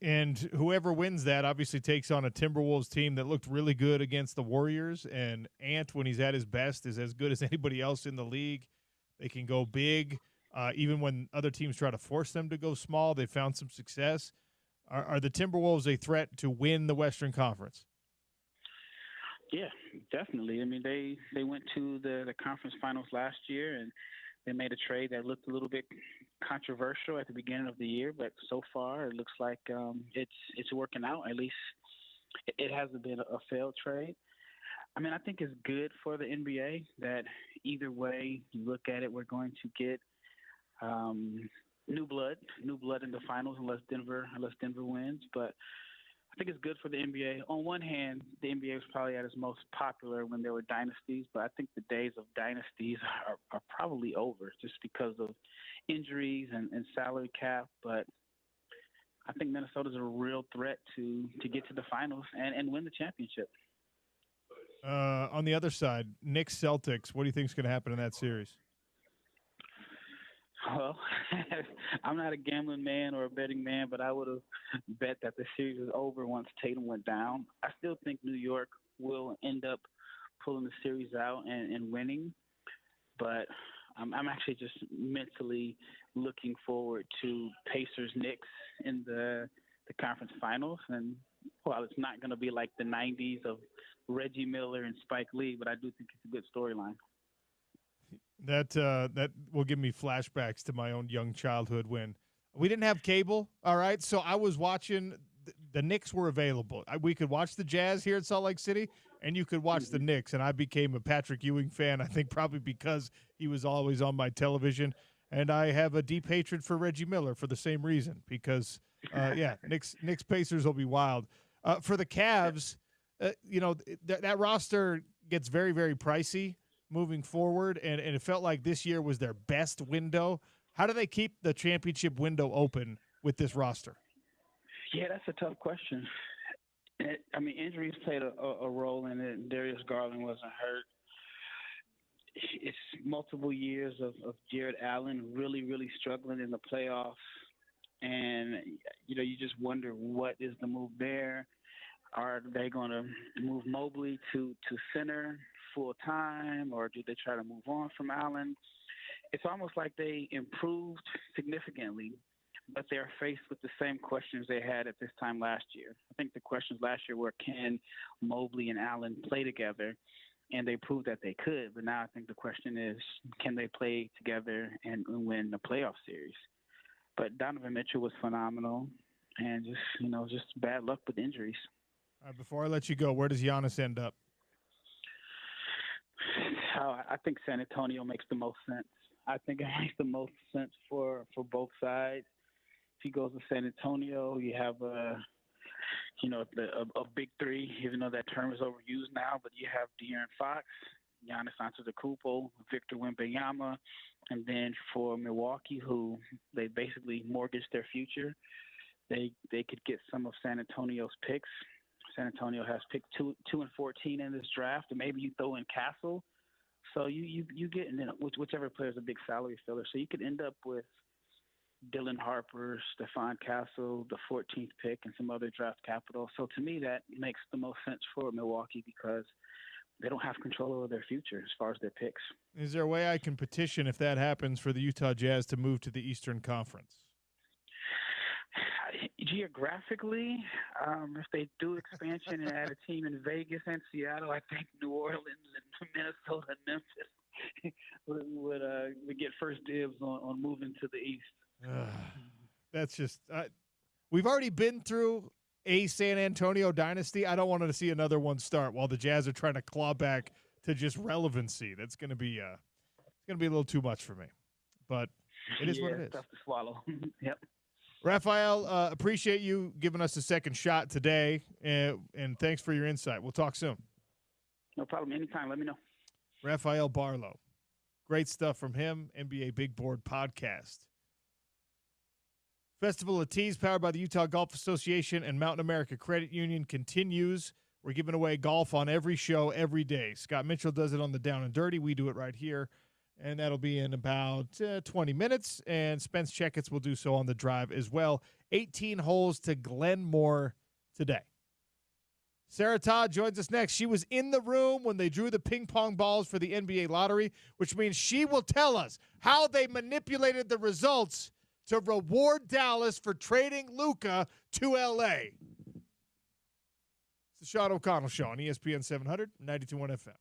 And whoever wins that obviously takes on a Timberwolves team that looked really good against the Warriors. And Ant, when he's at his best, is as good as anybody else in the league. They can go big. Even when other teams try to force them to go small, they found some success. Are the Timberwolves a threat to win the Western Conference? Yeah, definitely. I mean, they went to the conference finals last year, and they made a trade that looked a little bit controversial at the beginning of the year, but so far it looks like it's working out. At least it hasn't been a failed trade. I mean, I think it's good for the NBA that either way you look at it, we're going to get new blood in the finals unless Denver wins. But I think it's good for the NBA. On one hand, the NBA was probably at its most popular when there were dynasties, but I think the days of dynasties are probably over just because of injuries and salary cap. But I think Minnesota's a real threat to get to the finals and win the championship. On the other side, Knicks Celtics, what do you think is going to happen in that series? Well, I'm not a gambling man or a betting man, but I would have bet that the series is over once Tatum went down. I still think New York will end up pulling the series out and winning, but I'm actually just mentally looking forward to Pacers-Knicks in the conference finals. And while it's not going to be like the 90s of Reggie Miller and Spike Lee, but I do think it's a good storyline. That will give me flashbacks to my own young childhood when we didn't have cable. All right, so I was watching. The Knicks were available. We could watch the Jazz here at Salt Lake City, and you could watch the Knicks. And I became a Patrick Ewing fan. I think probably because he was always on my television. And I have a deep hatred for Reggie Miller for the same reason. Because Knicks Pacers will be wild. For the Cavs, that roster gets very, very pricey moving forward, and it felt like this year was their best window. How do they keep the championship window open with this roster? Yeah, that's a tough question. Injuries played a role in it. Darius Garland wasn't hurt. It's multiple years of Jared Allen really, really struggling in the playoffs. And, you just wonder what is the move there. Are they going to move Mobley to center full time, or do they try to move on from Allen? It's almost like they improved significantly, but they're faced with the same questions they had at this time last year. I think the questions last year were, can Mobley and Allen play together? And they proved that they could. But now I think the question is, can they play together and win the playoff series? But Donovan Mitchell was phenomenal, and just bad luck with injuries. All right, before I let you go, where does Giannis end up? I think San Antonio makes the most sense. I think it makes the most sense for both sides. If he goes to San Antonio, you have a big three, even though that term is overused now. But you have De'Aaron Fox, Giannis Antetokounmpo, Victor Wembanyama, and then for Milwaukee, who they basically mortgaged their future, they could get some of San Antonio's picks. San Antonio has picked 2 and 14 in this draft, and maybe you throw in Castle. So you get whichever player is a big salary filler. So you could end up with Dylan Harper, Stephon Castle, the 14th pick, and some other draft capital. So to me, that makes the most sense for Milwaukee because they don't have control over their future as far as their picks. Is there a way I can petition if that happens for the Utah Jazz to move to the Eastern Conference? Geographically, if they do expansion and add a team in Vegas and Seattle, I think New Orleans and Minnesota and Memphis would get first dibs on moving to the East. That's just we've already been through a San Antonio dynasty. I don't want to see another one start while the Jazz are trying to claw back to just relevancy. That's going to be a little too much for me, but it is what it is. Tough to swallow. Yep. Raphael, appreciate you giving us a second shot today, and thanks for your insight. We'll talk soon. No problem. Anytime. Let me know. Raphael Barlow. Great stuff from him, NBA Big Board Podcast. Festival of Tees, powered by the Utah Golf Association and Mountain America Credit Union, continues. We're giving away golf on every show, every day. Scott Mitchell does it on the Down and Dirty. We do it right here. And that'll be in about 20 minutes. And Spence Checketts will do so on the drive as well. 18 holes to Glenmore today. Sarah Todd joins us next. She was in the room when they drew the ping pong balls for the NBA lottery, which means she will tell us how they manipulated the results to reward Dallas for trading Luka to L.A. It's the Sean O'Connell Show on ESPN 700, 92.1 FM.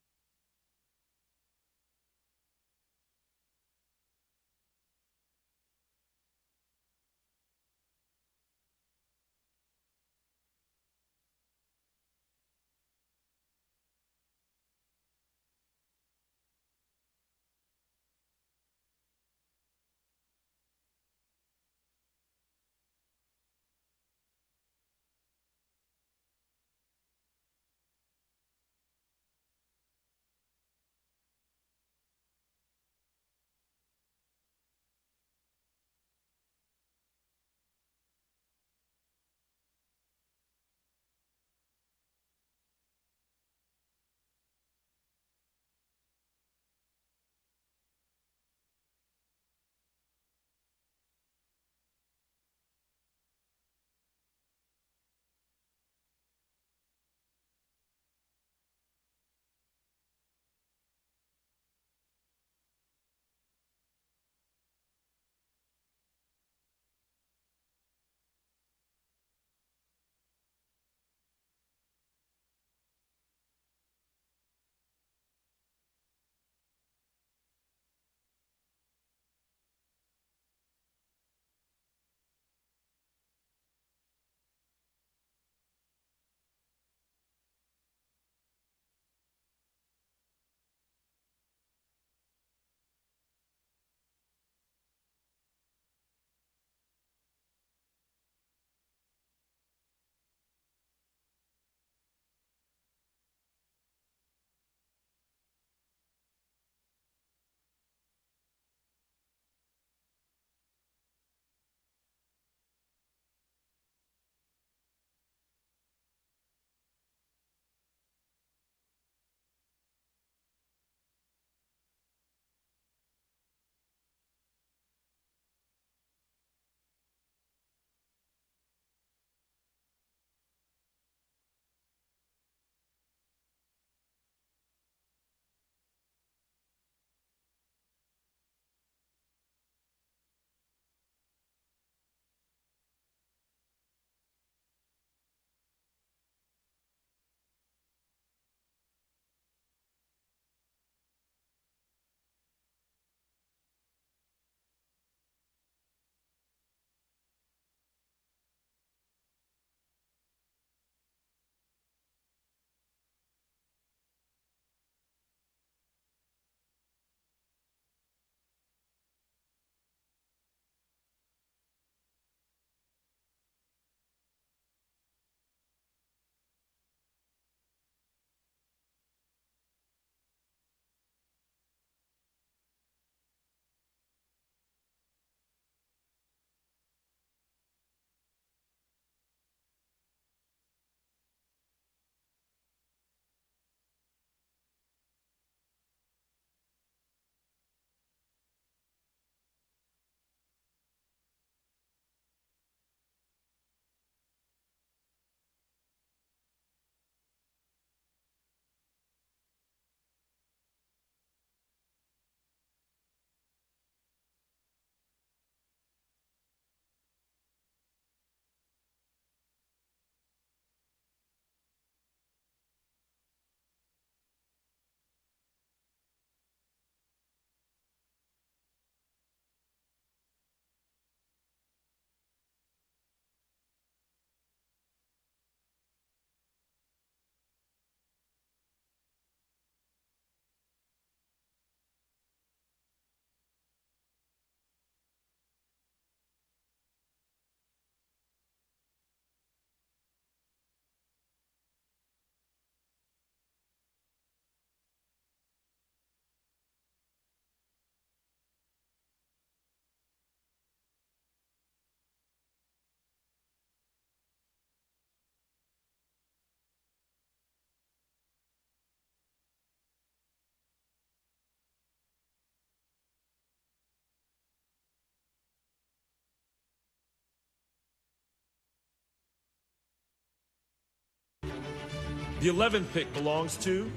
The 11th pick belongs to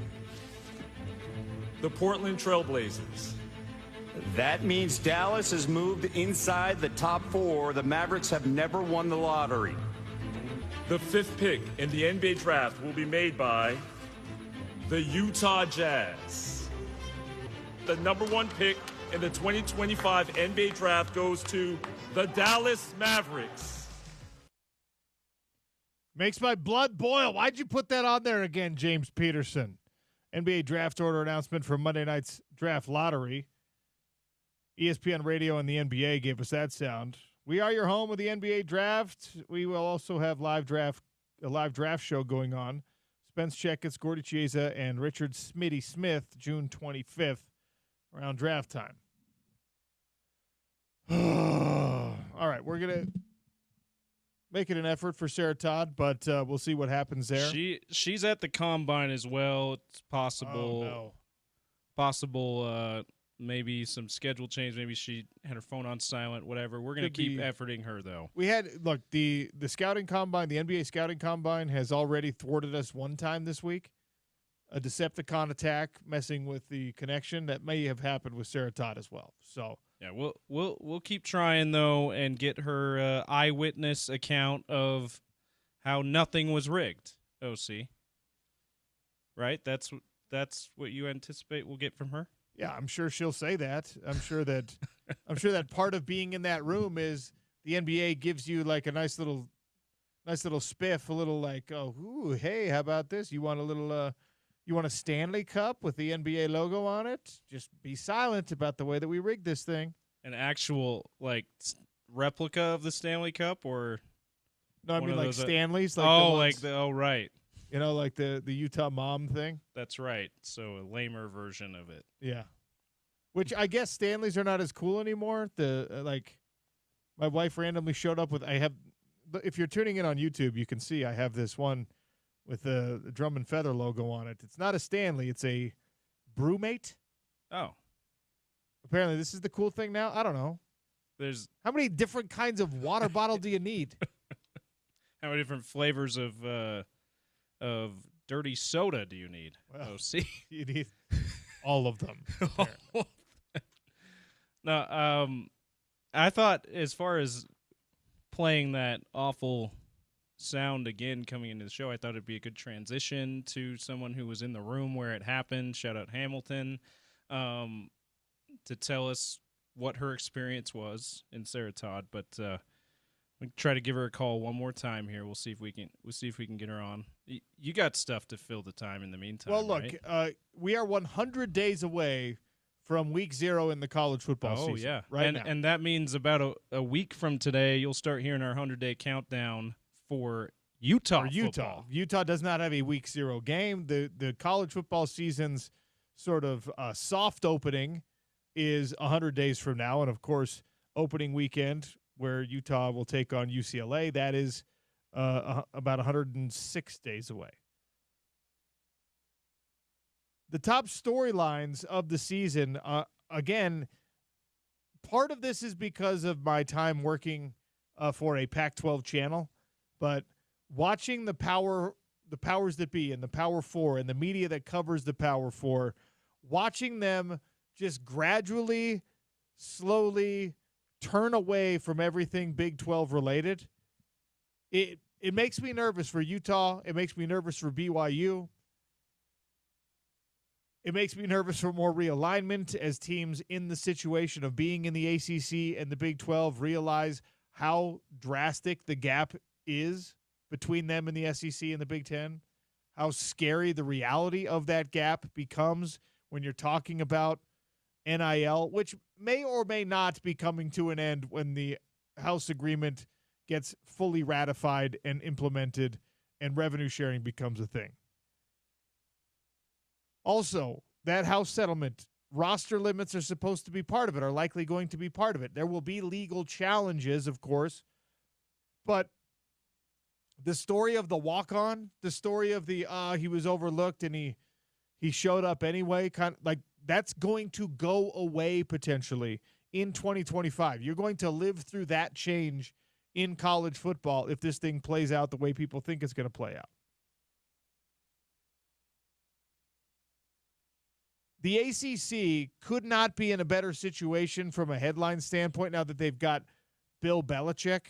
the Portland Trailblazers. That means Dallas has moved inside the top 4. The Mavericks have never won the lottery. The 5th pick in the NBA draft will be made by the Utah Jazz. The number 1 pick in the 2025 NBA draft goes to the Dallas Mavericks. Makes my blood boil. Why'd you put that on there again, James Peterson? NBA draft order announcement for Monday night's draft lottery. ESPN Radio and the NBA gave us that sound. We are your home with the NBA draft. We will also have a live draft show going on. Spence Checketts, Gordy Chiesa, and Richard Smitty Smith, June 25th, around draft time. All right, we're going to make it an effort for Sarah Todd, but we'll see what happens there. She's at the combine as well. It's possible. Oh, no. Possible. Maybe some schedule change. Maybe she had her phone on silent. Whatever. We're going to keep efforting her though. We had the scouting combine, the NBA scouting combine has already thwarted us one time this week. A Decepticon attack messing with the connection that may have happened with Sarah Todd as well. So. Yeah, we'll keep trying though and get her eyewitness account of how nothing was rigged. OC, right? That's what you anticipate we'll get from her. Yeah, I'm sure she'll say that. I'm sure that part of being in that room is the NBA gives you like a nice little spiff, a little like, oh, ooh, hey, how about this? You want a little you want a Stanley Cup with the NBA logo on it? Just be silent about the way that we rigged this thing. An actual like replica of the Stanley Cup, or no? I mean like Stanley's. Like right. You know, like the Utah Mom thing. That's right. So a lamer version of it. Yeah. Which I guess Stanleys are not as cool anymore. My wife randomly showed up with. If you're tuning in on YouTube, you can see I have this one with the Drum and Feather logo on it. It's not a Stanley. It's a Brewmate. Oh. Apparently, this is the cool thing now. I don't know. How many different kinds of water bottle do you need? How many different flavors of dirty soda do you need? Well, OC? You need all of them. No, I thought as far as playing that awful sound again coming into the show, I thought it'd be a good transition to someone who was in the room where it happened. Shout out Hamilton, to tell us what her experience was in Sarah Todd. But we try to give her a call one more time here. We'll see if we can get her on. You got stuff to fill the time in the meantime. Well, look, right? We are 100 days away from week 0 in the college football season. Oh, yeah. Right now. And that means about a week from today, you'll start hearing our 100-day countdown for Utah football. Utah does not have a week 0 game. The college football season's sort of soft opening is 100 days from now. And, of course, opening weekend where Utah will take on UCLA, that is about 106 days away. The top storylines of the season, again, part of this is because of my time working for a Pac-12 channel, but watching the powers that be and the Power Four and the media that covers the Power Four, watching them just gradually, slowly turn away from everything Big 12 related, it makes me nervous for Utah. It makes me nervous for BYU. It makes me nervous for more realignment as teams in the situation of being in the ACC and the Big 12 realize how drastic the gap is between them and the SEC and the Big 10, how scary the reality of that gap becomes when you're talking about NIL, which may or may not be coming to an end when the House agreement gets fully ratified and implemented and revenue sharing becomes a thing. Also, that House settlement, roster limits are supposed to be part of it, are likely going to be part of it. There will be legal challenges, of course, but the story of the walk-on, the story of the he was overlooked and he showed up anyway, kind of like that's going to go away potentially in 2025. You're going to live through that change in college football if this thing plays out the way people think it's going to play out. the ACC could not be in a better situation from a headline standpoint now that they've got Bill Belichick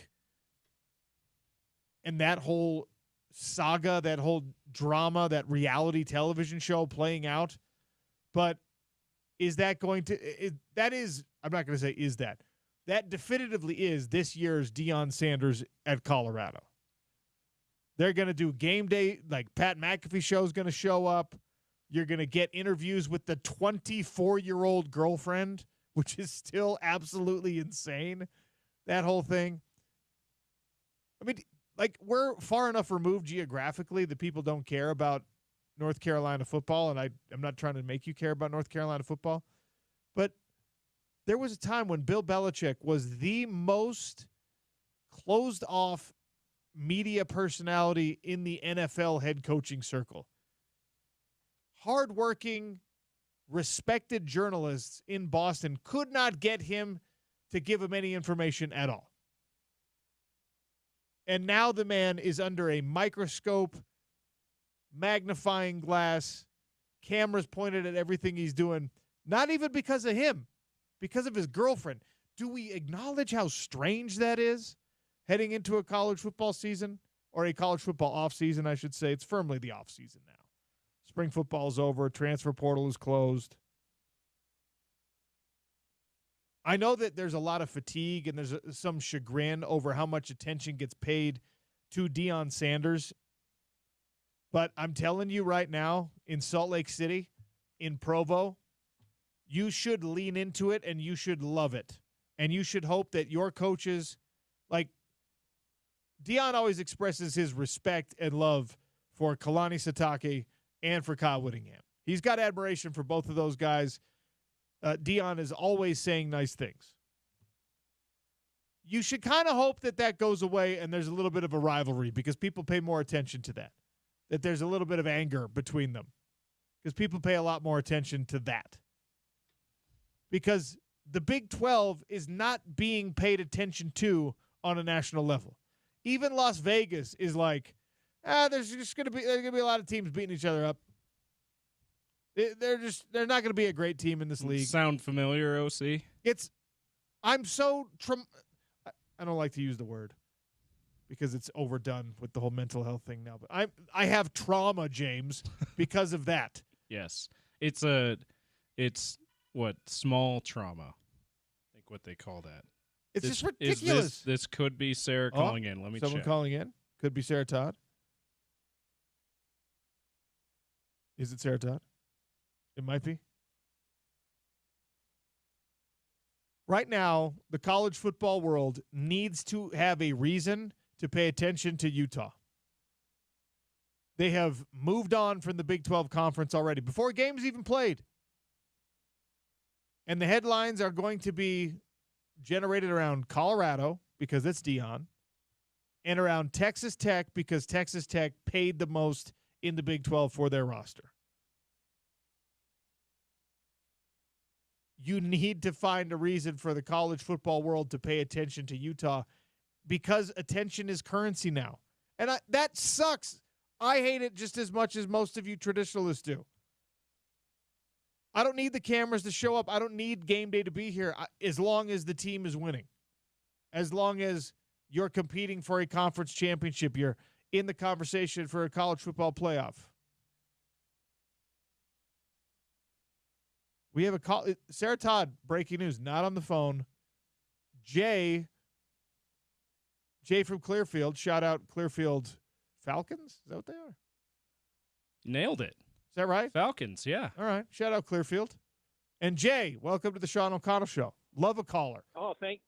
and that whole saga, that whole drama, that reality television show playing out. But is that going to – I'm not going to say is that. That definitively is this year's Deion Sanders at Colorado. They're going to do game day, like Pat McAfee show is going to show up. You're going to get interviews with the 24-year-old girlfriend, which is still absolutely insane, that whole thing. I mean, like, we're far enough removed geographically that people don't care about North Carolina football, and I'm not trying to make you care about North Carolina football, but there was a time when Bill Belichick was the most closed-off media personality in the NFL head coaching circle. Hardworking, respected journalists in Boston could not get him to give him any information at all. And now the man is under a microscope, magnifying glass, cameras pointed at everything he's doing, not even because of him, because of his girlfriend. Do we acknowledge how strange that is heading into a college football season, or a college football offseason, I should say? It's firmly the offseason now. Spring football's over. Transfer portal is closed. I know that there's a lot of fatigue and there's some chagrin over how much attention gets paid to Deion Sanders. But I'm telling you right now, in Salt Lake City, in Provo, you should lean into it and you should love it. And you should hope that your coaches, like Deion always expresses his respect and love for Kalani Sitake and for Kyle Whittingham. He's got admiration for both of those guys. Deion is always saying nice things. You should kind of hope that that goes away and there's a little bit of a rivalry because people pay more attention to that. That there's a little bit of anger between them because people pay a lot more attention to that. Because the Big 12 is not being paid attention to on a national level. Even Las Vegas is like, there's going to be a lot of teams beating each other up. They're not going to be a great team in this league. Sound familiar, OC? I don't like to use the word because it's overdone with the whole mental health thing now. But I have trauma, James, because of that. Yes, it's what, small trauma? I think what they call that. It's just ridiculous. This could be Sarah calling in. Let me check. Someone calling in? Could be Sarah Todd. Is it Sarah Todd? It might be. Right now, the college football world needs to have a reason to pay attention to Utah. They have moved on from the Big 12 conference already, before games even played. And the headlines are going to be generated around Colorado, because it's Deion, and around Texas Tech, because Texas Tech paid the most in the Big 12 for their roster. You need to find a reason for the college football world to pay attention to Utah because attention is currency now. And that sucks. I hate it just as much as most of you traditionalists do. I don't need the cameras to show up. I don't need game day to be here as long as the team is winning. As long as you're competing for a conference championship, you're in the conversation for a college football playoff. We have a call. Sarah Todd, breaking news, not on the phone. Jay from Clearfield, shout out Clearfield Falcons. Is that what they are? Nailed it. Is that right? Falcons, yeah. All right. Shout out Clearfield. And Jay, welcome to the Sean O'Connell Show. Love a caller. Oh, thank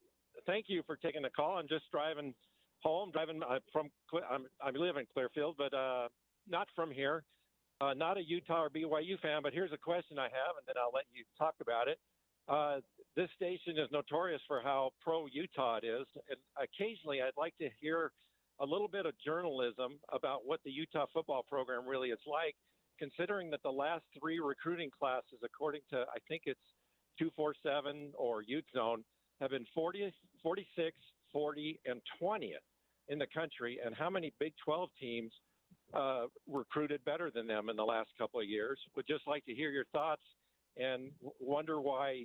you for taking the call. I'm just driving home. I live in Clearfield, but not from here. Not a Utah or BYU fan, but here's a question I have, and then I'll let you talk about it. This station is notorious for how pro-Utah it is, and occasionally I'd like to hear a little bit of journalism about what the Utah football program really is like, considering that the last three recruiting classes, according to, I think it's 247 or Youth Zone, have been 40th, 46th, 40, and 20th in the country, and how many Big 12 teams recruited better than them in the last couple of years. Would just like to hear your thoughts and wonder why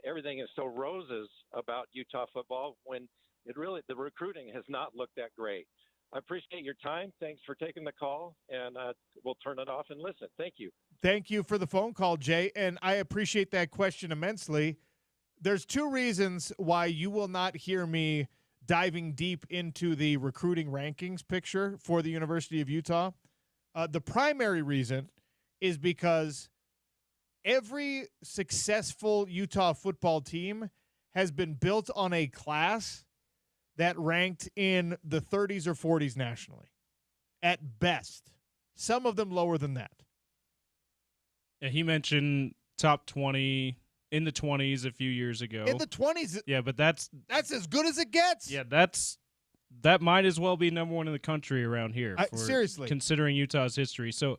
everything is so roses about Utah football when the recruiting has not looked that great. I appreciate your time. Thanks for taking the call, and we'll turn it off and listen. Thank you. Thank you for the phone call, Jay, and I appreciate that question immensely. There's two reasons why you will not hear me diving deep into the recruiting rankings picture for the University of Utah. The primary reason is because every successful Utah football team has been built on a class that ranked in the 30s or 40s nationally, at best. Some of them lower than that. Yeah, he mentioned top 20 in the 20s a few years ago. In the 20s? Yeah, but that's as good as it gets. Yeah, that might as well be number one in the country around here. Seriously. Considering Utah's history. So,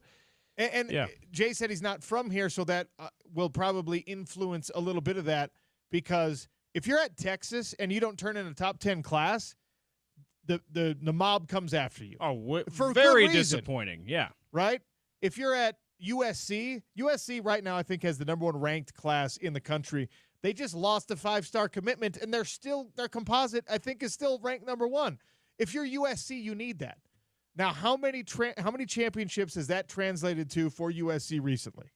and yeah. Jay said he's not from here, so that will probably influence a little bit of that, because if you're at Texas and you don't turn in a top 10 class, the mob comes after you. Oh, for very good reason, disappointing. Yeah. Right? If you're at USC right now I think has the number one ranked class in the country. They just lost a 5-star commitment, and their composite I think is still ranked number one. If you're USC, you need that. Now, how many championships has that translated to for USC recently?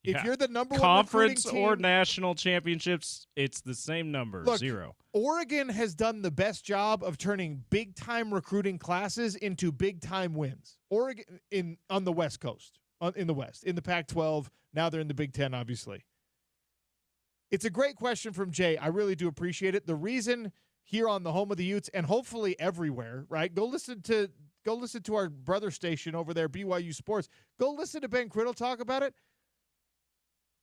If you're the number one conference recruiting or team, national championships, it's the same number, look, 0. Oregon has done the best job of turning big-time recruiting classes into big-time wins. Oregon on the West Coast, in the West, in the Pac-12. Now they're in the Big Ten, obviously. It's a great question from Jay. I really do appreciate it. The reason here on the home of the Utes, and hopefully everywhere, right? Go listen to our brother station over there, BYU Sports. Go listen to Ben Criddle talk about it.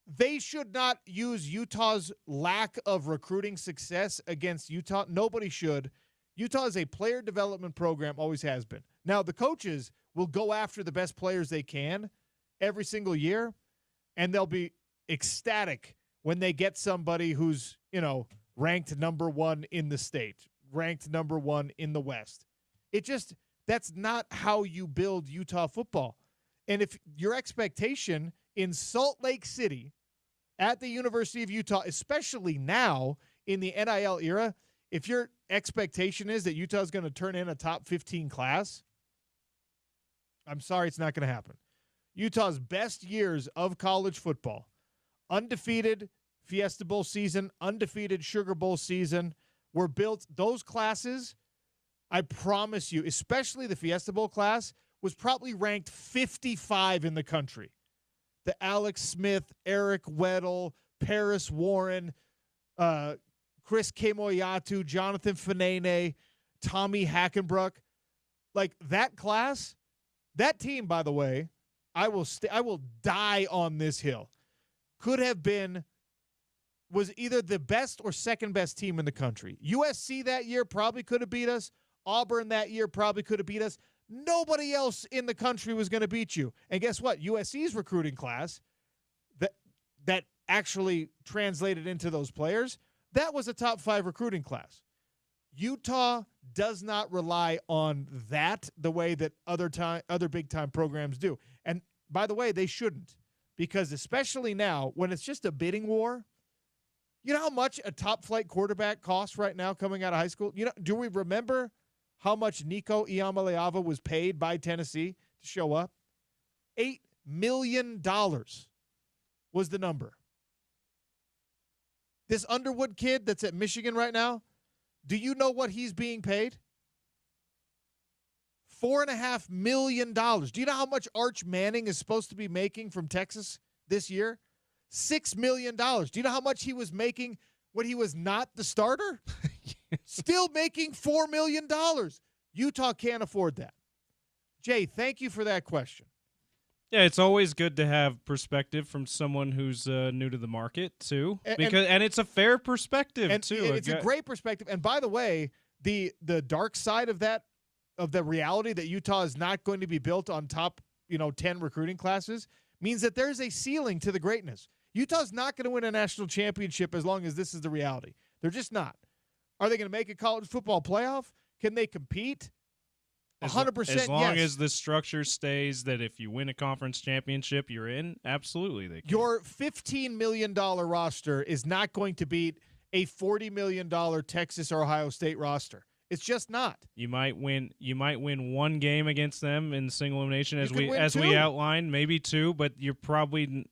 They should not use Utah's lack of recruiting success against Utah. Nobody should. Utah is a player development program, always has been. Now, the coaches will go after the best players they can every single year, and they'll be ecstatic when they get somebody who's, ranked number one in the state, ranked number one in the West. That's not how you build Utah football. And if your expectation in Salt Lake City at the University of Utah, especially now in the NIL era, if your expectation is that Utah is going to turn in a top 15 class, I'm sorry, it's not going to happen. Utah's best years of college football, undefeated Fiesta Bowl season, undefeated Sugar Bowl season, were built. Those classes, I promise you, especially the Fiesta Bowl class, was probably ranked 55 in the country. The Alex Smith, Eric Weddle, Paris Warren, Chris Kemoyatu, Jonathan Fanene, Tommy Hackenbruck. Like that class, that team, by the way, I will die on this hill. Was either the best or second best team in the country. USC that year probably could have beat us. Auburn that year probably could have beat us. Nobody else in the country was going to beat you. And guess what? USC's recruiting class that actually translated into those players, that was a top 5 recruiting class. Utah does not rely on that the way that other big-time programs do. And by the way, they shouldn't, because especially now when it's just a bidding war, you know how much a top-flight quarterback costs right now coming out of high school? Do we remember how much Nico Iamaleava was paid by Tennessee to show up? $8 million was the number. This Underwood kid that's at Michigan right now, do you know what he's being paid? $4.5 million. Do you know how much Arch Manning is supposed to be making from Texas this year? $6 million. Do you know how much he was making when he was not the starter? Still making $4 million. Utah can't afford that. Jay, thank you for that question. Yeah, it's always good to have perspective from someone who's new to the market too, and it's a fair perspective too. It's a great perspective. And by the way, the dark side of that, of the reality that Utah is not going to be built on top, 10 recruiting classes, means that there's a ceiling to the greatness. Utah's not going to win a national championship as long as this is the reality. They're just not. Are they going to make a college football playoff? Can they compete 100%. As long yes. as the structure stays that if you win a conference championship, you're in, absolutely they can. Your $15 million roster is not going to beat a $40 million Texas or Ohio State roster. It's just not. You might win one game against them in single elimination as two. we outlined, maybe two, but you're probably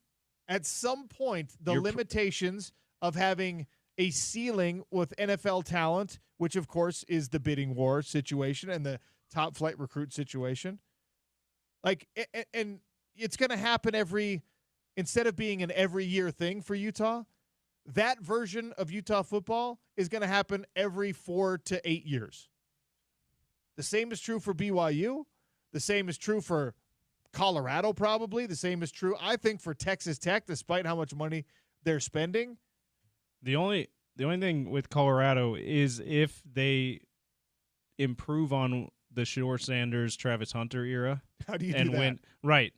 at some point the limitations of having a ceiling with NFL talent, which of course is the bidding war situation and the top flight recruit situation. Like, and it's going to happen instead of being an every year thing for Utah, that version of Utah football is going to happen every 4 to 8 years. The same is true for BYU. The same is true for Colorado, probably. The same is true, I think, for Texas Tech, despite how much money they're spending. The only thing with Colorado is if they improve on the Shedeur Sanders, Travis Hunter era. How do you do that? Win, right.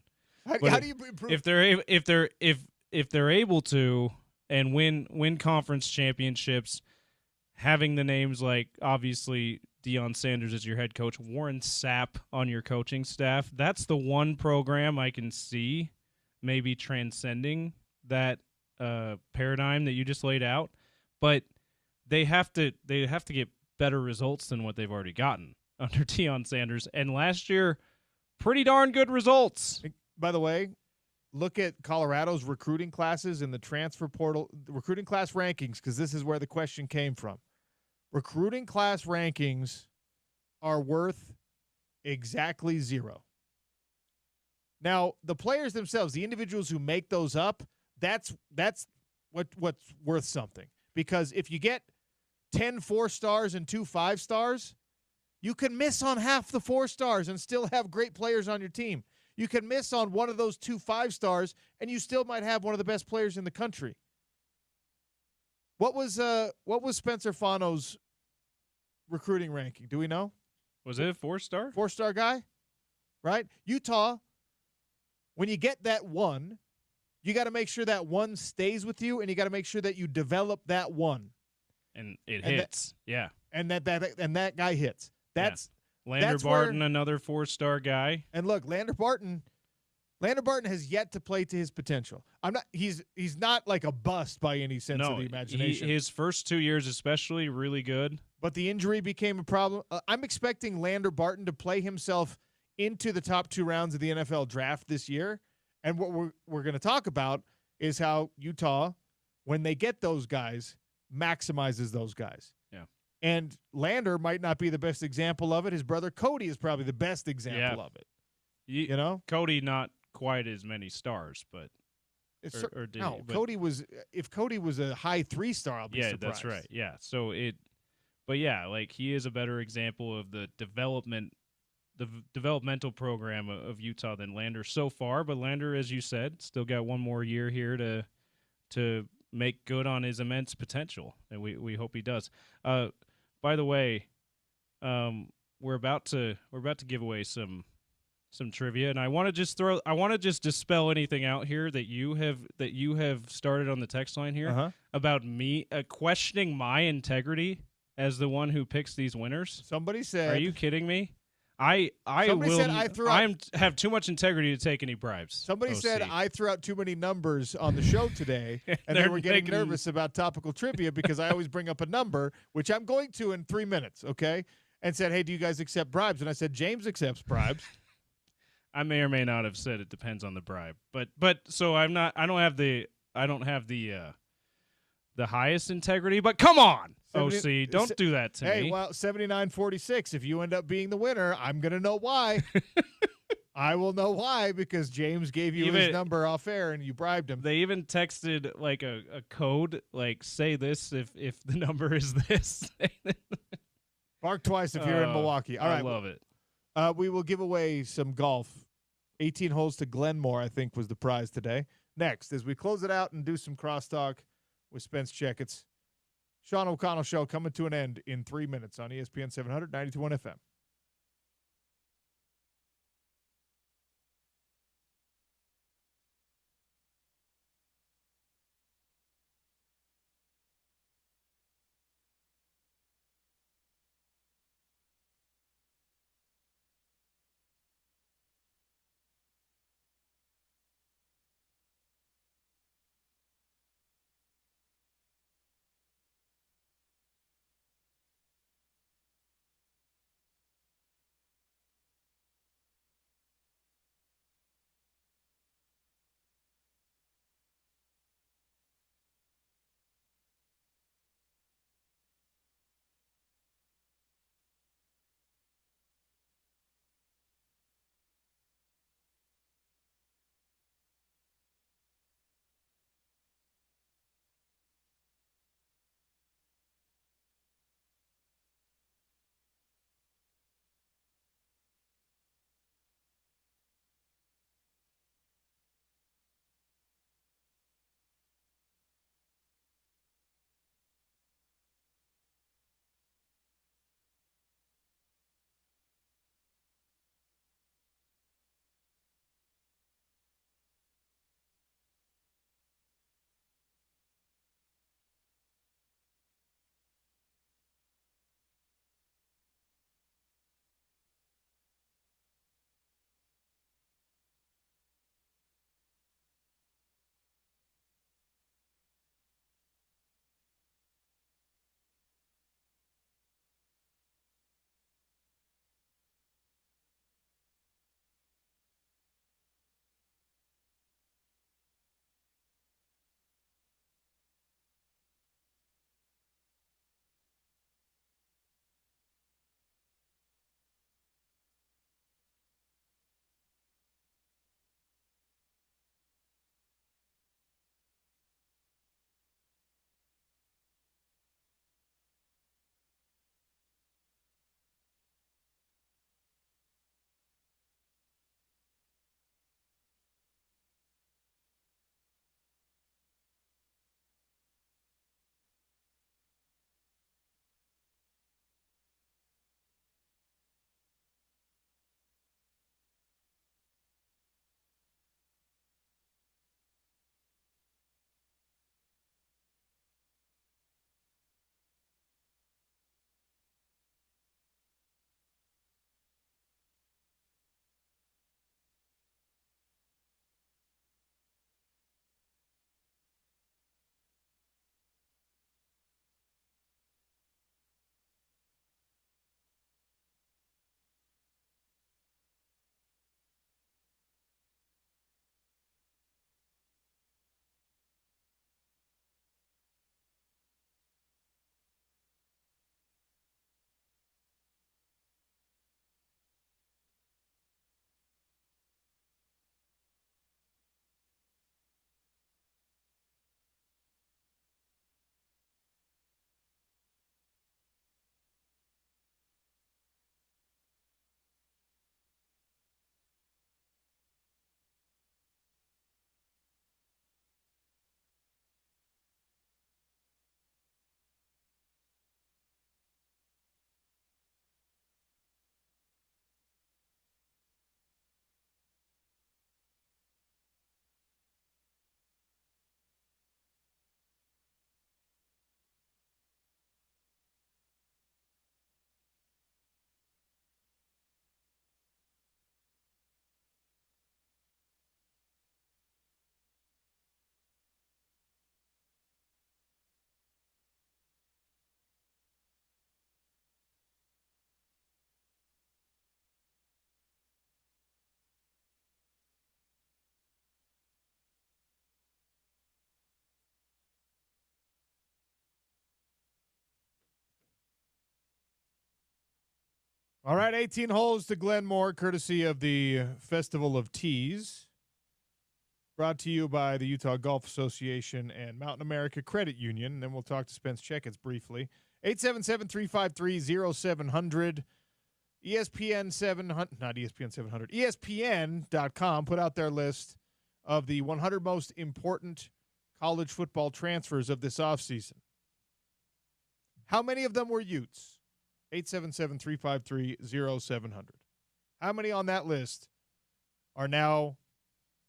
How do you improve? If they're able to and win conference championships, having the names like obviously Deion Sanders as your head coach, Warren Sapp on your coaching staff, that's the one program I can see maybe transcending that paradigm that you just laid out. But they have to get better results than what they've already gotten under Deion Sanders. And last year, pretty darn good results. By the way, look at Colorado's recruiting classes in the transfer portal, recruiting class rankings, because this is where the question came from. Recruiting class rankings are worth exactly 0. Now, the players themselves, the individuals who make those up, that's what's worth something. Because if you get 10 4-stars and 2 5-stars, you can miss on half the 4 stars and still have great players on your team. You can miss on one of those 2 5-stars, and you still might have one of the best players in the country. What was Spencer Fano's recruiting ranking? Do we know? Was it a 4-star? 4-star guy, right? Utah, when you get that 1, you got to make sure that 1 stays with you, and you got to make sure that you develop that 1. And it hits, yeah. And that guy hits. That's Lander Barton, another 4-star guy. And look, Lander Barton has yet to play to his potential. He's not like a bust by any sense of the imagination. His first 2 years especially really good. But the injury became a problem. I'm expecting Lander Barton to play himself into the top 2 rounds of the NFL draft this year. And what we're going to talk about is how Utah, when they get those guys, maximizes those guys. Yeah. And Lander might not be the best example of it. His brother Cody is probably the best example of it. You know? Cody not quite as many stars, but Cody was if Cody was a high 3-star, I'll be surprised. Yeah, that's right. Yeah. So but yeah, like he is a better example of the developmental program of Utah than Lander so far. But Lander, as you said, still got one more year here to make good on his immense potential, and we hope he does. By the way, we're about to give away some trivia, and I want to just dispel anything out here that you have started on the text line here about me questioning my integrity as the one who picks these winners. Somebody said, "Are you kidding me?" I have too much integrity to take any bribes. Somebody said I threw out too many numbers on the show today, and they were getting nervous about topical trivia because I always bring up a number, which I'm going to in 3 minutes, okay? And said, hey, do you guys accept bribes? And I said, James accepts bribes. I may or may not have said it depends on the bribe, but so I don't have the highest integrity. But come on, OC, don't do that to me. Hey, well, 79-46. If you end up being the winner, I'm gonna know why. I will know why because James gave you his number off air and you bribed him. They even texted like a code, like say this if the number is this. Bark twice if you're in Milwaukee. All right, I love it. We will give away some golf. 18 holes to Glenmore, I think, was the prize today. Next, as we close it out and do some crosstalk with Spence Checketts, Sean O'Connell Show coming to an end in 3 minutes on ESPN 700, 92.1 FM. All right, 18 holes to Glenmore, courtesy of the Festival of Tees. Brought to you by the Utah Golf Association and Mountain America Credit Union. And then we'll talk to Spence Checketts briefly. 877-353-0700. ESPN 700, not ESPN 700, ESPN.com put out their list of the 100 most important college football transfers of this offseason. How many of them were Utes? 877-353-0700. How many on that list are now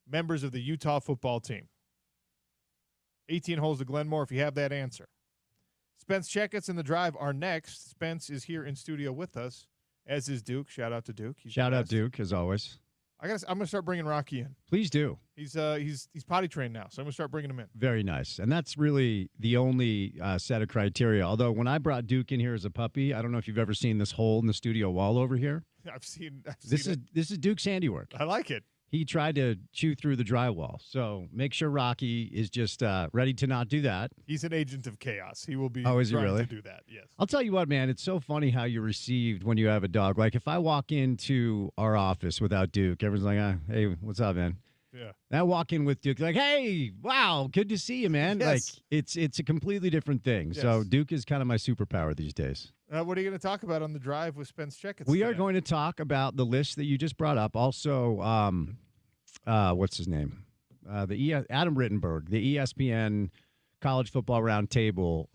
members of the Utah football team? 18 holes to Glenmore if you have that answer. Spence Checketts and The Drive are next. Spence is here in studio with us, as is Duke. Shout out to Duke. Shout out Duke, as always. I'm gonna start bringing Rocky in. Please do. He's potty trained now, so I'm gonna start bringing him in. Very nice, and that's really the only set of criteria. Although when I brought Duke in here as a puppy, I don't know if you've ever seen this hole in the studio wall over here. I've seen this is Duke's handiwork. I like it. He tried to chew through the drywall, so make sure Rocky is just ready to not do that. He's an agent of chaos. He will be is he trying really? to do that, yes. I'll tell you what, man, it's so funny how you're received when you have a dog. Like, if I walk into our office without Duke, everyone's like, hey, what's up, man? Yeah. And I walk in with Duke, like, hey, wow, good to see you, man. Yes. Like, it's a completely different thing. Yes. So Duke is kind of my superpower these days. What are you going to talk about on The Drive with Spence Checketts? We are going to talk about the list that you just brought up. Also, what's his name? Adam Rittenberg, the ESPN College Football Roundtable.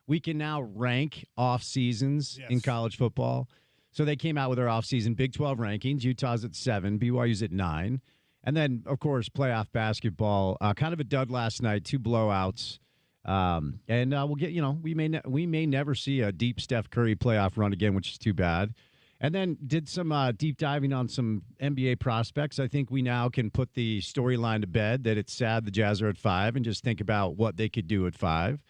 We can now rank off seasons in college football. So they came out with their off-season Big 12 rankings. Utah's at 7, BYU's at 9. And then, of course, playoff basketball. Kind of a dud last night, 2 blowouts. And we'll get, we may never see a deep Steph Curry playoff run again, which is too bad. And then did some deep diving on some NBA prospects. I think we now can put the storyline to bed that it's sad the Jazz are at 5 and just think about what they could do at 5.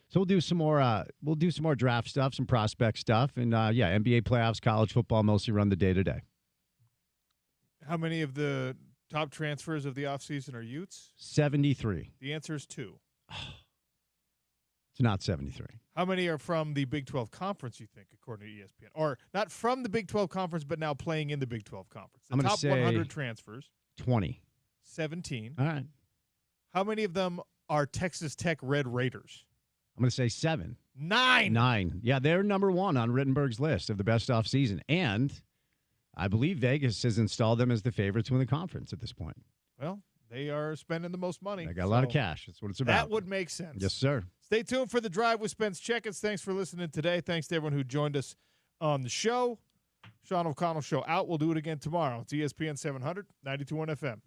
So we'll do some more. We'll do some more draft stuff, some prospect stuff, and NBA playoffs, college football mostly run the day to day. How many of the top transfers of the offseason are Utes? 73. The answer is 2. It's not 73. How many are from the Big 12 Conference, you think, according to ESPN? Or not from the Big 12 Conference, but now playing in the Big 12 Conference? The I'm gonna top say 100 transfers. 20. 17. All right. How many of them are Texas Tech Red Raiders? I'm going to say 7. 9. 9. Yeah, they're number 1 on Rittenberg's list of the best offseason. And I believe Vegas has installed them as the favorites to win the conference at this point. Well, they are spending the most money. They got a lot of cash. That's what it's about. That would make sense. Yes, sir. Stay tuned for The Drive with Spence Checketts. Thanks for listening today. Thanks to everyone who joined us on the show. Sean O'Connell Show out. We'll do it again tomorrow. It's ESPN 700, 92.1 FM.